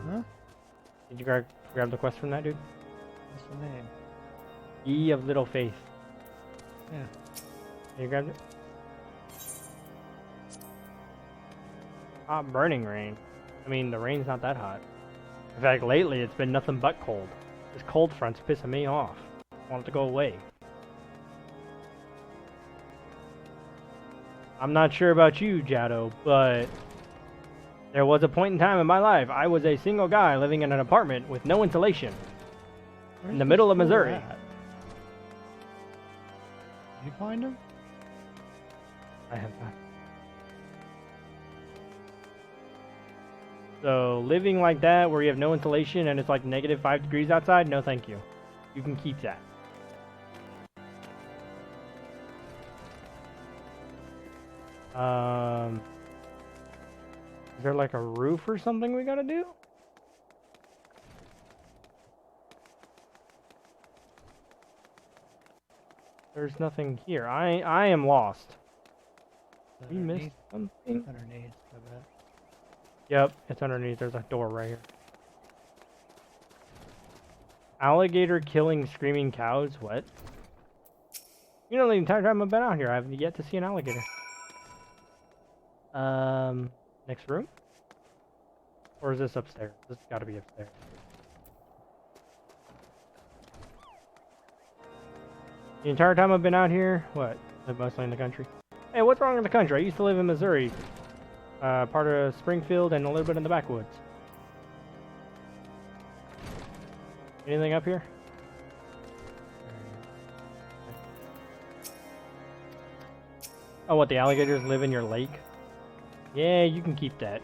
Huh? Did you grab the quest from that dude? What's the name? Ye of Little Faith. Yeah. You grabbed it? Hot burning rain. I mean, the rain's not that hot. In fact, lately it's been nothing but cold. This cold front's pissing me off. I want it to go away. I'm not sure about you, Jado, but there was a point in time in my life I was a single guy living in an apartment with no insulation in the middle of Missouri. Did you find him? I have not. So living like that where you have no insulation and it's like -5 degrees outside, no thank you. You can keep that. Is there like a roof or something we gotta do? There's nothing here. I am lost. We missed something? Underneath, I bet. Yep, it's underneath. There's a door right here. Alligator killing screaming cows? What? You know, the entire time I've been out here, I've yet to see an alligator. Next room? Or is this upstairs? This has got to be upstairs. The entire time I've been out here, what? Live mostly in the country. Hey, what's wrong with the country? I used to live in Missouri. Part of Springfield and a little bit in the backwoods. Anything up here? Oh, what, the alligators live in your lake? Yeah, you can keep that.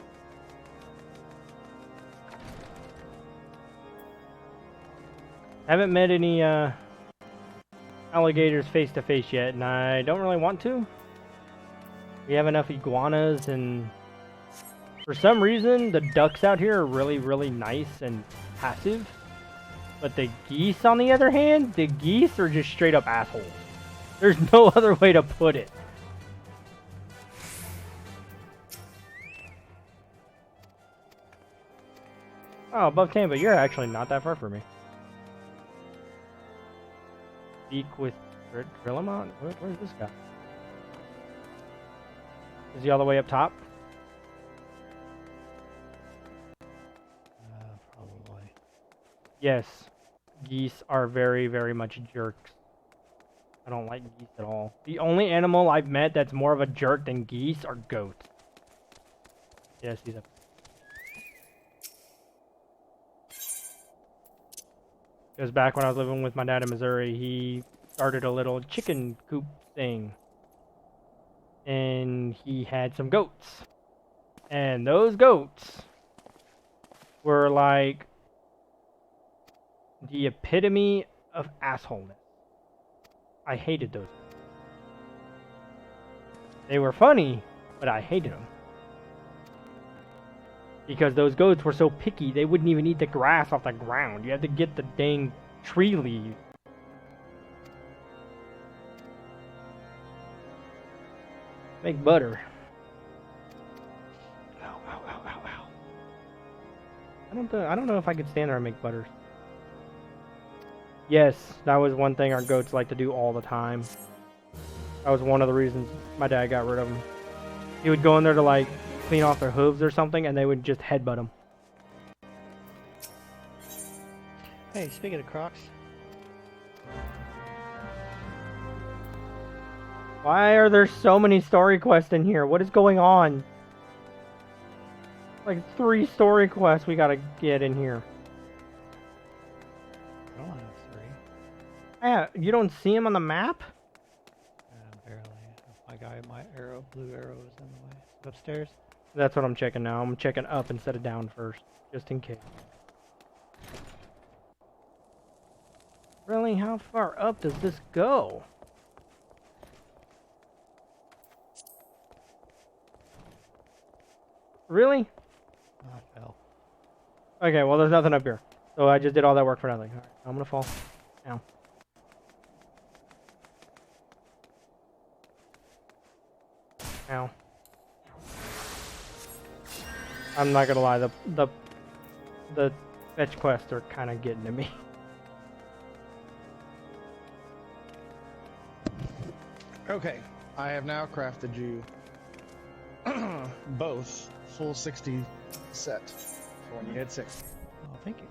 Haven't met any alligators face to face yet, and I don't really want to. We have enough iguanas, and for some reason the ducks out here are really, really nice and passive. But the geese, on the other hand, the geese are just straight up assholes. There's no other way to put it. Oh, above Tampa, you're actually not that far from me. Speak with Drillamont? Where's this guy? Is he all the way up top? Probably. Yes. Geese are very, very much jerks. I don't like geese at all. The only animal I've met that's more of a jerk than geese are goats. Yes, he's up. Because back when I was living with my dad in Missouri, he started a little chicken coop thing. And he had some goats. And those goats were like the epitome of assholeness. I hated those. They were funny, but I hated them. Because those goats were so picky, they wouldn't even eat the grass off the ground. You had to get the dang tree leaves. Make butter. Ow, ow, ow, ow, ow. I don't know if I could stand there and make butter. Yes, that was one thing our goats like to do all the time. That was one of the reasons my dad got rid of them. He would go in there to like clean off their hooves or something, and they would just headbutt them. Hey, speaking of Crocs, Why are there so many story quests in here? What is going on? Like 3 story quests we gotta get in here. I don't have 3. Yeah, you don't see him on the map? Barely. My arrow, blue arrow is in the way. Upstairs? That's what I'm checking now. I'm checking up instead of down first, just in case. Really? How far up does this go? Really? I fell. Okay, well there's nothing up here. So I just did all that work for nothing. Alright, I'm gonna fall. Now. Ow. I'm not gonna lie, the fetch quests are kinda getting to me. Okay, I have now crafted you both full 60 set for when you hit 60. Oh, thank you.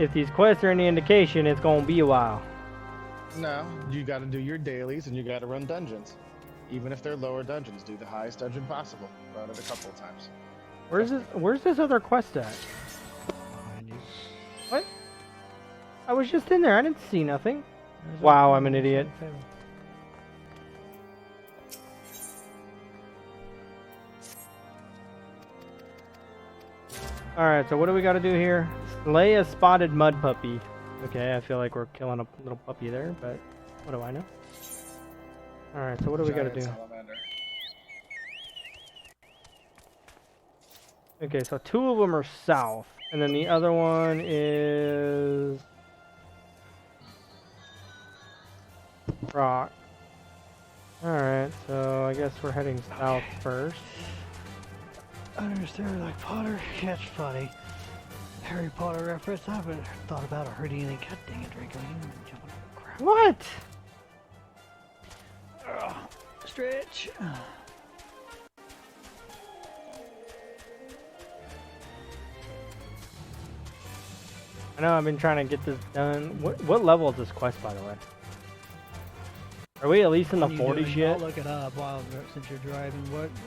If these quests are any indication, it's gonna be a while. No, you gotta do your dailies and you gotta run dungeons. Even if they're lower dungeons, do the highest dungeon possible. Run it a couple of times. Where's this other quest at? Behind you. What? I was just in there, I didn't see nothing. There's Wow, a- I'm an idiot. Alright, so what do we gotta do here? Slay a spotted mud puppy. Okay, I feel like we're killing a little puppy there, but what do I know? Alright, so what do we gotta Giant do? salamander. Okay, so 2 of them are south, and then the other one is... rock. Alright, so I guess we're heading south first. I understand, like Potter. Catch funny. Harry Potter reference. I haven't thought about or heard anything. God dang it, Draco. You jumping over the crap. What? Stretch. I know I've been trying to get this done. What level is this quest, by the way? Are we at least in the What are you 40s doing? yet? I'll look it up since you're driving.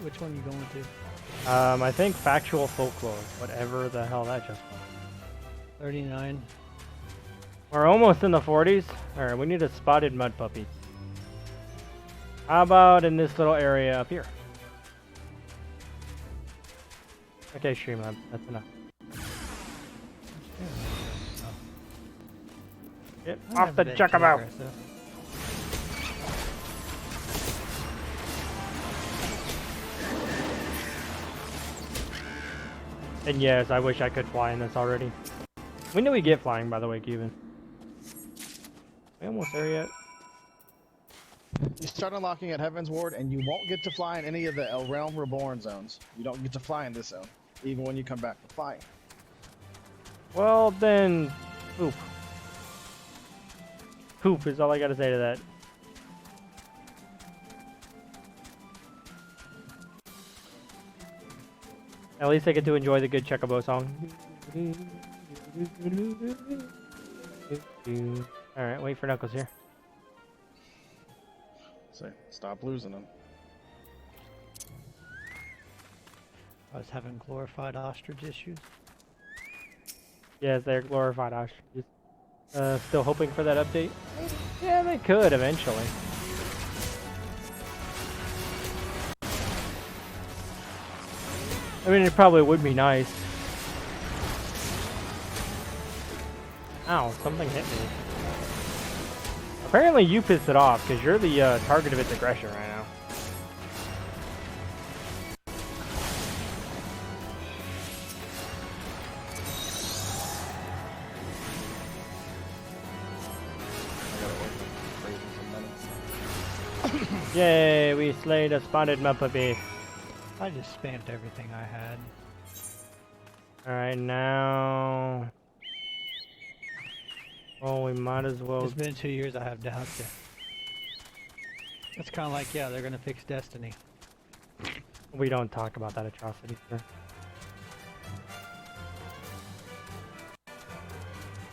Which one are you going to? I think factual folklore, whatever the hell that just was. 39. We're almost in the 40s. Alright, we need a spotted mud puppy. How about in this little area up here? Okay, Streamlab, that's enough. Get off the chuckabout! And yes, I wish I could fly in this already. When do we get flying, by the way, Cuban? We almost there yet? You start unlocking at Heaven's Ward, and you won't get to fly in any of the El Realm Reborn zones. You don't get to fly in this zone, even when you come back to flying. Well, then, poop. Poop is all I gotta say to that. At least I get to enjoy the good Chocobo song. Alright, wait for Knuckles here. So, stop losing them. I was having glorified ostrich issues. Yes, they're glorified ostriches. Still hoping for that update? Yeah, they could eventually. I mean, it probably would be nice. Ow, something hit me. Apparently you pissed it off, because you're the target of its aggression right now. Yay, we slayed a spotted puppy. I just spammed everything I had. Alright, now... well, we might as well... It's been 2 years I have doubts it. It's kind of like, yeah, they're gonna fix Destiny. We don't talk about that atrocity, sir.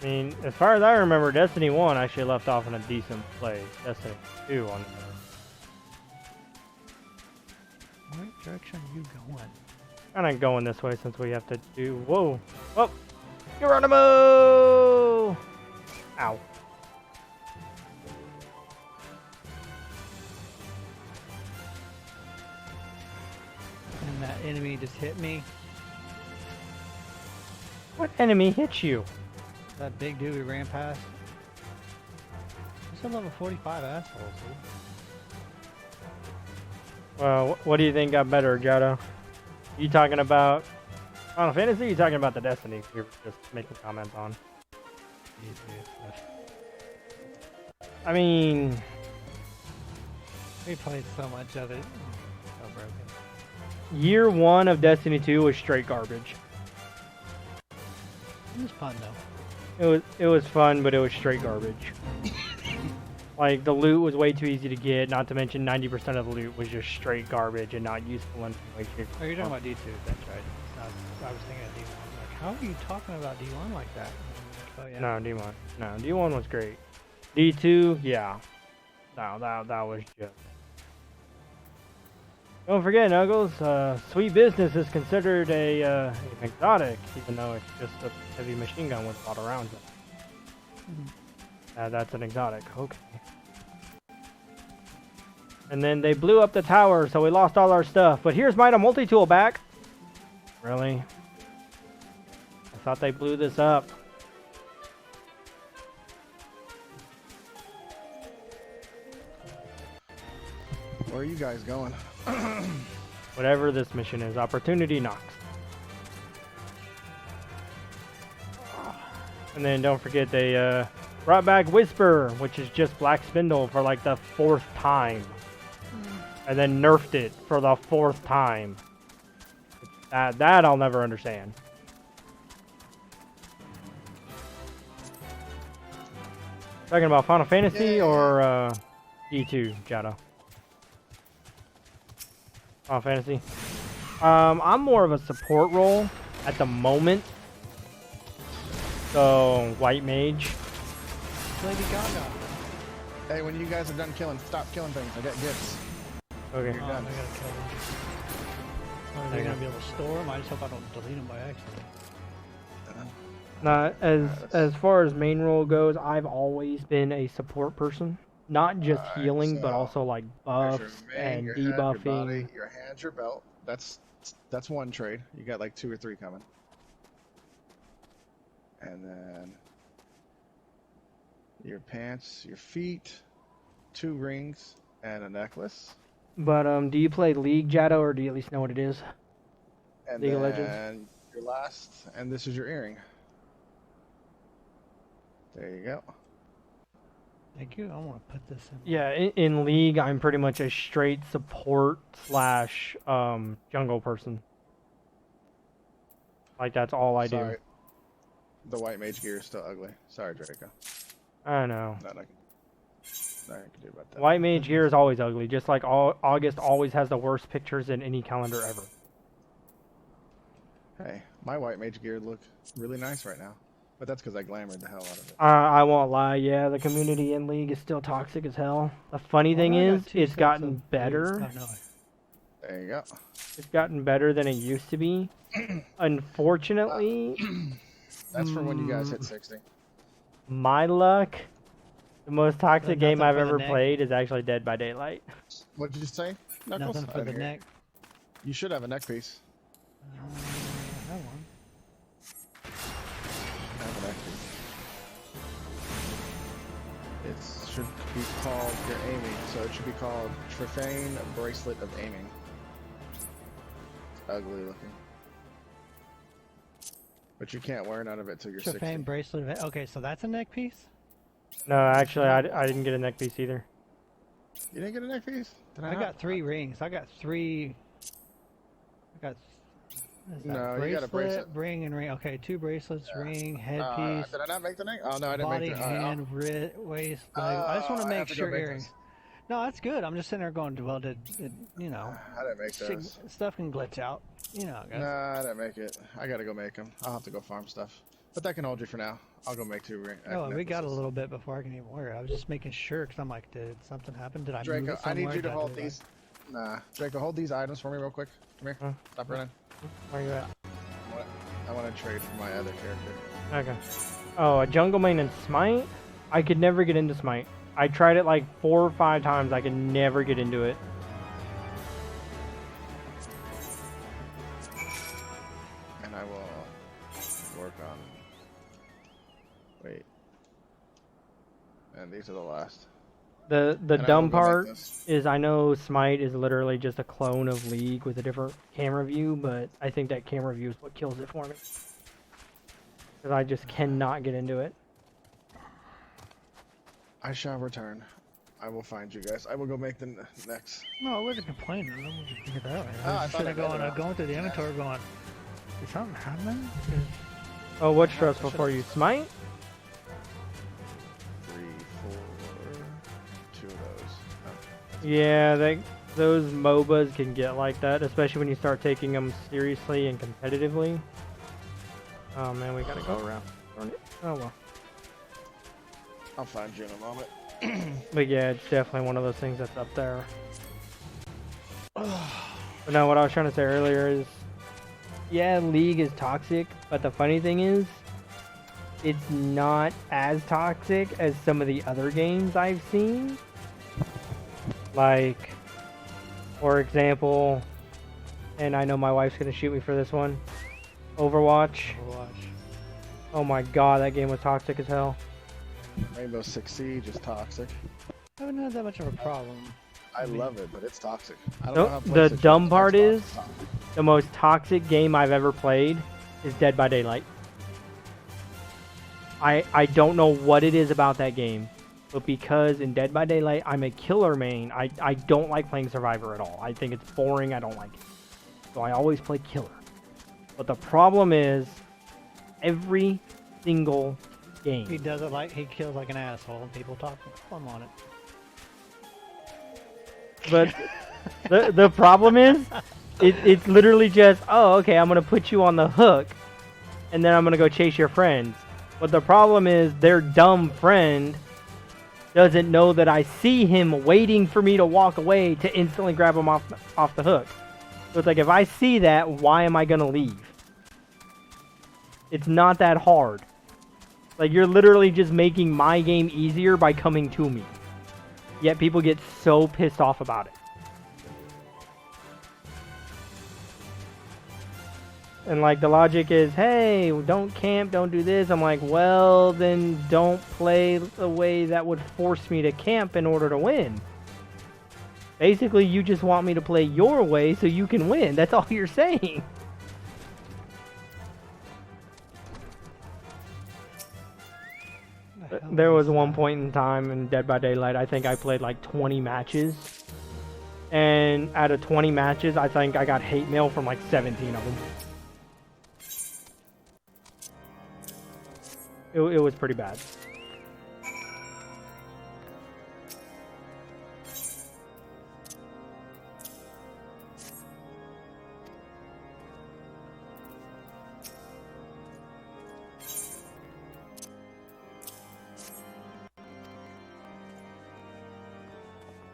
I mean, as far as I remember, Destiny 1 actually left off in a decent place. Destiny 2 on What direction are you going? kinda going this way since we have to do... whoa! Oh! Geronimo! Ow. And that enemy just hit me. What enemy hit you? That big dude we ran past. It's a level 45 assholes, dude. Well, what do you think got better, Jado? You talking about Final Fantasy or you talking about the Destiny we were just making comments on? I mean... we played so much of it. So broken. Year 1 of Destiny 2 was straight garbage. It was fun though. It was fun, but it was straight garbage. Like, the loot was way too easy to get, not to mention 90% of the loot was just straight garbage and not useful in any way, shape, Oh, you're talking about D2, that's right. I was thinking of D1. Like, how are you talking about D1 like that? Oh, yeah. No, D1. No, D1 was great. D2, yeah. No, that was just... Don't forget, Nuggles, Sweet Business is considered an exotic, even though it's just a heavy machine gun with a lot of rounds in it. That's an exotic, okay. And then they blew up the tower, so we lost all our stuff. But here's Mida Multi-Tool back. Really? I thought they blew this up. Where are you guys going? Whatever this mission is, Opportunity Knocks. And then don't forget they brought back Whisper, which is just Black Spindle for like the 4th time. And then nerfed it for the 4th time. That I'll never understand. Talking about Final Fantasy or D2, Jado? Final Fantasy. I'm more of a support role at the moment. So, White Mage. Lady Gaga. Hey, when you guys are done killing, stop killing things. I got gifts. Okay. Oh, I gotta kill them. Are they gonna be able to store them? I just hope I don't delete them by accident. Now, as far as main role goes, I've always been a support person. Not just healing, but also like buffs and your head, your debuffing. body, your hands, your belt. That's one trade. You got like 2 or 3 coming. And then your pants, your feet, 2 rings, and a necklace. But do you play League, Jado, or do you at least know what it is? And League of then Legends? your last, and this is your earring. There you go. Thank you. I want to put this in. Yeah, in League, I'm pretty much a straight support slash jungle person. Like, that's all I Sorry. do. The white mage gear is still ugly. Sorry, Draco. I know. Nothing I can do about that. White Mage gear is always ugly, just like August always has the worst pictures in any calendar ever. Hey, my white mage gear looks really nice right now. But that's because I glamored the hell out of it. I won't lie, yeah, the community in League is still toxic as hell. The funny thing is, it's gotten better. There you go. It's gotten better than it used to be. Unfortunately... That's for when you guys hit 60. My luck, the most toxic game I've ever neck. played is actually Dead by Daylight. What did you say? Knuckles? Nothing for the neck. You should have a neck piece. I have one. Have a neck piece. It should be called, you're aiming, so it should be called Trifane Bracelet of Aiming. It's ugly looking. But you can't wear none of it till you're 60. Trifane bracelet. Okay, so that's a neck piece. No, actually, I didn't get a neck piece either. You didn't get a neck piece? Did I not? got 3 rings. I got 3. I got. What is that? No, you got a bracelet. Ring, and ring. Okay, 2 bracelets, ring, headpiece, Did I not make the neck? Oh no, I didn't body, make the hand, wrist, waist. Leg. I just want to I make have to go sure make earrings. this. No, that's good. I'm just sitting there going, well, you know, I didn't make those. stuff can glitch out. You know, guys. Nah, I didn't make it. I gotta go make them. I'll have to go farm stuff. But that can hold you for now. I'll go make 2 rings. Oh, we got a little bit before I can even wear it. I was just making sure because I'm like, did something happen? Did I move Draco, it I need somewhere? you to Did I hold do it? these. Nah, Draco, hold these items for me real quick. Come here. Huh? Stop running. Where you at? I want to trade for my other character. Okay. Oh, a jungle main and smite? I could never get into smite. I tried it like 4 or 5 times. I could never get into it. And I will work on. Wait. And these are the last. The And I will dumb go make part this. is I know Smite is literally just a clone of League with a different camera view, but I think that camera view is what kills it for me. Because I just cannot get into it. I shall return. I will find you guys. I will go make the next. No, I wasn't complaining. I wasn't figured out. Oh, I I was thought I sitting going, read it. going through the inventory going, is something happening? Oh, what's stressful for you? Smite? 3, 4, 2 of those. Oh. Yeah, those MOBAs can get like that, especially when you start taking them seriously and competitively. Oh man, we gotta go around. Darn it. Oh well. I'll find you in a moment. But yeah, it's definitely one of those things that's up there. But no, what I was trying to say earlier is, yeah, League is toxic, but the funny thing is, it's not as toxic as some of the other games I've seen. Like, for example, and I know my wife's gonna shoot me for this one, Overwatch. Oh my god, that game was toxic as hell. Rainbow Six Siege is toxic. I haven't had that much of a problem. I love it, but it's toxic. I don't No, know how the PlayStation dumb Xbox part is, toxic. the most toxic game I've ever played is Dead by Daylight. I don't know what it is about that game, but because in Dead by Daylight I'm a killer main, I don't like playing Survivor at all. I think it's boring, I don't like it. So I always play killer. But the problem is, every single game. He does it like, he kills like an asshole and people talk fun on it. But the problem is, it's literally just, oh, okay, I'm going to put you on the hook, and then I'm going to go chase your friends. But the problem is, their dumb friend doesn't know that I see him waiting for me to walk away to instantly grab him off the hook. So it's like, if I see that, why am I going to leave? It's not that hard. Like, you're literally just making my game easier by coming to me. Yet people get so pissed off about it. And like the logic is, hey, don't camp, don't do this. I'm like, well, then don't play the way that would force me to camp in order to win. Basically, you just want me to play your way so you can win. That's all you're saying. There was one point in time in Dead by Daylight, I think I played like 20 matches. And out of 20 matches, I think I got hate mail from like 17 of them. It was pretty bad.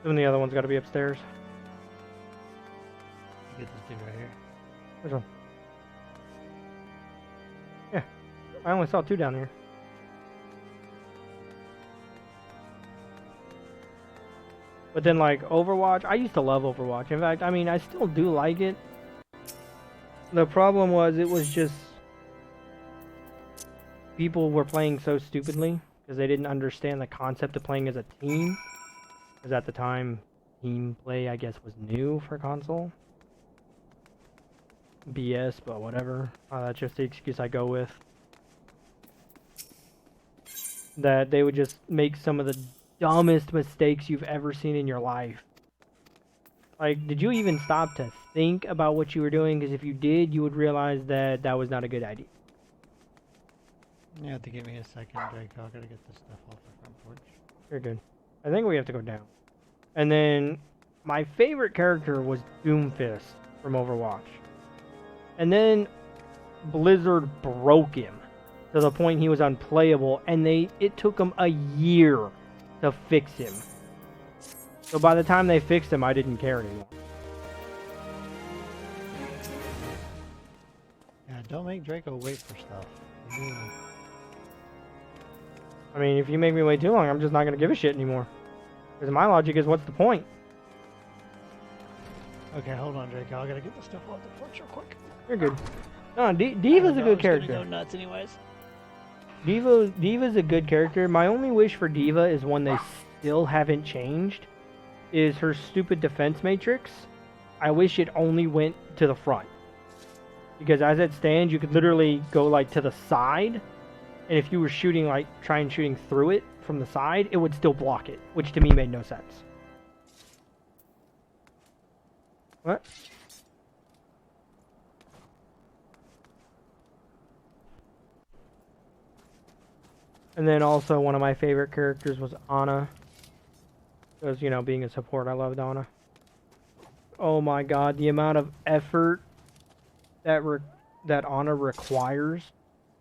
And the other one's got to be upstairs. Get this dude right here. Which one? Yeah, I only saw 2 down here. But then like Overwatch, I used to love Overwatch. In fact, I mean, I still do like it. The problem was it was just people were playing so stupidly because they didn't understand the concept of playing as a team. Because at the time, team play, I guess, was new for console. BS, but whatever. That's just the excuse I go with. That they would just make some of the dumbest mistakes you've ever seen in your life. Like, did you even stop to think about what you were doing? Because if you did, you would realize that that was not a good idea. You have to give me a second, Draco. I gotta get this stuff off the front porch. You're good. I think we have to go down. And then, my favorite character was Doomfist from Overwatch. And then, Blizzard broke him to the point he was unplayable, and it took them a year to fix him. So by the time they fixed him, I didn't care anymore. Yeah, don't make Draco wait for stuff. I mean, if you make me wait too long, I'm just not going to give a shit anymore. Because my logic is, what's the point? Okay, hold on, Draco. I gotta get this stuff off the porch real quick. You're good. No, Diva's a good character. Go nuts anyways. Diva's a good character. My only wish for Diva is one they still haven't changed. Is her stupid defense matrix. I wish it only went to the front. Because as it stands, you could literally go like to the side. And if you were shooting, like, shooting through it from the side, it would still block it. Which to me made no sense. What? And then also one of my favorite characters was Ana. Because, you know, being a support, I loved Ana. Oh my god, the amount of effort that Ana requires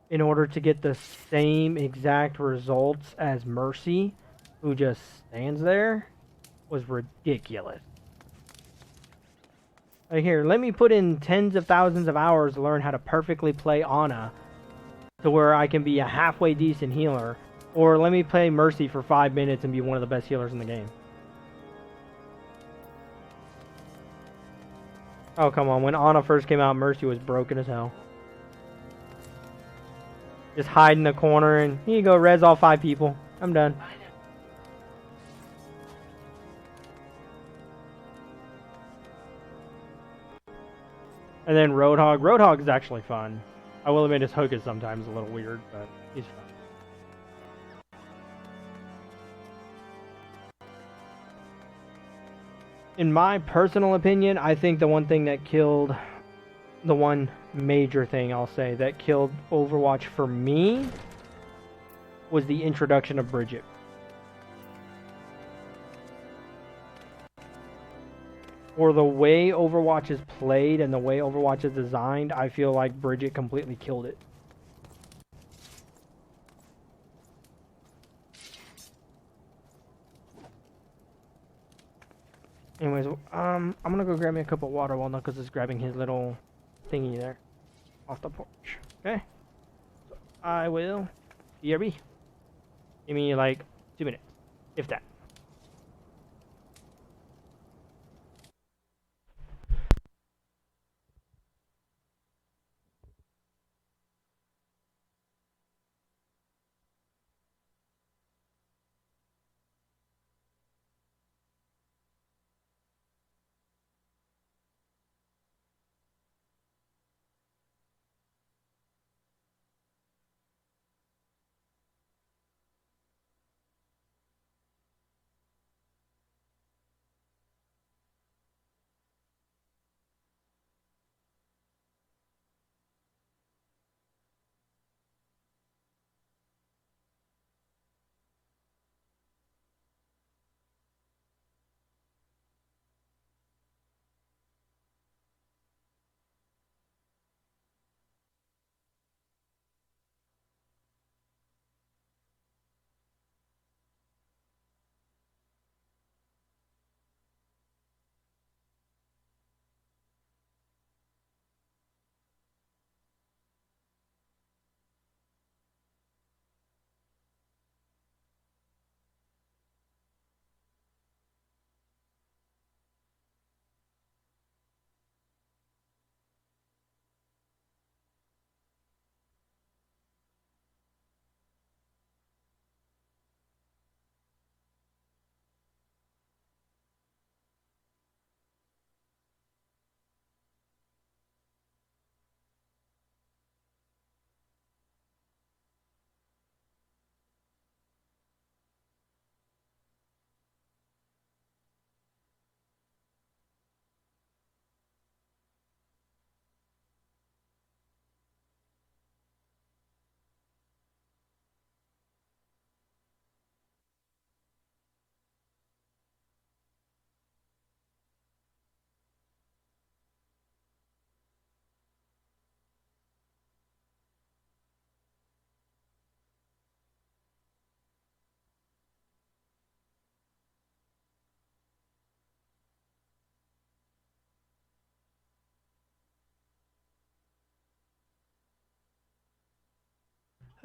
in order to get the same exact results as Mercy, who just stands there, was ridiculous. Like, here, let me put in tens of thousands of hours to learn how to perfectly play Ana to where I can be a halfway decent healer, or let me play Mercy for 5 minutes and be one of the best healers in the game. Oh, come on. When Ana first came out, Mercy was broken as hell. Just hide in the corner and, here you go, res all 5 people. I'm done. And then Roadhog. Roadhog is actually fun. I will admit his hook is sometimes a little weird, but he's fun. In my personal opinion, I think the one thing that killed, the one major thing I'll say that killed Overwatch for me was the introduction of Bridget. For the way Overwatch is played and the way Overwatch is designed, I feel like Bridget completely killed it. Anyways, I'm gonna go grab me a cup of water while Knuckles is grabbing his little thingy there off the porch. Okay? So I will. BRB. Give me like 2 minutes, if that.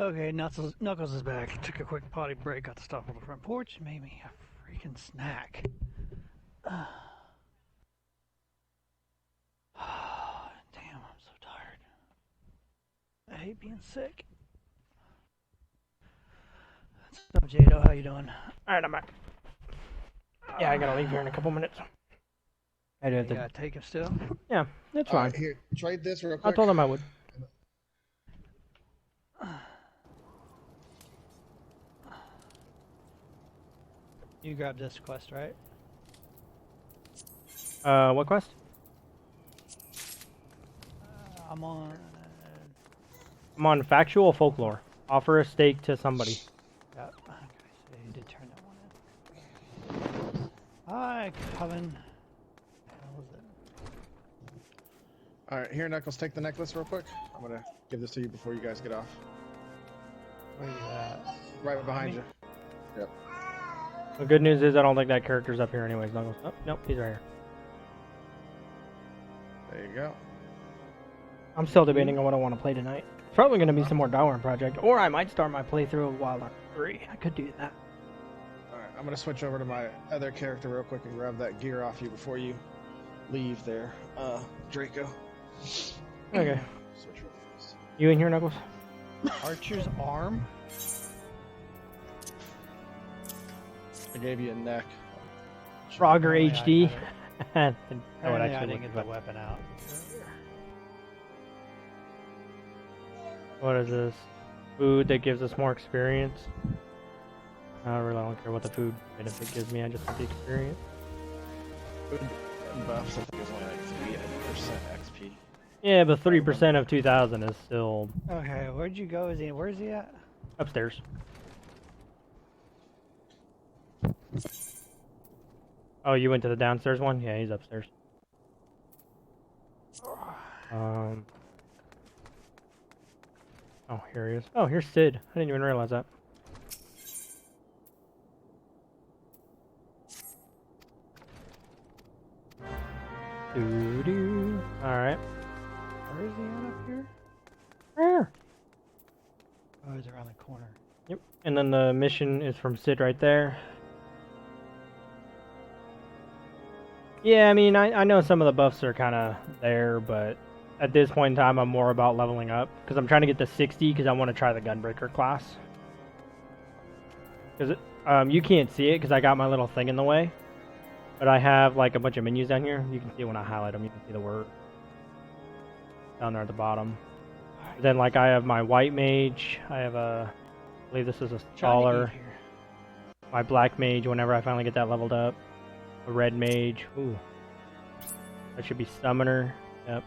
Okay, Knuckles is back. Took a quick potty break, got to stop on the front porch, and made me a freaking snack. Damn, I'm so tired. I hate being sick. What's up, Jado? How you doing? Alright, I'm back. Yeah, I gotta leave here in a couple minutes. I do have You to. gotta take him still? Yeah, that's All fine. right, here, trade this real I quick. told him I would. You grabbed this quest, right? What quest? I'm on. I'm on factual folklore. Offer a steak to somebody. Yeah, okay, so you did turn that one in. Hi, Coven. What was it? All right, here, Knuckles, take the necklace real quick. I'm gonna give this to you before you guys get off. Where are you at? Right behind you. Yep. The good news is I don't think that character's up here anyways. Knuckles. Oh, nope, he's right here. There you go. I'm still debating on what I want to play tonight. It's probably going to be some more Darwin Project, or I might start my playthrough of Wild Arms 3. I could do that. All right, I'm gonna switch over to my other character real quick and grab that gear off you before you leave there, Draco. Okay. Switch over this. You in here, Knuckles? Archer's arm? I gave you a neck. Frogger Apparently HD. That would Apparently I actually didn't look get the fun. weapon out. What is this? Food that gives us more experience. I really don't care what the food benefit gives me. I just want the experience. Buffs, I think it's only like 3% XP. Yeah, but 3% of 2,000 is still Okay, where'd you go? Where's he at? upstairs. Oh, you went to the downstairs one? Yeah, he's upstairs. Oh, here he is. Oh, here's Sid. I didn't even realize that. Doo-doo. Alright. Where is he at up here? Where? Oh, he's around the corner. Yep. And then the mission is from Sid right there. Yeah, I mean, I know some of the buffs are kind of there, but at this point in time, I'm more about leveling up. Because I'm trying to get to 60 because I want to try the Gunbreaker class. Because you can't see it because I got my little thing in the way. But I have like a bunch of menus down here. You can see when I highlight them, you can see the word. Down there at the bottom. Then like I have my white mage. I have a, I believe this is a scholar. My black mage whenever I finally get that leveled up. A red mage. Ooh. That should be summoner. Yep.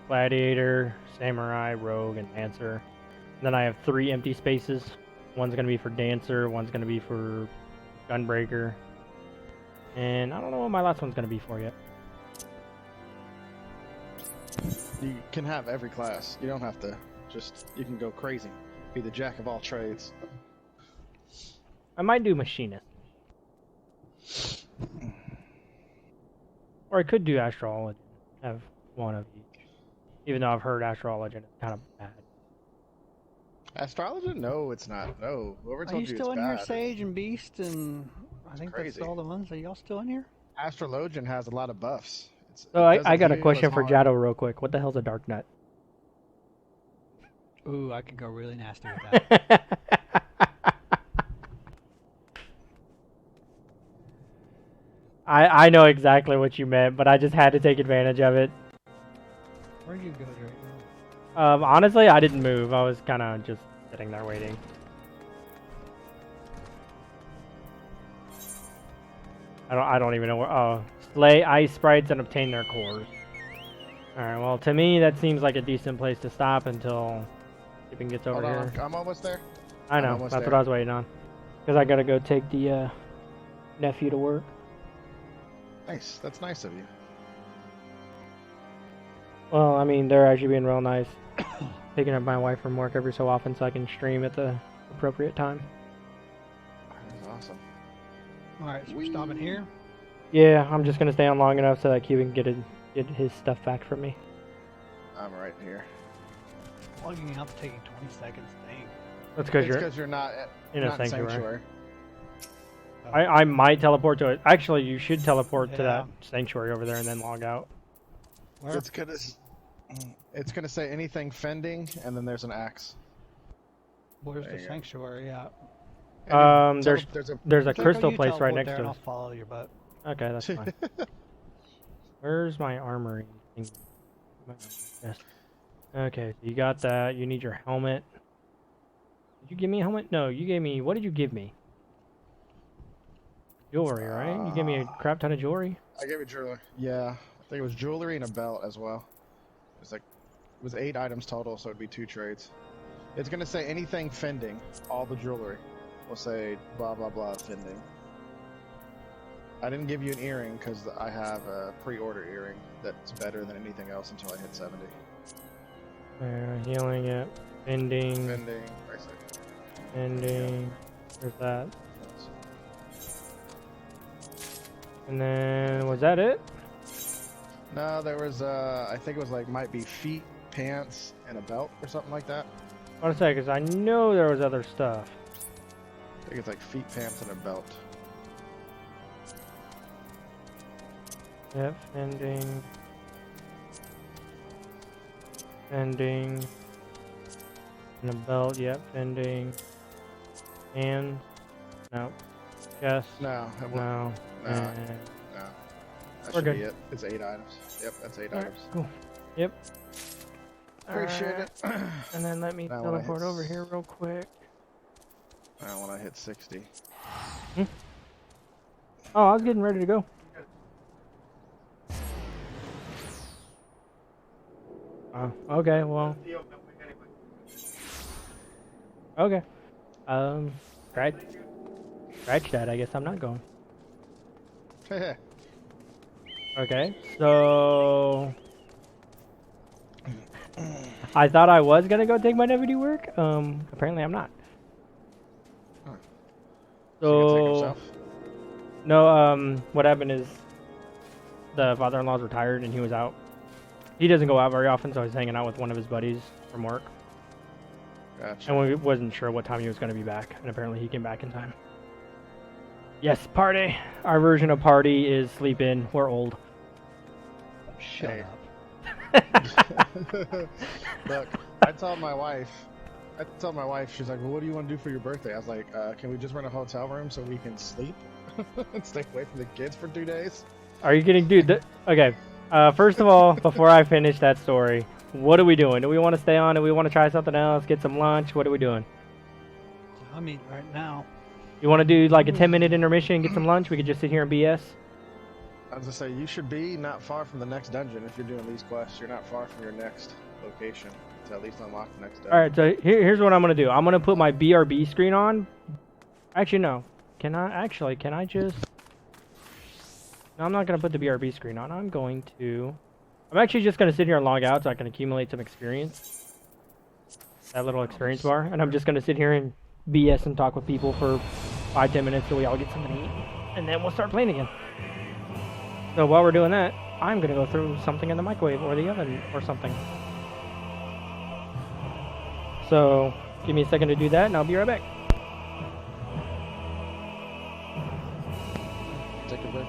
Gladiator, samurai, rogue, and dancer. And then I have 3 empty spaces. One's gonna be for dancer, one's gonna be for gunbreaker. And I don't know what my last one's gonna be for yet. You can have every class. You don't have to just, you can go crazy. Be the jack of all trades. I might do machinist. Or I could do astrology. Have one of each. Even though I've heard astrology is kind of bad. Astrology? No, it's not. No. Whoever Are told you you still it's in here, bad. Sage and Beast, and I think crazy. that's all the ones. Are y'all still in here? Astrologian has a lot of buffs. So I got a question for Jado real quick. What the hell's a dark nut? Ooh, I could go really nasty with that. I know exactly what you meant, but I just had to take advantage of it. Where'd you go, Draco? Honestly, I didn't move. I was kind of just sitting there waiting. I don't even know where. Oh, slay ice sprites and obtain their cores. All right. Well, to me, that seems like a decent place to stop until shipping gets over Hold on, here. I'm almost there. I know. I'm almost That's there. what I was waiting on. Because I gotta go take the nephew to work. Nice. That's nice of you. Well, I mean, they're actually being real nice. Picking up my wife from work every so often so I can stream at the appropriate time. That's awesome. Alright, so we're stopping here. Yeah, I'm just gonna stay on long enough so that Cuban can get his stuff back from me. I'm right here. Logging out taking 20 seconds. That's because It's you're because you're not in a not sanctuary. I might teleport to it. Actually, you should teleport to that sanctuary over there and then log out. Where? It's gonna say anything fending, and then there's an axe. Where's There the you go. sanctuary at? And There's a crystal You place right teleport next there to and us. I'll follow your butt. Okay, that's fine. Where's my armory thing? Yes. Okay, so you got that. You need your helmet. Did you give me a helmet? No, you gave me. What did you give me? Jewelry, right? You gave me a crap ton of jewelry. I gave you jewelry. Yeah, I think it was jewelry and a belt as well. It was 8 items total, so it'd be 2 trades. It's gonna say anything fending, all the jewelry. Will say blah blah blah fending. I didn't give you an earring because I have a pre-order earring that's better than anything else until I hit 70. Healing it. Ending. Fending, bracelet. Ending. There's that. And then, was that it? No, there was I think it was like might be feet, pants, and a belt or something like that. I want to say, because I know there was other stuff. I think it's like feet, pants, and a belt. Yep, ending. Ending. And a belt, yep, ending. And. No. Chest. No, it won't. No. No. And No. That We're should good. be it. It's 8 items. Yep, that's 8 Alright, items. cool. Yep. Appreciate Alright, it. And then let me Now when I teleport hit over here real quick. When I hit 60. Oh, I was getting ready to go. Okay, well. Okay. Scratch that. I guess I'm not going. Okay, so I thought I was gonna go take my nephew to work. Apparently I'm not. Huh. So She gonna take herself? no, what happened is the father-in-law's retired and he was out. He doesn't go out very often, so I was hanging out with one of his buddies from work. Gotcha. And we wasn't sure what time he was going to be back, and apparently he came back in time. Yes, party. Our version of party is sleep in. We're old. Shut Hey. up. Look, I told my wife, she's like, well, what do you want to do for your birthday? I was like, can we just rent a hotel room so we can sleep and stay away from the kids for 2 days? Are you kidding, dude? Okay. First of all, before I finish that story, what are we doing? Do we want to stay on? Do we want to try something else? Get some lunch? What are we doing? I mean, right now. You want to do like a 10-minute intermission and get some lunch? We could just sit here and BS? I was gonna say, you should be not far from the next dungeon if you're doing these quests. You're not far from your next location to at least unlock the next dungeon. Alright, so here's what I'm going to do. I'm going to put my BRB screen on. Actually, no. Can I just... No, I'm not going to put the BRB screen on. I'm actually just going to sit here and log out so I can accumulate some experience. That little experience bar. And I'm just going to sit here and BS and talk with people for 5-10 minutes till we all get something to eat. And then we'll start playing again. So while we're doing that, I'm going to go through something in the microwave or the oven or something. So give me a second to do that and I'll be right back. Take a break.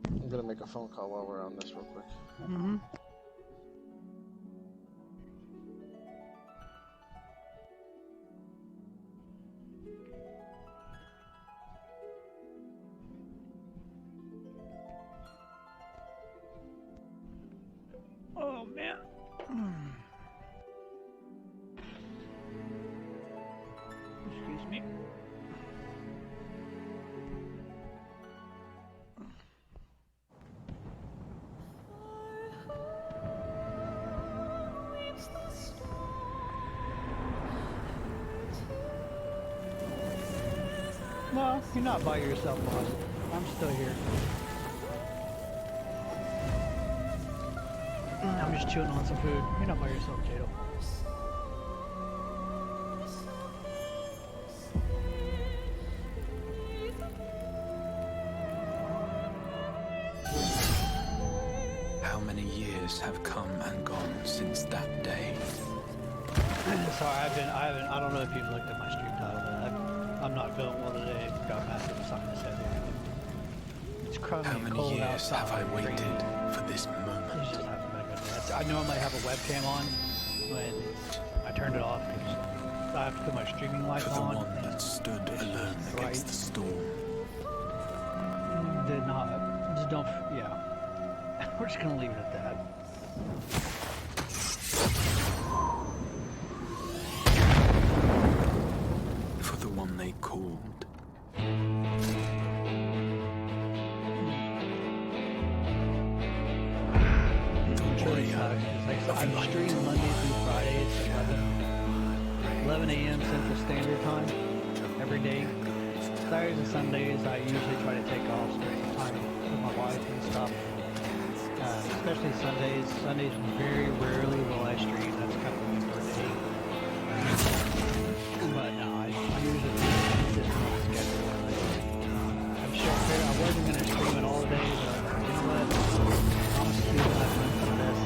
I'm gonna make a phone call while we're on this real quick. Mm-hmm. Oh man. Excuse me. No, you're not by yourself, boss. I'm still here. I'm just chewing on some food. You're not by yourself, Jado. years have come and gone since that day. Sorry, I don't know if you've looked at my stream title, but I'm not feeling well today. I've got massive sinus headache. It's crummy How and many cold years outside. have I and waited raining. for this It's moment? just haven't been a good day. I normally have a webcam on when I turned it off because I have to put my streaming light For the on. one that stood alone Right. against the storm. Did not. Just don't. Yeah. We're just gonna leave it at that. For the one they called. It's really sucks. It's like, I stream Monday through Friday. It's 11 a.m. Central Standard Time every day. Saturdays and Sundays, I usually try to take off, spend some time with my wife and stuff. Especially Sundays. Sundays, very rarely will I stream. That's kind of my birthday. But no, I usually do this on schedule. I'm sure I wasn't going to stream it all day, but you know what? Honestly, I've run some of this.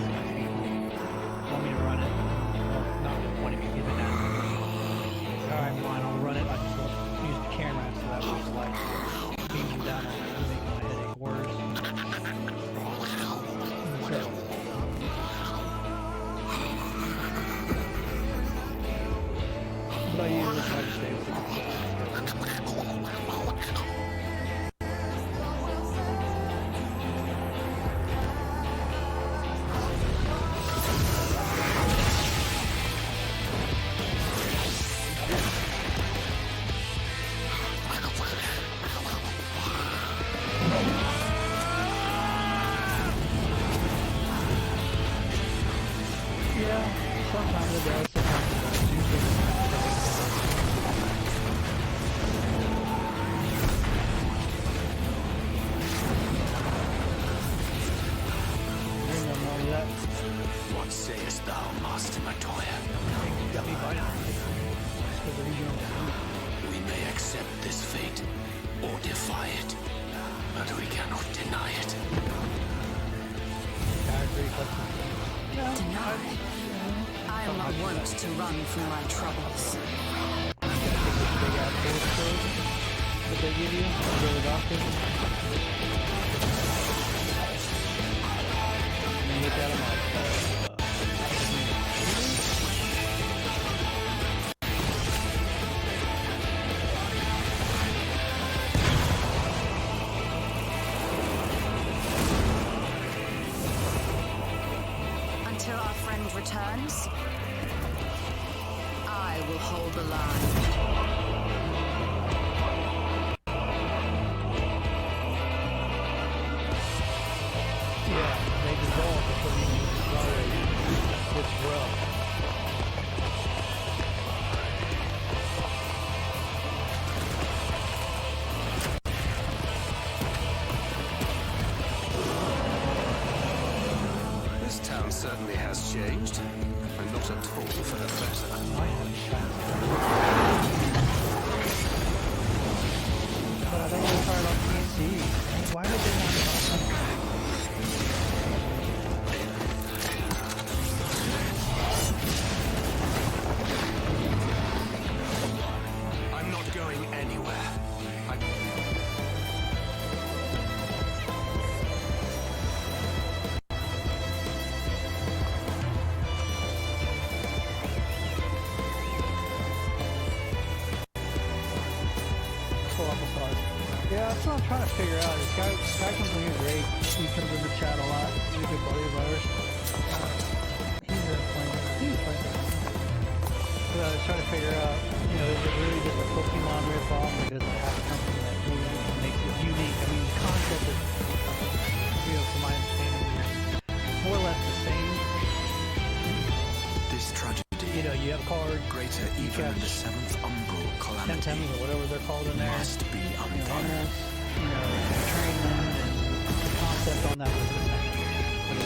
Want me to run it? Well, not just wanting me to give it down. Alright, fine, I'll run it. I just won't use the camera so that way the light beaming down on it will make my headache worse. So, but I usually try to stay with yeah, sometimes it does, sometimes it doesn't. What sayest thou, Master Matoya? We may accept this fate, or defy it, but we cannot deny it. Deny. I am not wont to run from my troubles. What they give you? Go to the doctor? And you look at them like, Until our friend returns, I will hold the line. yeah, they dissolve before you even start. It's rough. This town certainly has changed, and not at all for the better. But I don't want to start on PC. Why would they not? I'm not going anywhere. Yeah, that's what I'm trying to figure out. This guy comes in here great. He comes in the chat a lot. He's a good buddy of ours. He's playing. So I was trying to figure out, is it really just a Pokemon ripoff, or does it have something that really makes it unique? I mean, the concept is, from my understanding, is more or less the same. This tragedy, You have a card, greater even than the seventh umbral calamity, Temtems, or whatever they're called in there. must be undone. Animals, train them, and the concept on that was the same. But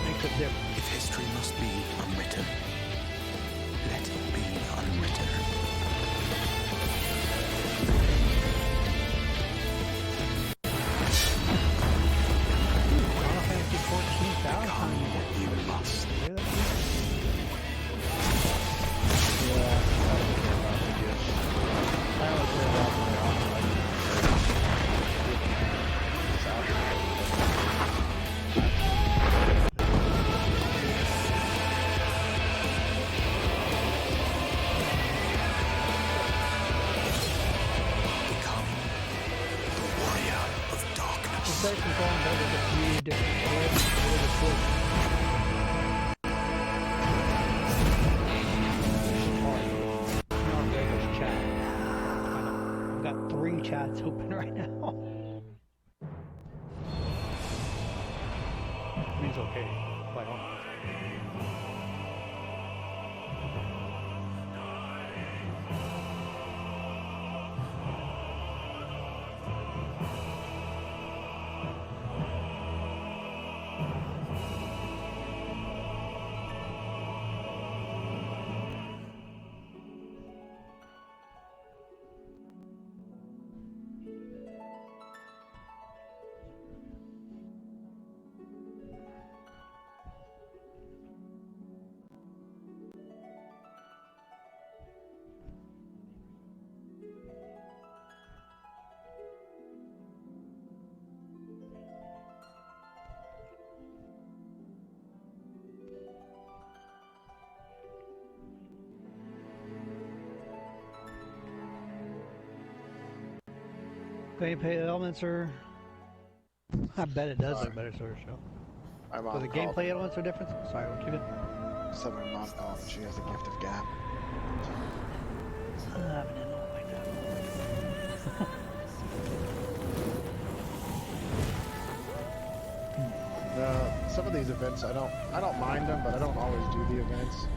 makes a difference. If history must be unwritten, let it be unwritten. going there with a few different clips. Really cool. I've got 3 chats open right now. Means okay, quite honest. Gameplay elements are. I bet it does look better, sort of show. So the gameplay elements are different. Sorry, what you did? Someone mom called and she has a gift of gab. I haven't done nothing like that. Some of these events I don't mind them, but I don't always do the events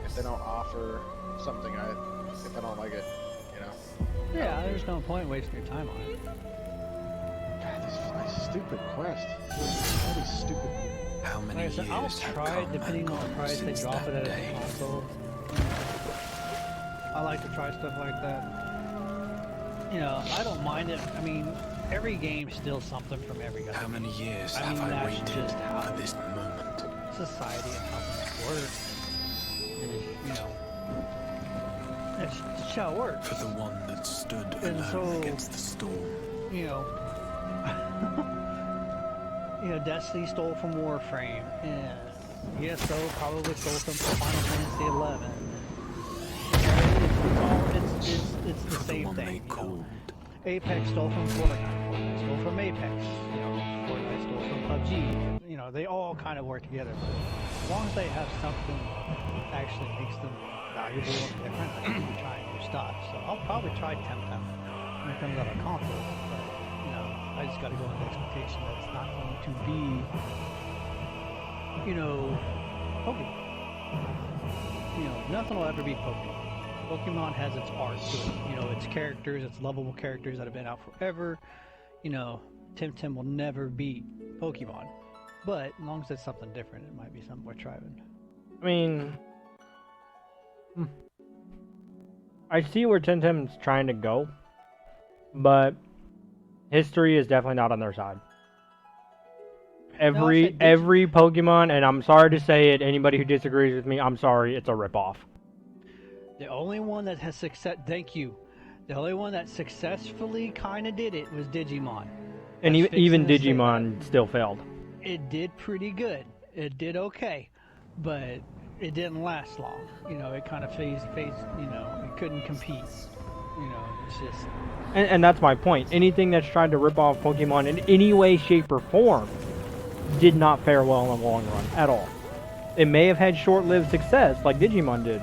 if they don't offer something if I don't like it, you know. Yeah, there's no point wasting your time on it. God, this stupid quest. All these stupid. How many Like I said, I'll years have try it come depending and on the gone price they since drop it that at a day? console. I like to try stuff like that. You know, I don't mind it. I mean, every game steals something from every other. How many years I have mean, I that's waited just how for this moment? society and how things work. You know, it's just how it works. For the one that stood And alone so, against the storm. You know, Destiny stole from Warframe, and ESO probably stole some from Final Fantasy 11. It's the same thing. You know. Apex stole from Fortnite. Fortnite stole from Apex. You know, Fortnite stole from PUBG. You know, they all kind of work together. But as long as they have something that actually makes them valuable and different, I can try new stuff. So I'll probably try Temtem when it comes out on console. But you know, I just got to go with the expectation that it's not going to be, you know, Pokemon. You know, nothing will ever be Pokemon. Pokemon has its art to it. You know, its characters, its lovable characters that have been out forever. You know, Temtem will never beat Pokemon. But as long as it's something different, it might be something worth trying. I mean, I see where Temtem's trying to go, but history is definitely not on their side. Every Pokemon, and I'm sorry to say it, anybody who disagrees with me, I'm sorry, it's a ripoff. The only one that has success, thank you. The only one that successfully kind of did it was Digimon. And even Digimon still failed. It did pretty good. It did okay, but it didn't last long. You know, it kind of phased. You know, it couldn't compete. You know, it's just. And that's my point. Anything that's tried to rip off Pokemon in any way, shape, or form did not fare well in the long run at all. It may have had short-lived success like Digimon did,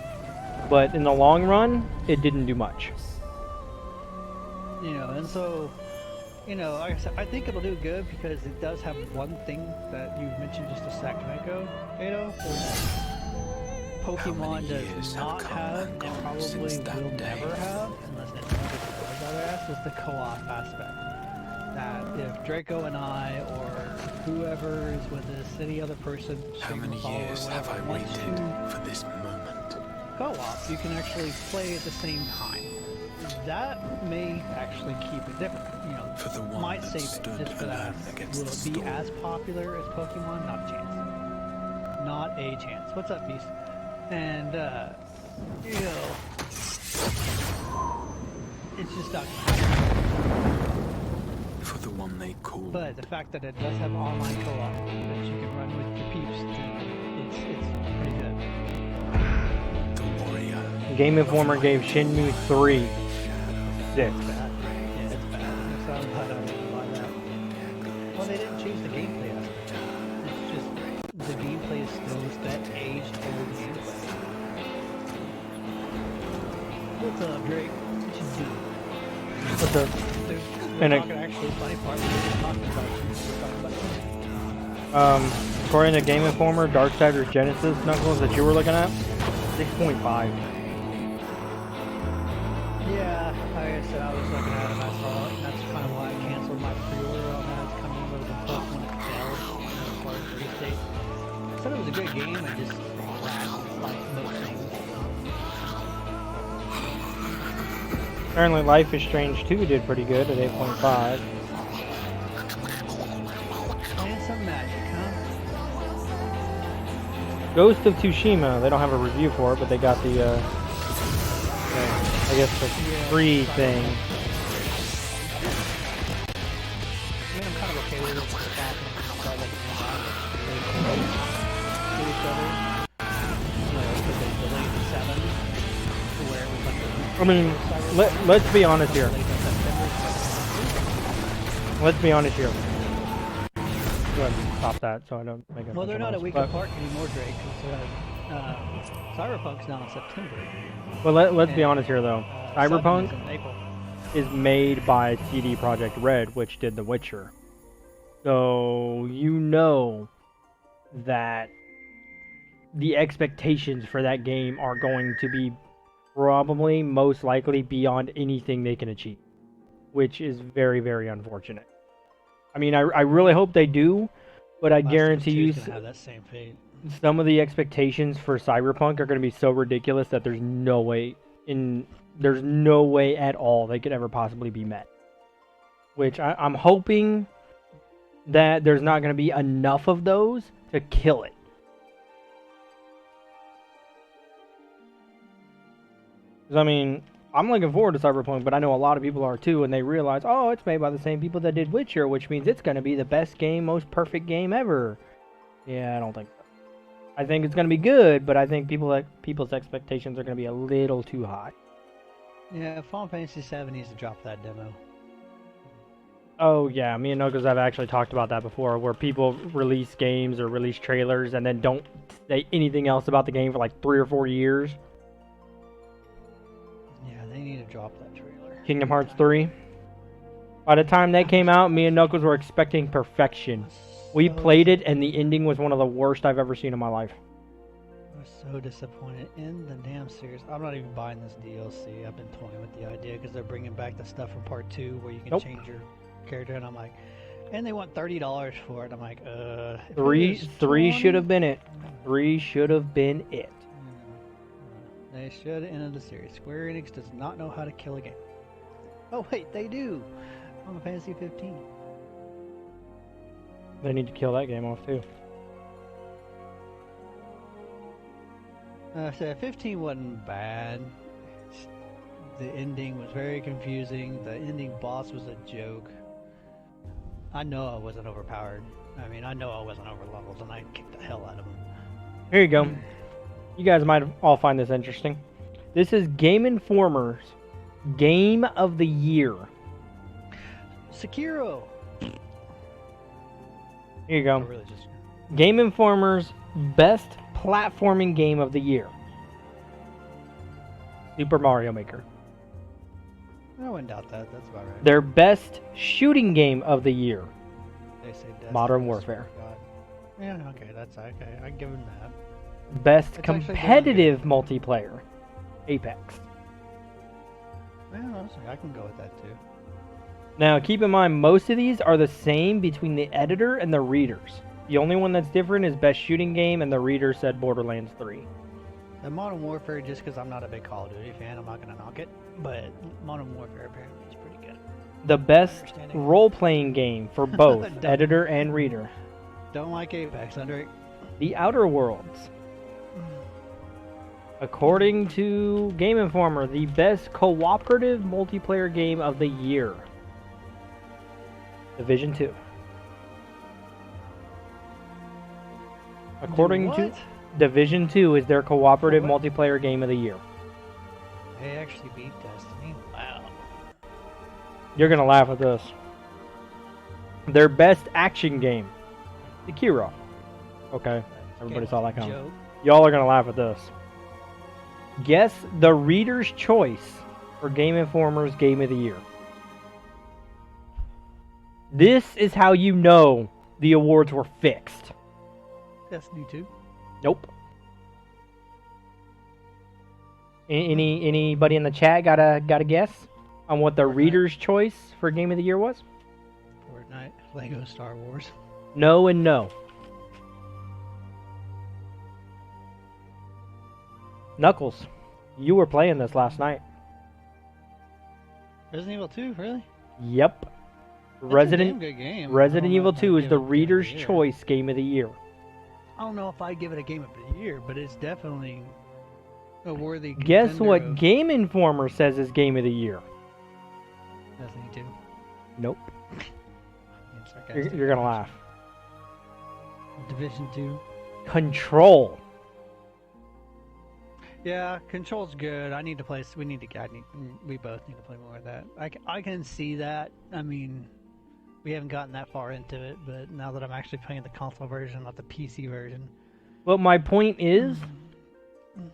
but in the long run, it didn't do much. You know, and so, you know, like I said, I think it'll do good because it does have one thing that you mentioned just a second ago, Kato, that Pokemon does not have and probably will never have, unless Nintendo gets their other ass, is the co-op aspect. That if Draco and I, or whoever is with us, any other person, how many years have I waited for this moment? Co-op, you can actually play at the same time. That may actually keep it different. You know, for the one might save it just for that aspect. Will it be as popular as Pokemon? Not a chance. Not a chance. What's up, Beast? And you know, it's just not gonna happen. For the one they call. But the fact that it does have online co-op that you can run with your peeps, it's pretty good. The warrior. Game Informer gave Shenmue 3 6. Yeah, it's bad. So I'm glad I didn't buy that. Well, they didn't choose to the gameplay aspect. It's just the gameplay is still that aged-old gameplay. What's up, Drake? What you doing? What's up? They're talking actually funny part. We're just talking about you. We're talking about you. According to Game Informer, Darksiders Genesis Knuckles that you were looking at, 6.5. Yeah, like I said, I was looking at it. I saw it, and that's kind of why I canceled my pre-order on that. It's coming with a book when it sells, as far as release date. I said it was a good game. It just lagged like most things. Apparently Life is Strange 2 did pretty good at 8.5. Playing some magic, huh? Ghost of Tsushima, they don't have a review for it, but they got the, I guess the free thing. I mean, I'm kind of okay with it. It's happening. So I like to each other. Because they delayed the 7 to where it was like I mean, let's be honest here. Let's be honest here. Go ahead and stop that so I don't make a Well, they're bunch not of a week noise. apart anymore, Drake. Cyberpunk's now in September. But let's be honest here though. Cyberpunk Seven is in April. is made by CD Projekt Red, which did The Witcher. So you know that the expectations for that game are going to be probably most likely beyond anything they can achieve, which is very, very unfortunate. I mean, I really hope they do, but I Last of Us guarantee 2 you is gonna have that same fate. some of the expectations for Cyberpunk are going to be so ridiculous that there's no way at all they could ever possibly be met. Which I'm hoping that there's not going to be enough of those to kill it. Because, I mean, I'm looking forward to Cyberpunk, but I know a lot of people are too, and they realize, oh, it's made by the same people that did Witcher, which means it's going to be the best game, most perfect game ever. Yeah, I don't think so. I think it's going to be good, but I think people's expectations are going to be a little too high. Yeah, Final Fantasy VII needs to drop that demo. Oh, yeah, me and Knuckles have actually talked about that before, where people release games or release trailers and then don't say anything else about the game for like 3 or 4 years. Yeah, they need to drop that trailer. Kingdom Hearts 3. By the time that came out, me and Knuckles were expecting perfection. We played it, and the ending was one of the worst I've ever seen in my life. I was so disappointed in the damn series. I'm not even buying this DLC. I've been toying with the idea because they're bringing back the stuff from Part 2 where you can change your character, and I'm like, and they want $30 for it. I'm like, Three should have been it. 3 should have been it. They should have ended the series. Square Enix does not know how to kill a game. Oh wait, they do. Final Fantasy 15. They need to kill that game off too. So 15 wasn't bad. The ending was very confusing. The ending boss was a joke. I know I wasn't overpowered. I mean, I know I wasn't overleveled, and I kicked the hell out of him. Here you go. You guys might all find this interesting. This is Game Informer's Game of the Year. Sekiro. Here you go. Really just... Game Informer's Best Platforming Game of the Year. Super Mario Maker. I wouldn't doubt that. That's about right. Their Best Shooting Game of the Year. They say Destiny, Modern Warfare. God. Yeah, okay, that's okay. I give them that. Best It's actually Competitive Multiplayer. Apex. Yeah, honestly, I can go with that too. Now, keep in mind, most of these are the same between the editor and the readers. The only one that's different is Best Shooting Game, and the reader said Borderlands 3. The Modern Warfare, just because I'm not a big Call of Duty fan, I'm not going to knock it. But Modern Warfare apparently is pretty good. The Best Role-Playing Game for both editor and reader. Don't like Apex, Andre. The Outer Worlds. According to Game Informer, the Best Cooperative Multiplayer Game of the Year. Division 2. According to Division 2 is their cooperative multiplayer game of the year. They actually beat Destiny. Wow. You're gonna laugh at this. Their best action game. Sekiro. Okay, everybody saw that coming. Joke. Y'all are gonna laugh at this. Guess the reader's choice for Game Informer's Game of the Year. This is how you know the awards were fixed. Destiny 2. Nope. Anybody in the chat got a guess on what the reader's choice for Game of the Year was? Fortnite. Lego Star Wars. No and no. Knuckles, you were playing this last night. Resident Evil 2, really? Yep. That's a damn good game. Resident I don't know Evil if I'd 2 is give the it Game of the reader's Year. choice Game of the Year. I don't know if I'd give it a Game of the Year, but it's definitely a worthy Guess contender what of Game Informer says is Game of the Year? Destiny 2. Nope. Being sarcastic. You're gonna laugh. Division 2. Control. Yeah, Control's good. I need to play. We both need to play more of that. I can see that. I mean, we haven't gotten that far into it, but now that I'm actually playing the console version, not the PC version. But my point is,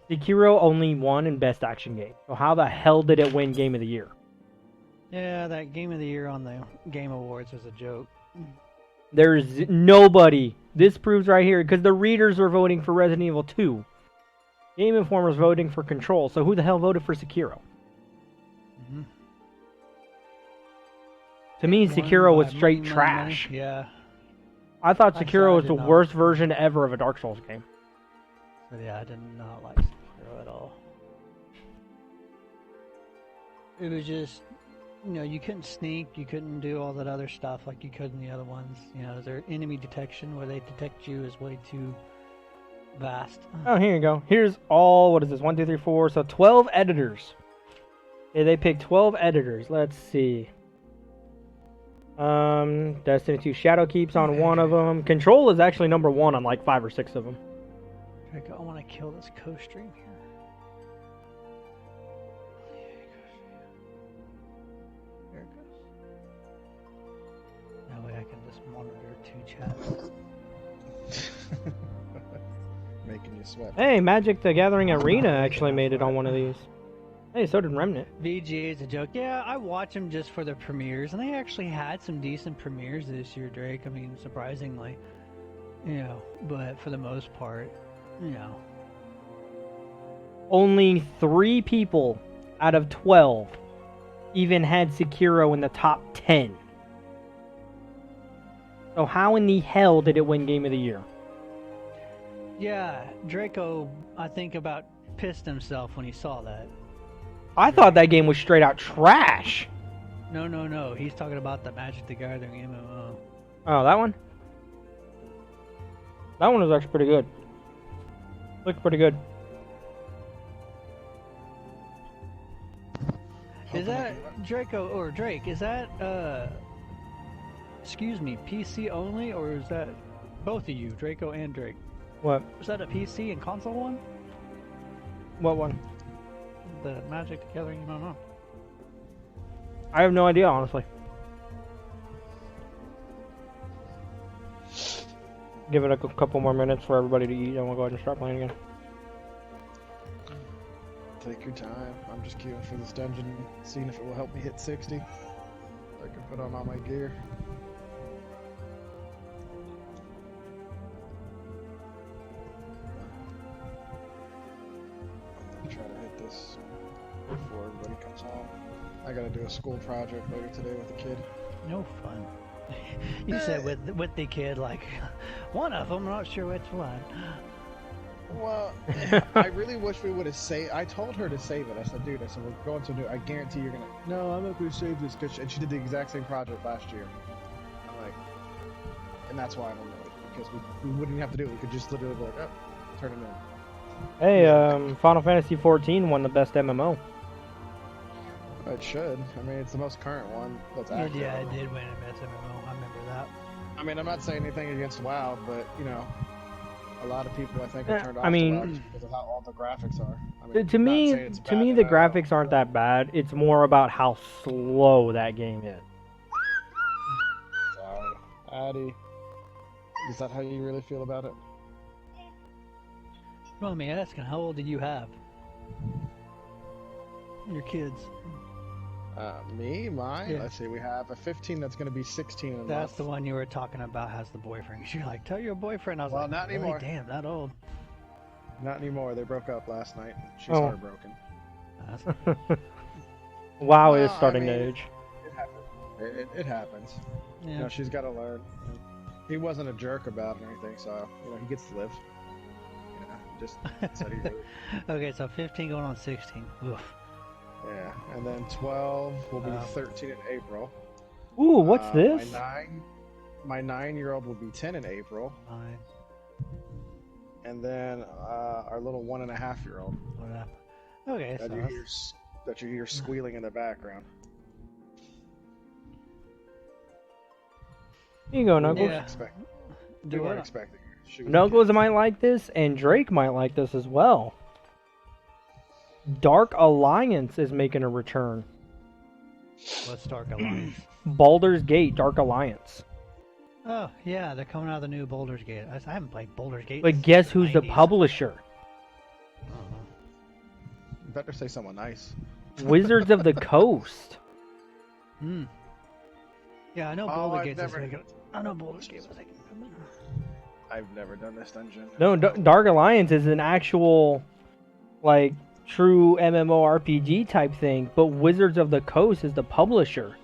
Sekiro only won in Best Action Game. So how the hell did it win Game of the Year? Yeah, that Game of the Year on the Game Awards was a joke. There's nobody. This proves right here, because the readers are voting for Resident Evil 2. Game Informer's voting for Control, so who the hell voted for Sekiro? Mm-hmm. To me, Won Sekiro was by straight money. trash. Yeah. I thought I Sekiro was did the not. worst version ever of a Dark Souls game. But yeah, I did not like Sekiro at all. It was just, you couldn't sneak, you couldn't do all that other stuff like you could in the other ones. Their enemy detection, where they detect you, is way too vast. Oh, here you go. Here's all, what is this, 1, 2, 3, 4, so 12 editors. Okay, they picked 12 editors. Let's see. Destiny 2 Shadowkeep's on one of them. Control is actually number 1 on like 5 or 6 of them. Draco, I want to kill this co-stream here. There it goes. That way I can just monitor 2 chats. Making you sweat. Hey, Magic the Gathering Arena actually made it on one of these. Hey, so did Remnant. VGA is a joke. Yeah, I watch them just for their premieres, and they actually had some decent premieres this year, Drake. I mean, surprisingly. But for the most part, Only 3 people out of 12 even had Sekiro in the top 10. So how in the hell did it win Game of the Year? Yeah, Draco, I think about pissed himself when he saw that. I thought that game was straight out trash. No. He's talking about the Magic the Gathering MMO. Oh, that one? That one was actually pretty good. Looked pretty good. Is that Draco or Drake? Is that excuse me, PC only, or is that both of you, Draco and Drake? What? Was that a PC and console one? What one? The Magic the Gathering MMO. I have no idea, honestly. Give it a couple more minutes for everybody to eat, and we'll go ahead and start playing again. Take your time. I'm just queuing for this dungeon, seeing if it will help me hit 60. I can put on all my gear. I'm gonna try to hit this before everybody comes home. I gotta do a school project later today with a kid. No fun. You said with the kid, like one of them. I'm not sure which one. Well, I really wish we would have saved. I told her to save it. I said, dude, we're going to do. I guarantee you're gonna. No, I'm not gonna save this. And she did the exact same project last year. I'm like, and that's why I don't know it, because we wouldn't even have to do it. We could just literally be like, oh, turn it in. Hey, Final Fantasy XIV won the best MMO. It should. I mean, it's the most current one that's active. Yeah, it did win a best MMO. I remember that. I mean, I'm not saying anything against WoW, but a lot of people I think are turned off I mean, to WoW just because of how all the graphics are. I mean, to not me, saying it's bad the at all, graphics aren't but- that bad. It's more about how slow that game is. Sorry, Addy. Is that how you really feel about it? Well, me asking, how old do you have? Your kids. Mine? Yeah. Let's see, we have a 15 that's going to be 16 in a That's month. the one you were talking about has the boyfriend. You're like, tell your boyfriend. I was Well, like, not really? anymore. Damn, that old. Not anymore, they broke up last night. She's Oh. heartbroken. WoW Well, is starting I to mean, age. It happens. It happens. Yeah. You know, she's got to learn. He wasn't a jerk about it or anything, so, you know, he gets to live. You know, just said he really... Okay, so 15 going on 16. Oof. Yeah, and then 12 will be 13 in April. Ooh, what's this? My 9-year-old will be 10 in April. 9. And then our little 1.5-year-old. Okay, so That you hear squealing in the background. Here you go, Knuckles. Yeah. We weren't expecting her. She was a Knuckles kid. might like this, and Drake might like this as well. Dark Alliance is making a return. What's Dark Alliance? Baldur's Gate Dark Alliance. Oh, yeah, they're coming out of the new Baldur's Gate. I haven't played Baldur's Gate. But since guess who's the 90s. publisher? You better say someone nice. Wizards of the Coast. Hmm. Yeah, I know Oh, Baldur's I've Gate's never- making. I know Baldur's Gate was making. I've never done this dungeon. No, Dark Alliance is an actual, like, true MMORPG type thing, but Wizards of the Coast is the publisher.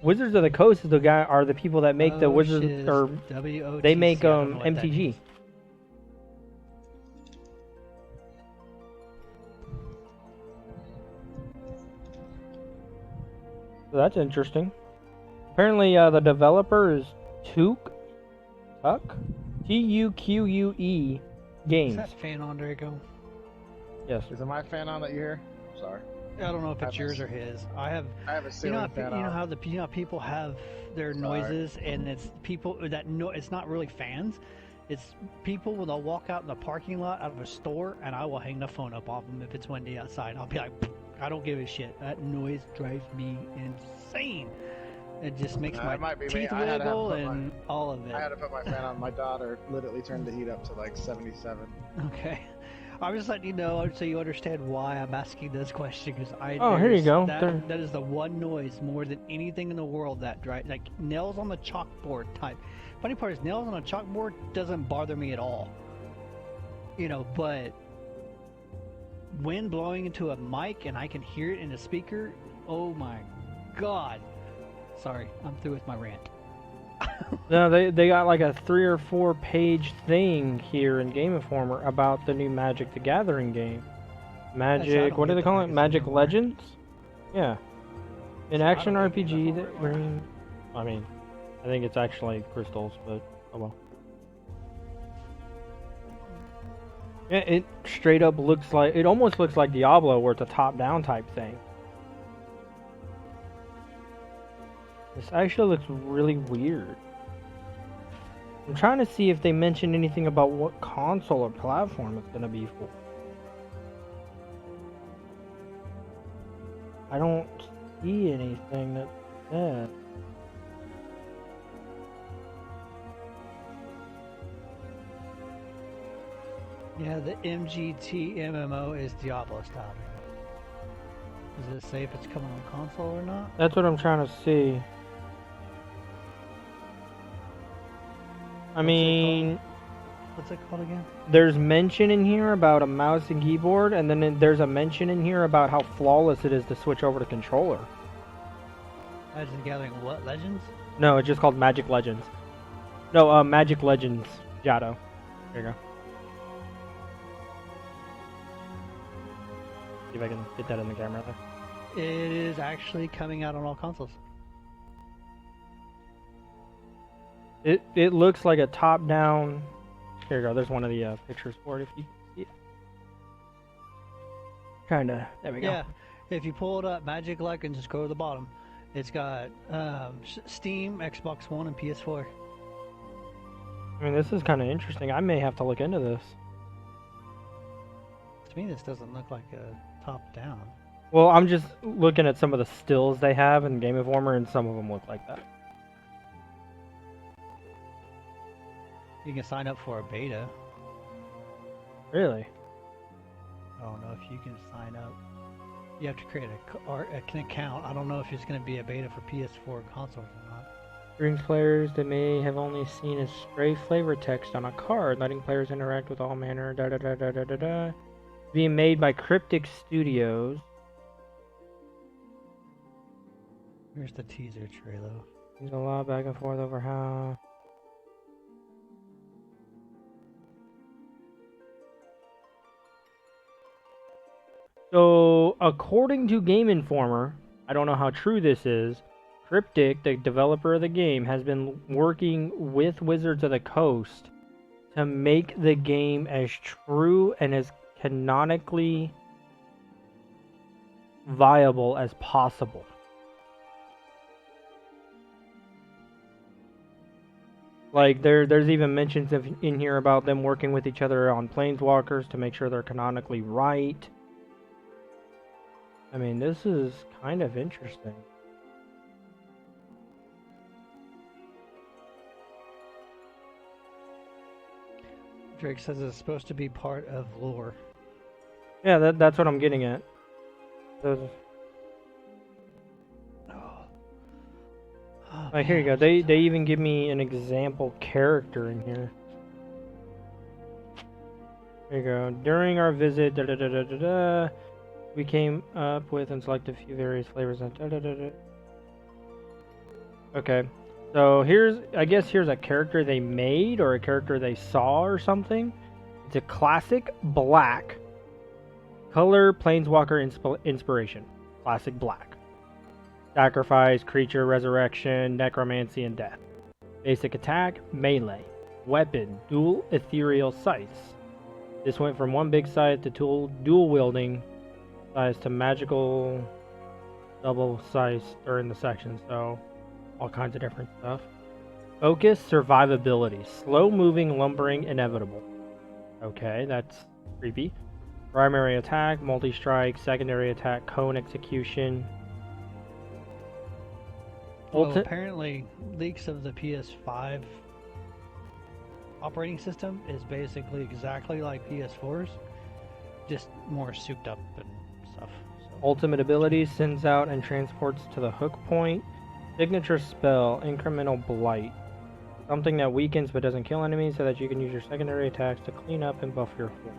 Wizards of the Coast is are the people that make the Wizards, shiz. or WOTC, they make I don't know what that MTG. means. So that's interesting. Apparently, the developer is Tuque, Tuque Is Games. that fan on Draco? Yes. Is it my fan on that you hear? Sorry. I don't know if it's yours or his. I have I have a you ceiling know, how, fan you know on. how people have their noises, and it's people that know it's not really fans. It's people when they'll walk out in the parking lot out of a store, and I will hang the phone up off them if it's windy outside. I'll be like, I don't give a shit. That noise drives me insane. It just makes It my might be me. teeth I had to have wiggle put and all of it. I had to put my fan on. My daughter literally turned the heat up to like 77. Okay. I'm just letting you know so you understand why I'm asking this question, because Oh, here you go. There- That is the one noise more than anything in the world that drives, like nails on the chalkboard type. Funny part is nails on a chalkboard doesn't bother me at all. You know, but wind blowing into a mic and I can hear it in the speaker, oh my god. Sorry, I'm through with my rant. No, they got like a 3 or 4 page thing here in Game Informer about the new Magic the Gathering game. Magic, what do they call it? Magic Legends? Yeah. An action RPG that bring. I mean, I think it's actually crystals, but oh well. Yeah, it straight up looks like, it almost looks like Diablo, where it's a top-down type thing. This actually looks really weird. I'm trying to see if they mention anything about what console or platform it's gonna be for. I don't see anything that says. Yeah, the MGT MMO is Diablo style. Does it say if it's coming on console or not? That's what I'm trying to see. I mean, What's it called again? there's mention in here about a mouse and keyboard, and then there's a mention in here about how flawless it is to switch over to controller. Magic the Gathering what? Legends? No, it's just called Magic Legends. No, Magic Legends Jado. There you go. See if I can get that in the camera there. It is actually coming out on all consoles. It looks like a top-down. Here you go. There's one of the pictures for it. If you see it. Kinda. There we go. Yeah, if you pull it up, Magic Legends, just go to the bottom. It's got Steam, Xbox One, and PS4. I mean, this is kind of interesting. I may have to look into this. To me, this doesn't look like a top-down. Well, I'm just looking at some of the stills they have in Game Informer, and some of them look like that. You can sign up for a beta. Really? I don't know if you can sign up. You have to create an account. I don't know if it's going to be a beta for PS4 consoles or not. Brings players that may have only seen a stray flavor text on a card, letting players interact with all manner da da da da da da da. Being made by Cryptic Studios. Here's the teaser trailer. There's a lot back and forth over how. So, according to Game Informer, I don't know how true this is, Cryptic, the developer of the game, has been working with Wizards of the Coast to make the game as true and as canonically viable as possible. Like, there's even mentions in here about them working with each other on Planeswalkers to make sure they're canonically right. I mean, this is kind of interesting. Drake says it's supposed to be part of lore. Yeah, that's what I'm getting at. Those... Oh, Like, here you go. They even give me an example character in here. There you go. During our visit, da da da da da da, we came up with and selected a few various flavors. Da, da, da, da. Okay, so I guess here's a character they made or a character they saw or something. It's a classic black color planeswalker inspiration. Classic black. Sacrifice, creature, resurrection, necromancy, and death. Basic attack, melee. Weapon, dual ethereal scythes. This went from one big scythe to dual wielding size to magical double scythes during the section, so all kinds of different stuff. Focus, survivability. Slow moving, lumbering, inevitable. Okay, that's creepy. Primary attack, multi-strike, secondary attack, cone execution. Well, apparently, leaks of the PS5 operating system is basically exactly like PS4's, just more souped up and stuff. So. Ultimate ability sends out and transports to the hook point. Signature spell, incremental blight. Something that weakens but doesn't kill enemies so that you can use your secondary attacks to clean up and buff your force.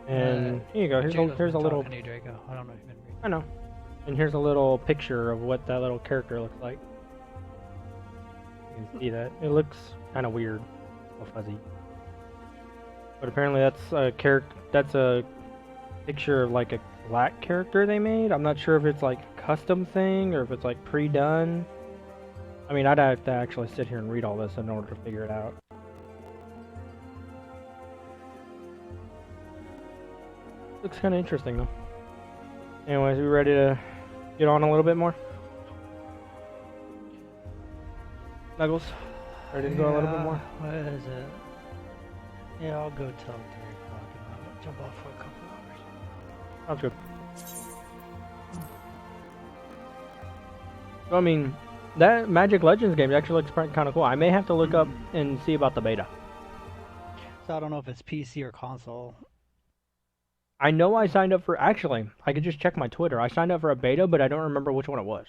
And here you go, here's a little... Draco. I don't know if you've been reading. I know. And here's a little picture of what that little character looks like. You can see that. It looks kind of weird. A little fuzzy. But apparently that's a picture of like a black character they made. I'm not sure if it's like a custom thing or if it's like pre-done. I mean, I'd have to actually sit here and read all this in order to figure it out. Looks kind of interesting though. Anyways, we ready to get on a little bit more? Nuggles, ready to go a little bit more? What is it? Yeah, I'll go till 3 o'clock and I'll jump off for a couple hours. Sounds good. So, I mean, that Magic Legends game actually looks kind of cool. I may have to look up and see about the beta. So I don't know if it's PC or console. I know I signed up for... Actually, I could just check my Twitter. I signed up for a beta, but I don't remember which one it was.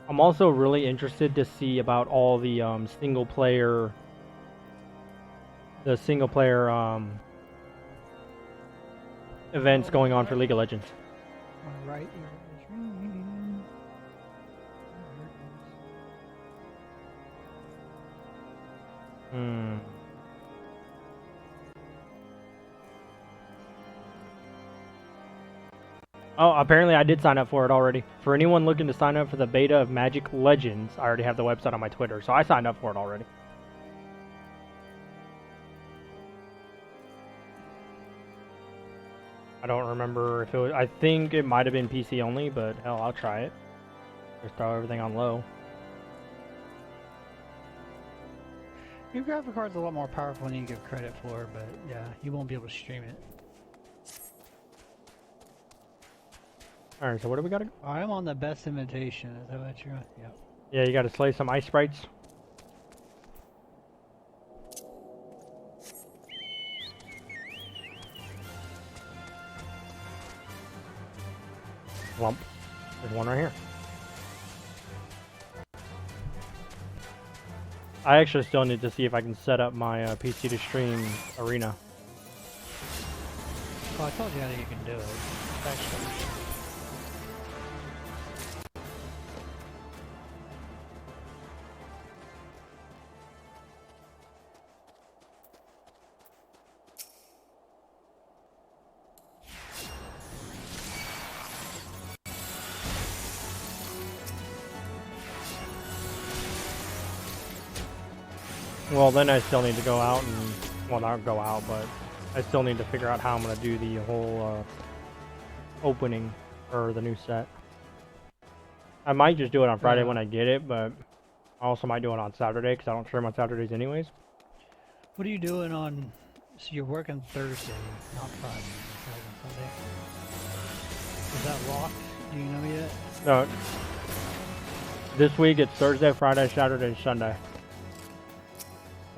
I'm also really interested to see about all the single player events going on for League of Legends. Alright. Oh, apparently I did sign up for it already. For anyone looking to sign up for the beta of Magic Legends, I already have the website on my Twitter, so I signed up for it already. I don't remember if it was... I think it might have been PC only, but hell, I'll try it. Just throw everything on low. Your graphic card's a lot more powerful than you give credit for, but yeah, you won't be able to stream it. Alright, so what do we gotta... I'm on the best invitation. Is that what you're on? Yep. Yeah, you gotta slay some ice sprites. Lump. There's one right here. I actually still need to see if I can set up my PC to stream arena. Oh, I told you how you can do it. Actually. Well, then I still need to go out and... Well, not go out, but... I still need to figure out how I'm gonna do the whole opening for the new set. I might just do it on Friday when I get it, but I also might do it on Saturday because I don't stream on Saturdays anyways. What are you doing on... So you're working Thursday, not Friday. Sunday. Is that locked? Do you know yet? No. This week it's Thursday, Friday, Saturday, Sunday.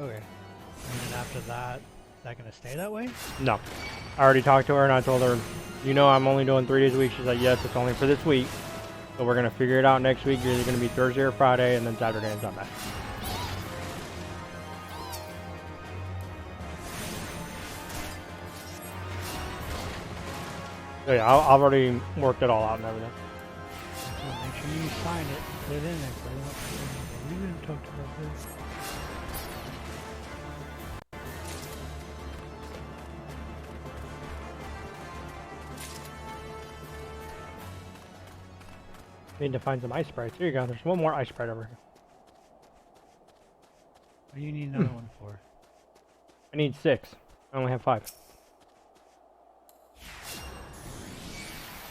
Okay. And then after that, is that going to stay that way? No. I already talked to her and I told her, you know I'm only doing 3 days a week. She's like, yes, it's only for this week. So we're going to figure it out next week. You're either going to be Thursday or Friday and then Saturday and Sunday. So yeah, I've already worked it all out and everything. So make sure you sign it, put it in there. So we didn't talk about this. Need to find some ice sprites. Here you go. There's one more ice sprite over here. What do you need another one for? I need 6. I only have 5.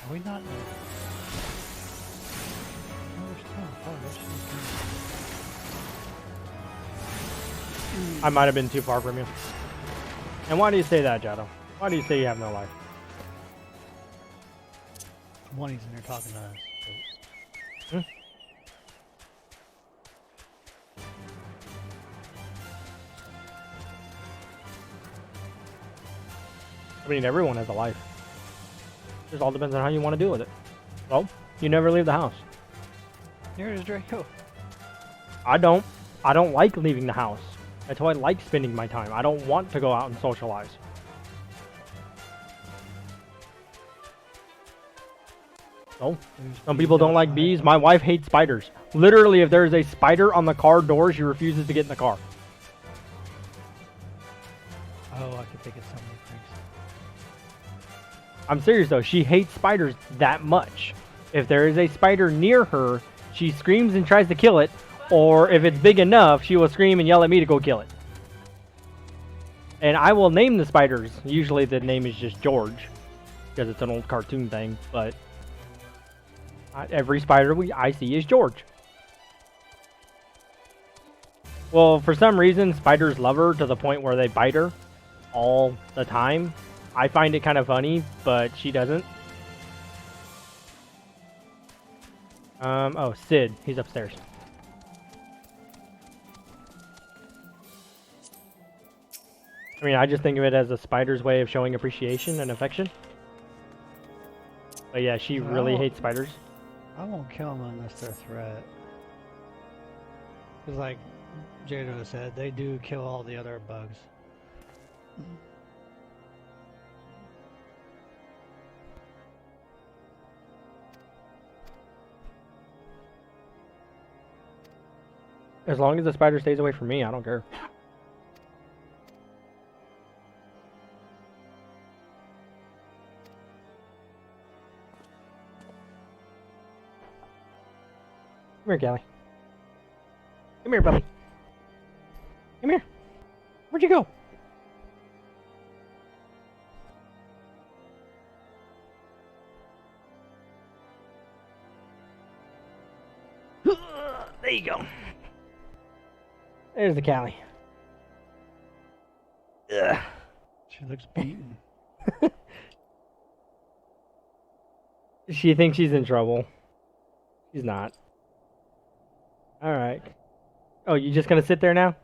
Are we not? Oh, there's 10. Oh, there's 10. I might have been too far from you. And why do you say that, Jado? Why do you say you have no life? One, he's in there talking to us. Hmm? I mean, everyone has a life. Just all depends on how you want to deal with it. Well, you never leave the house. Here is Draco. I don't like leaving the house. That's how I like spending my time. I don't want to go out and socialize. Oh, some people don't like bees. My wife hates spiders. Literally, if there's a spider on the car door, she refuses to get in the car. Oh, I could think of some of the things. I'm serious though, she hates spiders that much. If there is a spider near her, she screams and tries to kill it, or if it's big enough, she will scream and yell at me to go kill it. And I will name the spiders. Usually the name is just George, because it's an old cartoon thing, but every spider I see is George. Well, for some reason, spiders love her to the point where they bite her all the time. I find it kind of funny, but she doesn't. Oh, Sid. He's upstairs. I mean, I just think of it as a spider's way of showing appreciation and affection. But yeah, she really hates spiders. I won't kill them unless they're a threat. Because like Jado said, they do kill all the other bugs. As long as the spider stays away from me, I don't care. Come here, Callie. Come here, buddy. Come here. Where'd you go? There you go. There's the Callie. Ugh. She looks beaten. She thinks she's in trouble. She's not. Alright. Oh, you just gonna sit there now?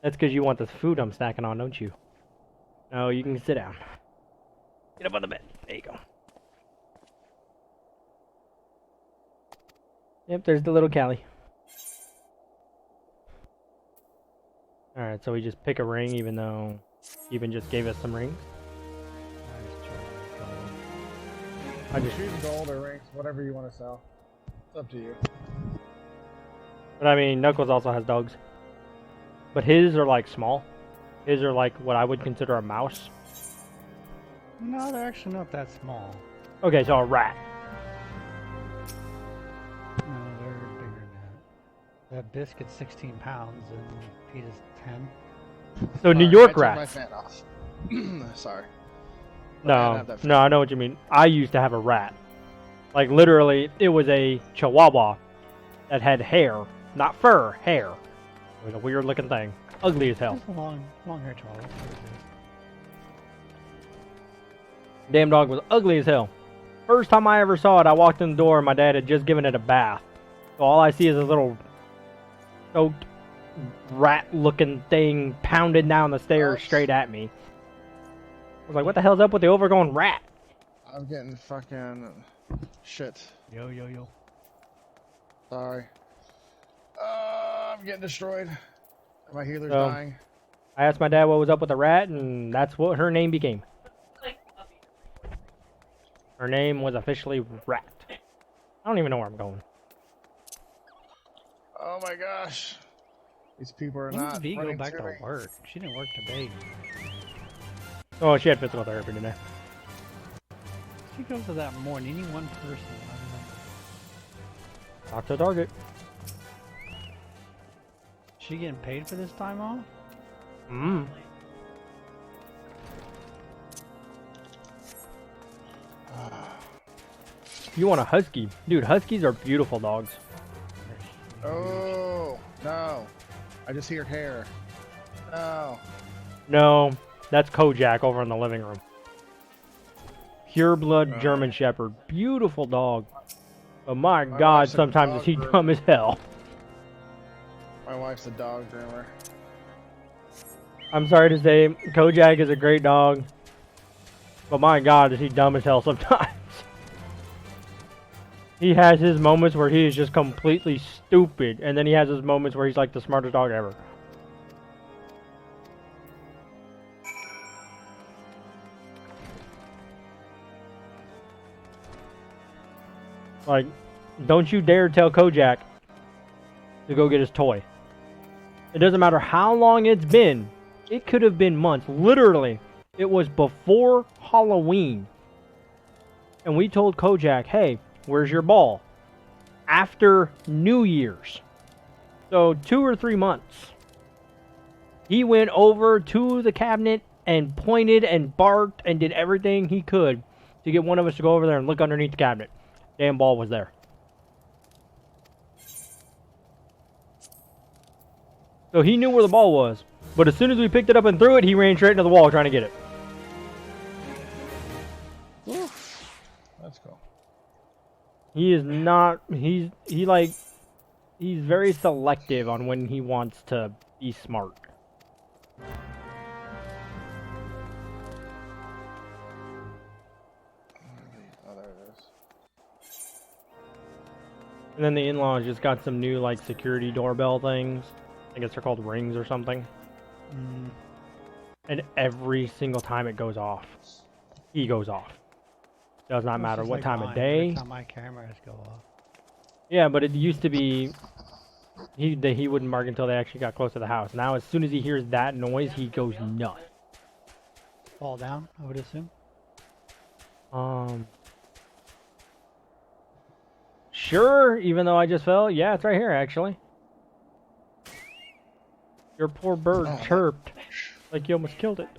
That's because you want the food I'm stacking on, don't you? No, you can sit down. Get up on the bed. There you go. Yep, there's the little Callie. Alright, so we just pick a ring even though Even just gave us some rings. I just choose gold or rings, whatever you want to sell. It's up to you. But I mean, Knuckles also has dogs. But his are like small. His are like what I would consider a mouse. No, they're actually not that small. Okay, so a rat. No, they're bigger than that. That Biscuit's 16 pounds and Pete is 10. So New York I rats. turned my fan off. Sorry. No, I know what you mean. I used to have a rat. Like literally, it was a Chihuahua that had hair, not fur, hair. It was a weird looking thing. Ugly as hell. Just a long hair Chihuahua. Damn dog was ugly as hell. First time I ever saw it, I walked in the door and my dad had just given it a bath. So all I see is a little soaked rat-looking thing pounded down the stairs straight at me. I was like, what the hell's up with the overgrown rat? I'm getting fucking shit. Yo. Sorry. I'm getting destroyed. My healer's dying. I asked my dad what was up with the rat, and that's what her name became. Her name was officially Rat. I don't even know where I'm going. Oh my gosh. These people are When not did V go running back to to me. work? She didn't work today. Oh, she had physical therapy today. She goes to that more than any one person. I Talk to Target. She getting paid for this time off? Mm. You want a husky? Dude, huskies are beautiful dogs. Oh, no. I just hear hair. No. No, that's Kojak over in the living room. Pure blood German Shepherd. Beautiful dog. But my God, wife's a sometimes dog is he groomer. dumb as hell. My wife's a dog groomer. I'm sorry to say, Kojak is a great dog. But my God, is he dumb as hell sometimes. He has his moments where he is just completely stupid. And then he has his moments where he's like the smartest dog ever. Like, don't you dare tell Kojak to go get his toy. It doesn't matter how long it's been. It could have been months. Literally, it was before Halloween. And we told Kojak, hey, where's your ball? After New Year's. So 2 or 3 months. He went over to the cabinet and pointed and barked and did everything he could to get one of us to go over there and look underneath the cabinet. Damn ball was there. So he knew where the ball was. But as soon as we picked it up and threw it, he ran straight into the wall trying to get it. That's cool. He is not, he's very selective on when he wants to be smart. Oh, there it is. And then the in-laws just got some new like security doorbell things. I guess they're called rings or something. And every single time it goes off, he goes off. Does not matter what time of day. Every time my cameras go off. Yeah, but it used to be he wouldn't mark until they actually got close to the house. Now, as soon as he hears that noise, he goes nuts. Fall down, I would assume. Sure. Even though I just fell, yeah, it's right here actually. Your poor bird chirped like you almost killed it.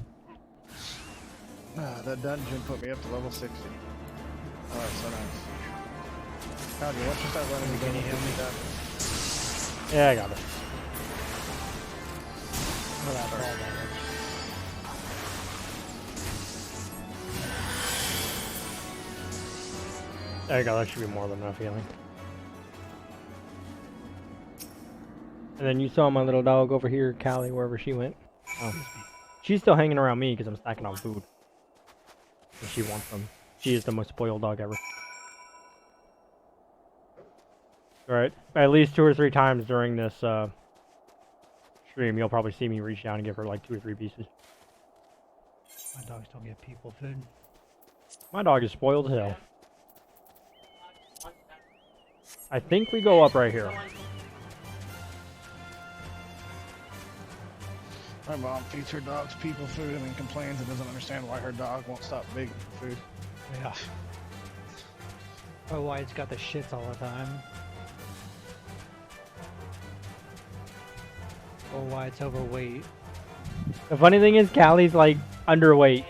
That dungeon put me up to level 60. Oh, that's so nice. Howdy, once you start running, Can you heal me? Yeah, I got it. Well, that's all that is. There you go, that should be more than enough healing. And then you saw my little dog over here, Callie, wherever she went. Oh. She's still hanging around me because I'm stacking on food. And she wants them. She is the most spoiled dog ever. Alright, at least 2 or 3 times during this stream, you'll probably see me reach down and give her like 2 or 3 pieces. My dogs don't get people food. My dog is spoiled as hell. I think we go up right here. My mom feeds her dogs people food and then complains and doesn't understand why her dog won't stop begging for food. Yeah. Oh, White's got the shits all the time. Oh, White's overweight. The funny thing is, Callie's like underweight.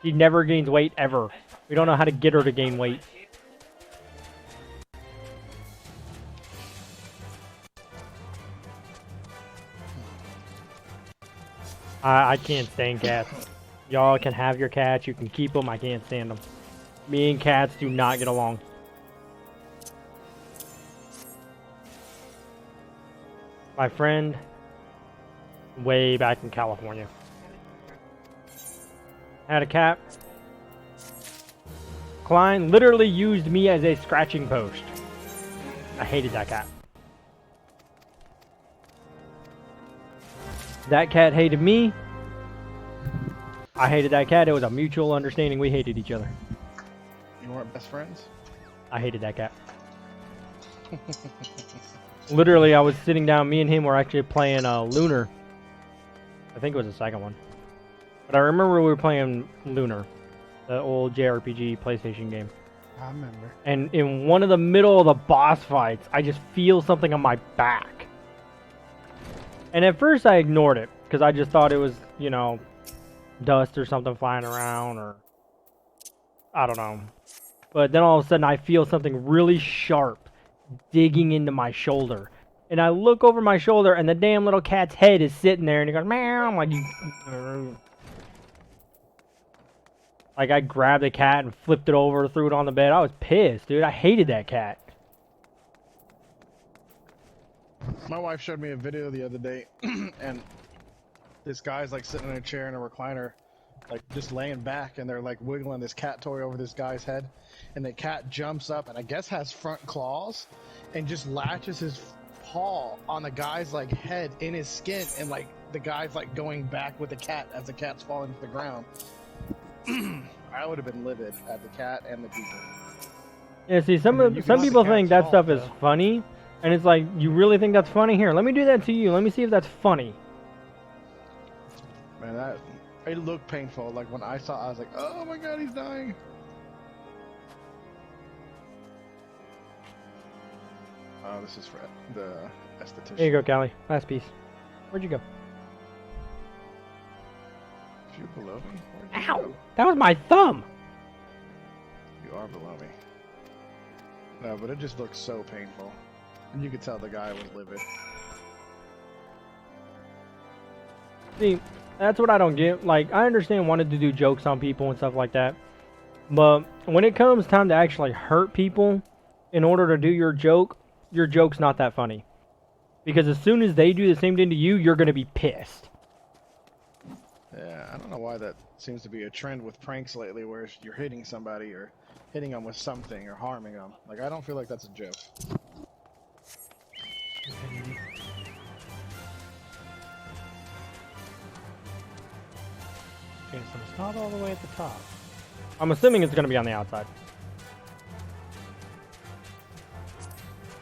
She never gains weight ever. We don't know how to get her to gain weight. I can't stand cats. Y'all can have your cats, you can keep them, I can't stand them. Me and cats do not get along. My friend, way back in California, had a cat. Klein literally used me as a scratching post. I hated that cat. That cat hated me. I hated that cat. It was a mutual understanding. We hated each other. You weren't best friends? I hated that cat. Literally, I was sitting down. Me and him were actually playing Lunar. I think it was the second one. But I remember we were playing Lunar, the old JRPG PlayStation game. I remember. And in one of the middle of the boss fights, I just feel something on my back. And at first I ignored it, because I just thought it was, you know, dust or something flying around, or I don't know. But then all of a sudden I feel something really sharp digging into my shoulder. And I look over my shoulder and the damn little cat's head is sitting there and he goes, meow. I'm like, you... Like, I grabbed the cat and flipped it over, threw it on the bed. I was pissed, dude. I hated that cat. My wife showed me a video the other day, and this guy's like sitting in a chair in a recliner, like just laying back, and they're like wiggling this cat toy over this guy's head, and the cat jumps up and I guess has front claws, and just latches his paw on the guy's like head in his skin, and like the guy's like going back with the cat as the cat's falling to the ground. I would have been livid at the cat and the people. Yeah, see, some people think that stuff is funny. And it's like, you really think that's funny? Here, let me do that to you. Let me see if that's funny. Man, it looked painful. Like, when I saw it, I was like, oh my god, he's dying. Oh, this is for the esthetician. There you go, Callie. Last piece. Where'd you go? Is you below me? Where'd you Ow! go? That was my thumb! You are below me. No, but it just looks so painful. And you could tell the guy was livid. See, that's what I don't get. Like, I understand wanting to do jokes on people and stuff like that. But when it comes time to actually hurt people in order to do your joke's not that funny. Because as soon as they do the same thing to you, you're going to be pissed. Yeah, I don't know why that seems to be a trend with pranks lately, where you're hitting somebody or hitting them with something or harming them. Like, I don't feel like that's a joke. Okay, so it's not all the way at the top. I'm assuming it's going to be on the outside.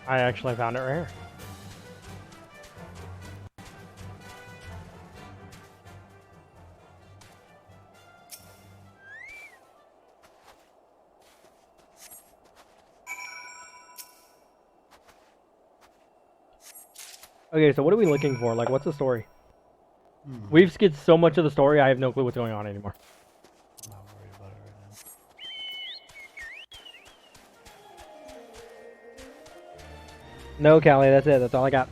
I actually found it right here. Okay, so what are we looking for? Like, what's the story? We've skipped so much of the story, I have no clue what's going on anymore. I'm not worried about it right now. No, Callie, that's it. That's all I got.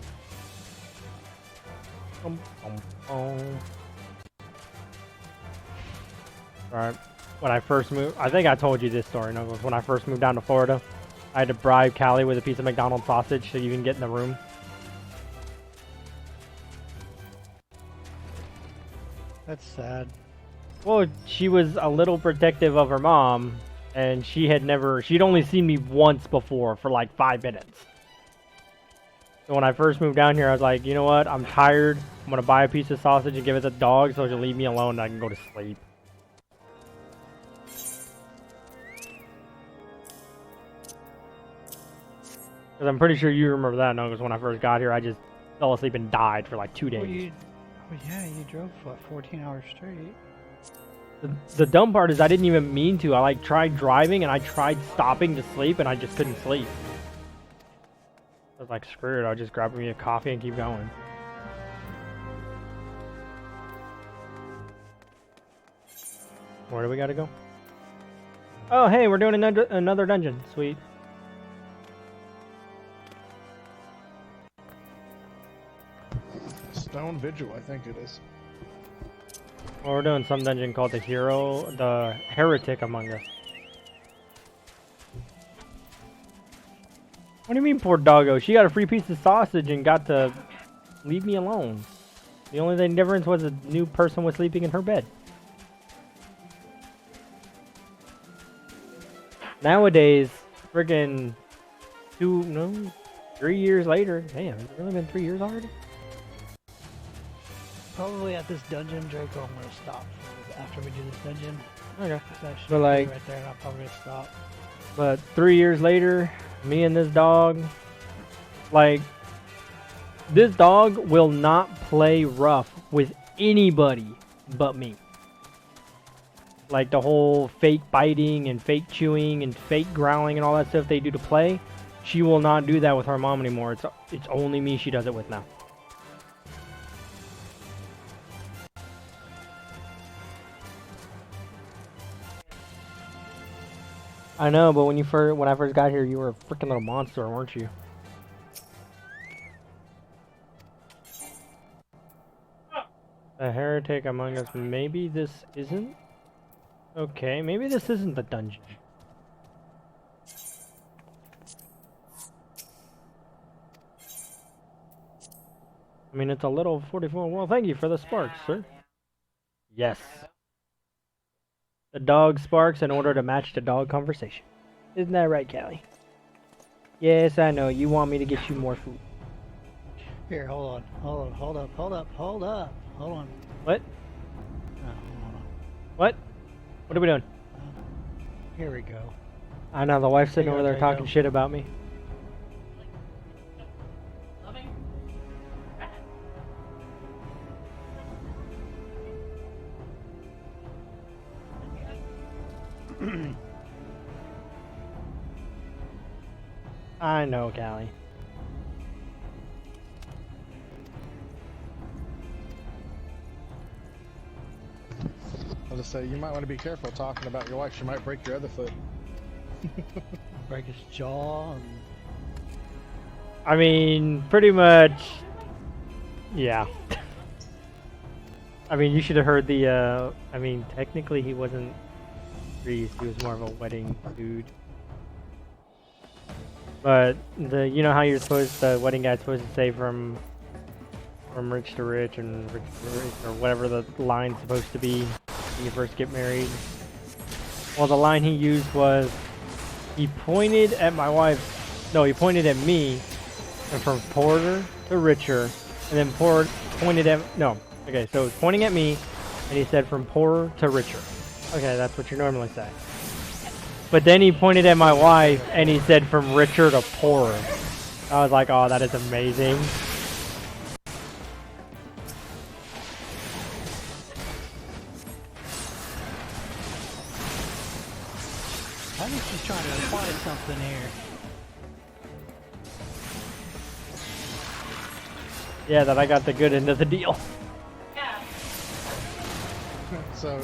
Alright. when I first moved. I think I told you this story, Knuckles. When I first moved down to Florida, I had to bribe Callie with a piece of McDonald's sausage to even get in the room. That's sad. Well, she was a little protective of her mom, and she'd only seen me once before for like 5 minutes. So when I first moved down here, I was like, you know what? I'm tired. I'm gonna buy a piece of sausage and give it to the dog so she'll leave me alone and I can go to sleep. Because I'm pretty sure you remember that, no? Because when I first got here, I just fell asleep and died for like 2 days. Well, yeah, you drove for what, 14 hours straight. The dumb part is I didn't even mean to. I like tried driving and I tried stopping to sleep and I just couldn't sleep. I was like, screw it, I'll just grab me a coffee and keep going. Where do we gotta go? Oh, hey, we're doing another dungeon. Sweet. Stone Vigil, I think it is. Well, we're doing some dungeon called the Heretic Among Us. What do you mean, poor doggo? She got a free piece of sausage and got to leave me alone. The only thing difference was a new person was sleeping in her bed. Nowadays, friggin' 3 years later. Damn, has it really been 3 years already? Probably at this dungeon, Draco, I'm gonna stop after we do this dungeon. Okay. But like right there, and I'll probably stop. But 3 years later, me and this dog, like, this dog will not play rough with anybody but me. Like the whole fake biting and fake chewing and fake growling and all that stuff they do to play, she will not do that with her mom anymore. It's only me she does it with now. I know, but when I first got here, you were a freaking little monster, weren't you? The Heretic Among Us. Maybe this isn't? Okay, maybe this isn't the dungeon. I mean, it's a little 44. Well, thank you for the sparks, sir. Yes. The dog sparks in order to match the dog conversation. Isn't that right, Callie? Yes, I know. You want me to get you more food. Here, hold on. Hold up. Hold on. What? Oh, hold on. What? What are we doing? Here we go. I know, the wife's sitting over there talking shit about me. I know, Callie. I'll just say, you might want to be careful talking about your wife. She might break your other foot. Break his jaw. And... I mean, pretty much, yeah. I mean, you should have heard the, I mean, technically he wasn't priest, he was more of a wedding dude. But, you know how the wedding guy's supposed to say from rich to rich and rich to rich, or whatever the line's supposed to be when you first get married. Well, the line he used was, he pointed at my wife, no, he pointed at me, and from poorer to richer, and then pointed at, no, okay, so pointing at me, and he said from poorer to richer. Okay, that's what you normally say. But then he pointed at my wife, and he said from richer to poorer. I was like, oh, that is amazing. I think she's trying to imply something here. Yeah, that I got the good end of the deal. So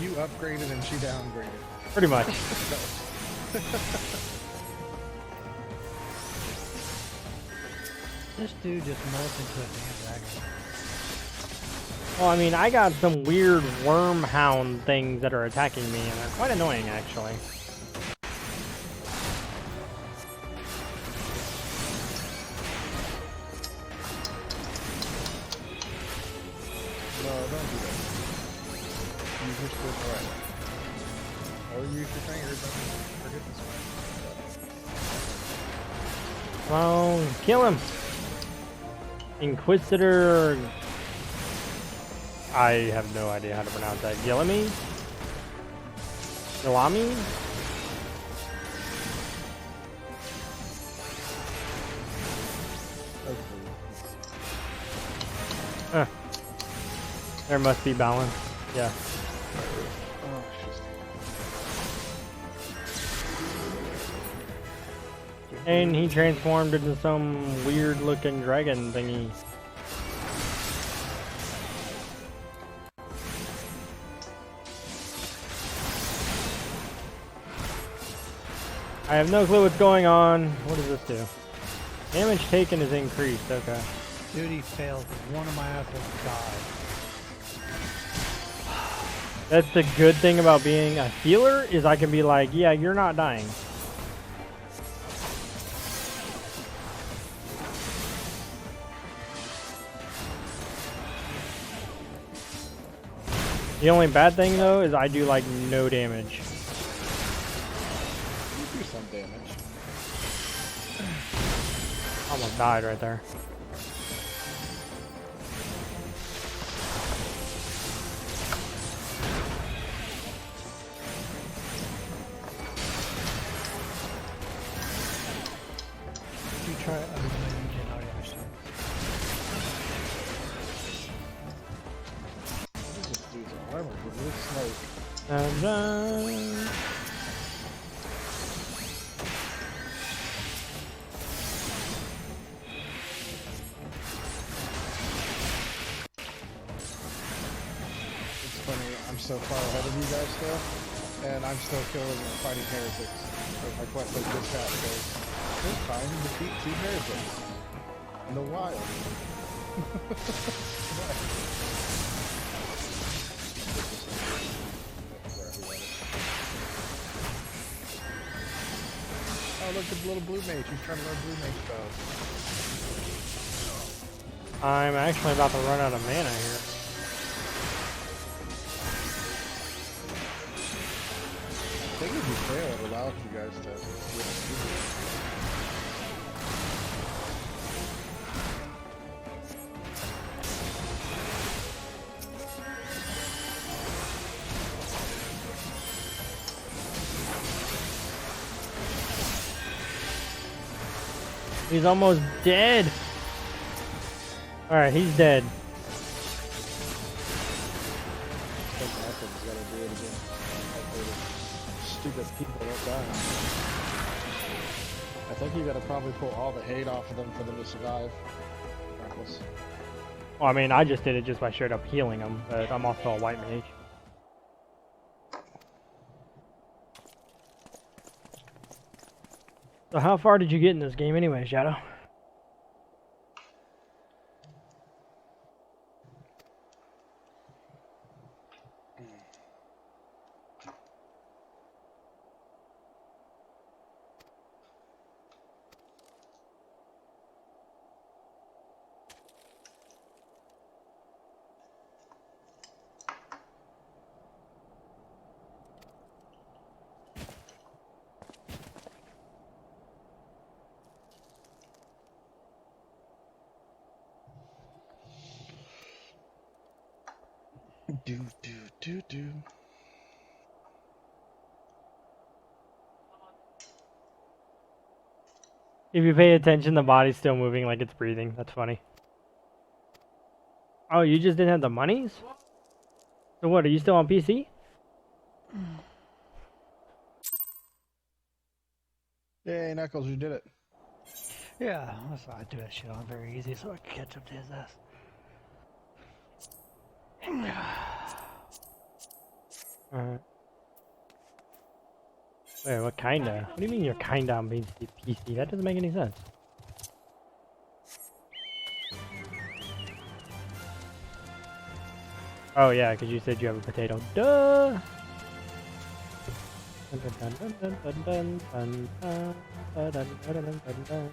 you upgraded and she downgraded. Pretty much. This dude just morphed into a damn dragon. Well, I mean, I got some weird worm hound things that are attacking me, and they're quite annoying, actually. No, don't do that. Use your sword right. Or use your fingers. Forget this one. Come on, kill him! Inquisitor... I have no idea how to pronounce that. Gillamy? Gillamy? There must be balance. Yeah. Oh, And he transformed into some weird looking dragon thingy. I have no clue what's going on. What does this do? Damage taken is increased, okay. Duty failed. One of my assholes died. That's the good thing about being a healer, is I can be like, yeah, you're not dying. The only bad thing though is I do like no damage. do some damage. Almost died right there. Did you try other than engine audio machine? This dude's armor, but it looks like Dun-dun. it's funny. I'm so far ahead of you guys still, and I'm still killing and fighting heretics. Like my quest like this guy goes, "This time to defeat 2 heretics in the wild." Oh, look at the little blue mage. He's trying to learn blue mage spells. I'm actually about to run out of mana here. I think if you fail, it allows you guys to get a He's almost dead. Alright, he's dead. I think Athens gotta do it again. Hopefully the stupid people don't die. I think you gotta probably pull all the hate off of them for them to survive. Reckless. Well, I mean, I just did it just by straight up healing him, but I'm also a white mage. So how far did you get in this game anyway, Shadow? Do. If you pay attention, the body's still moving like it's breathing. That's funny. Oh, you just didn't have the monies? So what, are you still on PC? Yay, Knuckles, you did it. Yeah, that's why I do that shit on very easy so I can catch up to his ass. Alright. Wait, what kinda? What do you mean you're kinda on PC? That doesn't make any sense. Oh yeah, because you said you have a potato. Duh. Dun, dun, dun, dun, dun, dun, dun, dun, dun, dun, dun, dun, dun, dun.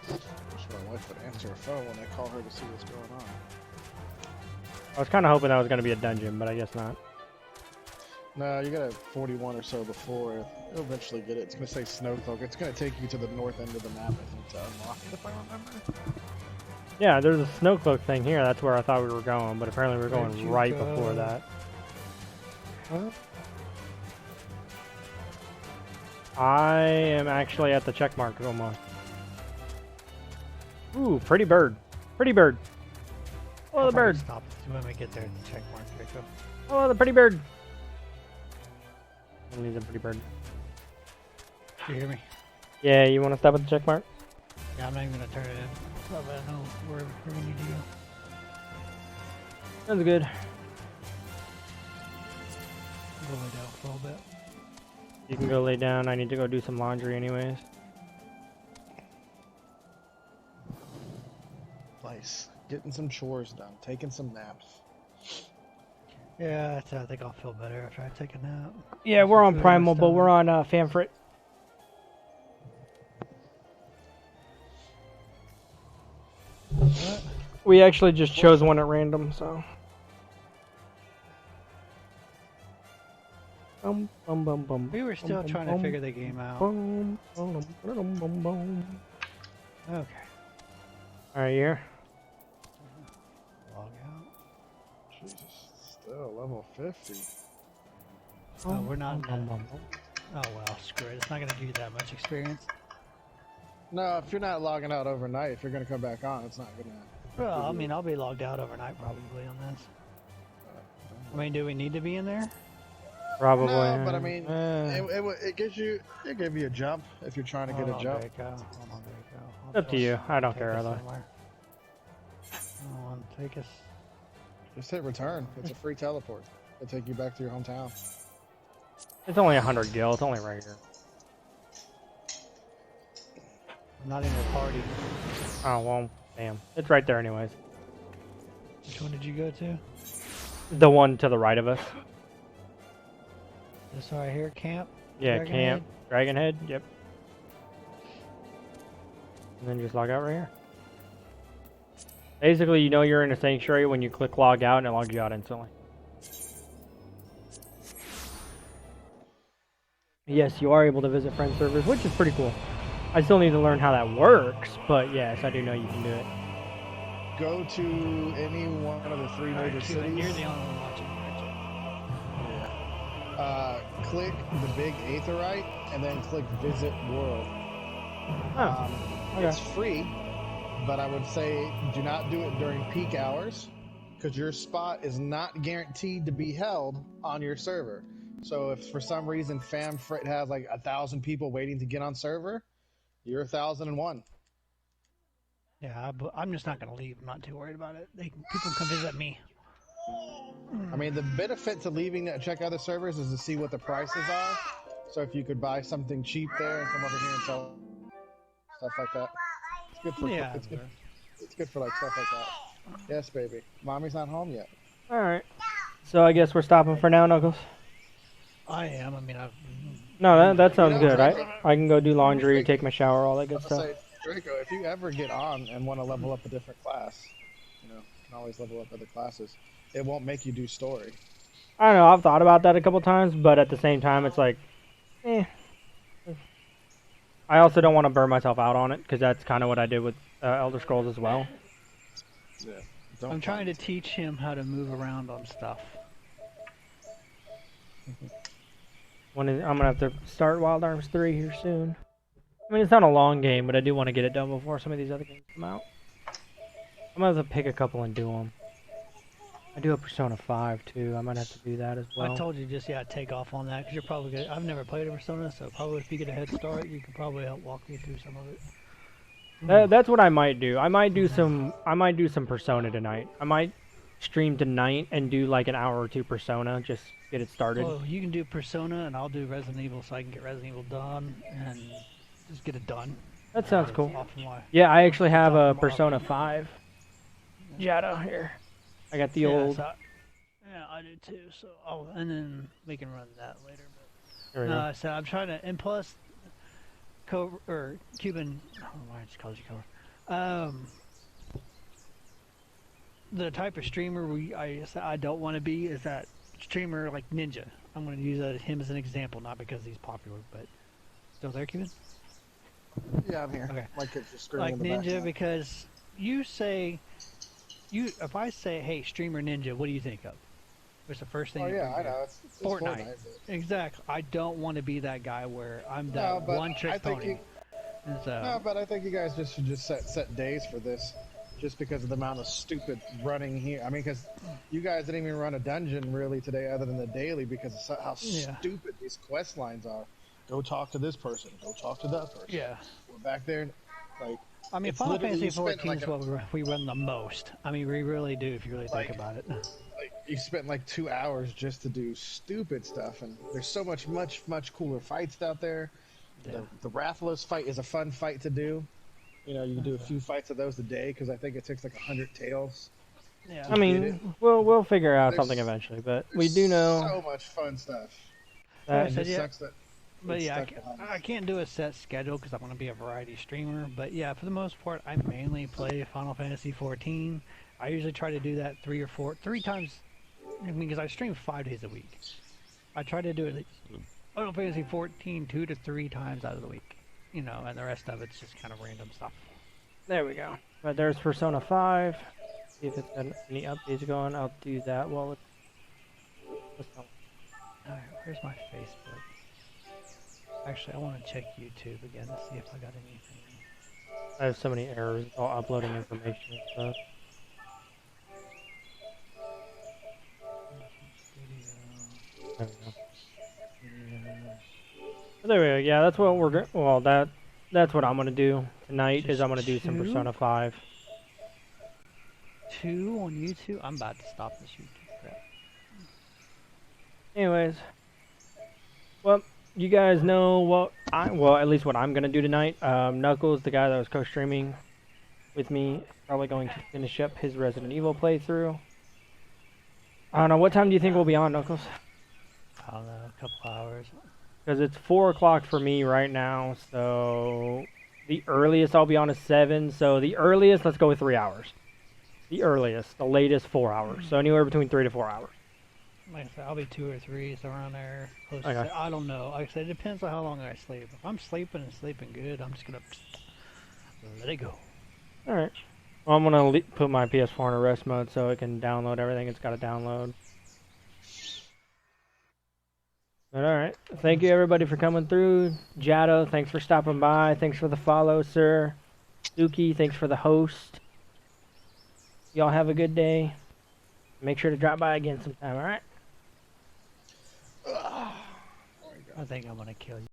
Wish my wife would answer her phone when I call her to see what's going on. I was kind of hoping that was going to be a dungeon, but I guess not. No, you gotta 41 or so before. You'll eventually get it. It's gonna say Snowcloak. It's gonna take you to the north end of the map, I think, to unlock it, if I remember. Yeah, there's a snowcloak thing here. That's where I thought we were going, but apparently we're Where'd going you right go? before that. Huh? I am actually at the check mark almost. Ooh, pretty bird. Pretty bird. Oh, I'll the probably bird. Stop when we get there at the check mark, Draco. Oh, the pretty bird. I need the pretty bird. Do you hear me? Yeah, you want to stop at the check mark? Yeah, I'm not even gonna turn it in. So I know where we need to go. Sounds good. Go lay down for a little bit. You can go lay down. I need to go do some laundry anyways. Nice. Getting some chores done. Taking some naps. Yeah, I think I'll feel better after I take a nap. Yeah, we're on Food in my Primal, but we're stomach. on Famfrit. What? We actually just chose one at random, so. Bum, bum, bum, bum, We were still bum, trying to bum, figure the game out. bum, bum, bum, bum, bum. Okay. Alright, here. Log out. Jesus. Still level 50. Oh, we're not. Bum, bum, bum. Oh well, screw it. It's not gonna give you that much experience. No, if you're not logging out overnight, if you're gonna come back on, it's not gonna. Well, I mean, I'll be logged out overnight probably on this. I mean, do we need to be in there? Probably. No, but I mean, eh. it gives you, it give you a jump if you're trying to get Hold a on, jump. Draco. Hold on, Draco. It's up to you. I don't Take care us either. somewhere. Hold on, take us. Just hit return. It's a free teleport. It'll take you back to your hometown. It's only 100 gil. It's only right here. I'm not in the party. Oh, well, damn. It's right there anyways. Which one did you go to? The one to the right of us. This right here, camp? Yeah, Dragon camp. Dragon Head, yep. And then just log out right here. Basically, you know you're in a sanctuary when you click log out and it logs you out instantly. Yes, you are able to visit friend servers, which is pretty cool. I still need to learn how that works, but yes, I do know you can do it. Go to any one of the three major You're cities. the only one watching. Click the big aetherite and then click visit world. Oh, okay. It's free, but I would say do not do it during peak hours because your spot is not guaranteed to be held on your server. So if for some reason FamFrit has like 1,000 people waiting to get on server, you're 1,001. Yeah, but I'm just not gonna leave. I'm not too worried about it. People can visit me. I mean, the benefit to leaving to check other servers is to see what the prices are. So if you could buy something cheap there and come over here and sell stuff like that, it's good for Yeah, it's good for like stuff like that. Yes, baby. Mommy's not home yet. Alright. So I guess we're stopping for now, Knuckles. I am. I mean, I've. No, that sounds You know, good. I can go do laundry, take my shower, all that good I'll stuff. say, Draco, if you ever get on and want to level up a different class, you can always level up other classes. It won't make you do story. I don't know, I've thought about that a couple times, but at the same time, it's like, eh. I also don't want to burn myself out on it, because that's kind of what I did with Elder Scrolls as well. Yeah. I'm trying to teach him how to move around on stuff. I'm going to have to start Wild Arms 3 here soon. I mean, it's not a long game, but I do want to get it done before some of these other games come out. I'm going to have to pick a couple and do them. I do a Persona 5 too. I might have to do that as well. I told you just take off on that because you're probably good. I've never played a Persona, so probably if you get a head start, you can probably help walk me through some of it. That's what I might do. I might do some Persona tonight. I might stream tonight and do like an hour or two Persona, just get it started. Well, you can do Persona and I'll do Resident Evil so I can get Resident Evil done and just get it done. That sounds cool. Off my- Yeah, I actually have a off my- Persona 5. Jada here. I got the Yeah, old. yeah, I do too. So, and then we can run that later. There we But go. so I'm trying to, and plus, Cuban. I don't know why I just called you Cobra. The type of streamer I don't want to be is that streamer like Ninja. I'm going to use him as an example, not because he's popular, but still there, Cuban? Yeah, I'm here. Okay. My kids are screaming Like in the Ninja, background. because if I say, hey, streamer Ninja, what do you think of? What's the first thing? Oh that yeah, brings I you? know. It's Fortnite. but- Exactly. I don't want to be that guy where I'm No, that but one I trick think pony. And so, No, but I think you guys should just set days for this, just because of the amount of stupid running here. I mean, because you guys didn't even run a dungeon really today, other than the daily, because of how stupid these quest lines are. Go talk to this person. Go talk to that person. yeah. We're back there, like. I mean, it's Final literally Fantasy you spent 14 is what we run the most. I mean, we really do if you really think about it. Like you spent like 2 hours just to do stupid stuff, and there's so much cooler fights out there. Yeah. The Rathalos fight is a fun fight to do. You know, you can do a few fights of those a day because I think it takes like 100 tails. Yeah. I mean, we'll figure out something eventually, but we do know so much fun stuff. that It just sucks that. But it's yeah, stuck behind us. I can't do a set schedule because I want to be a variety streamer. But yeah, for the most part, I mainly play Final Fantasy 14. I usually try to do that three times. I mean, because I stream 5 days a week. I try to do it Final Fantasy 14 2 to 3 times out of the week. You know, and the rest of it's just kind of random stuff. There we go. But there's Persona 5. See if it's got any updates going. I'll do that while it's. Alright, where's my Facebook? Actually, I want to check YouTube again to see if I got anything. I have so many errors while uploading information and stuff. There we go. But there we go. Yeah, that's what we're going. Well, that's what I'm gonna do tonight. Is I'm gonna do some 2? Persona 5. 2 on YouTube? I'm about to stop this YouTube crap. Anyways, well, you guys know what at least what I'm gonna do tonight. Knuckles, the guy that was co-streaming with me, is probably going to finish up his Resident Evil playthrough. I don't know. What time do you think we'll be on, Knuckles? I don't know, a couple hours. Because it's 4 o'clock for me right now, so the earliest I'll be on is 7. So the earliest, let's go with 3 hours. The earliest, the latest 4 hours. So anywhere between 3 to 4 hours. Like I said, I'll be 2 or 3, so around there. Close to Okay. I don't know. Like I said, it depends on how long I sleep. If I'm sleeping and sleeping good, I'm just gonna let it go. All right. Well, I'm gonna put my PS4 in rest mode so it can download everything it's got to download. But all right. Thank you everybody for coming through. Jado, thanks for stopping by. Thanks for the follow, sir. Suki, thanks for the host. Y'all have a good day. Make sure to drop by again sometime. All right. I think I'm gonna kill you.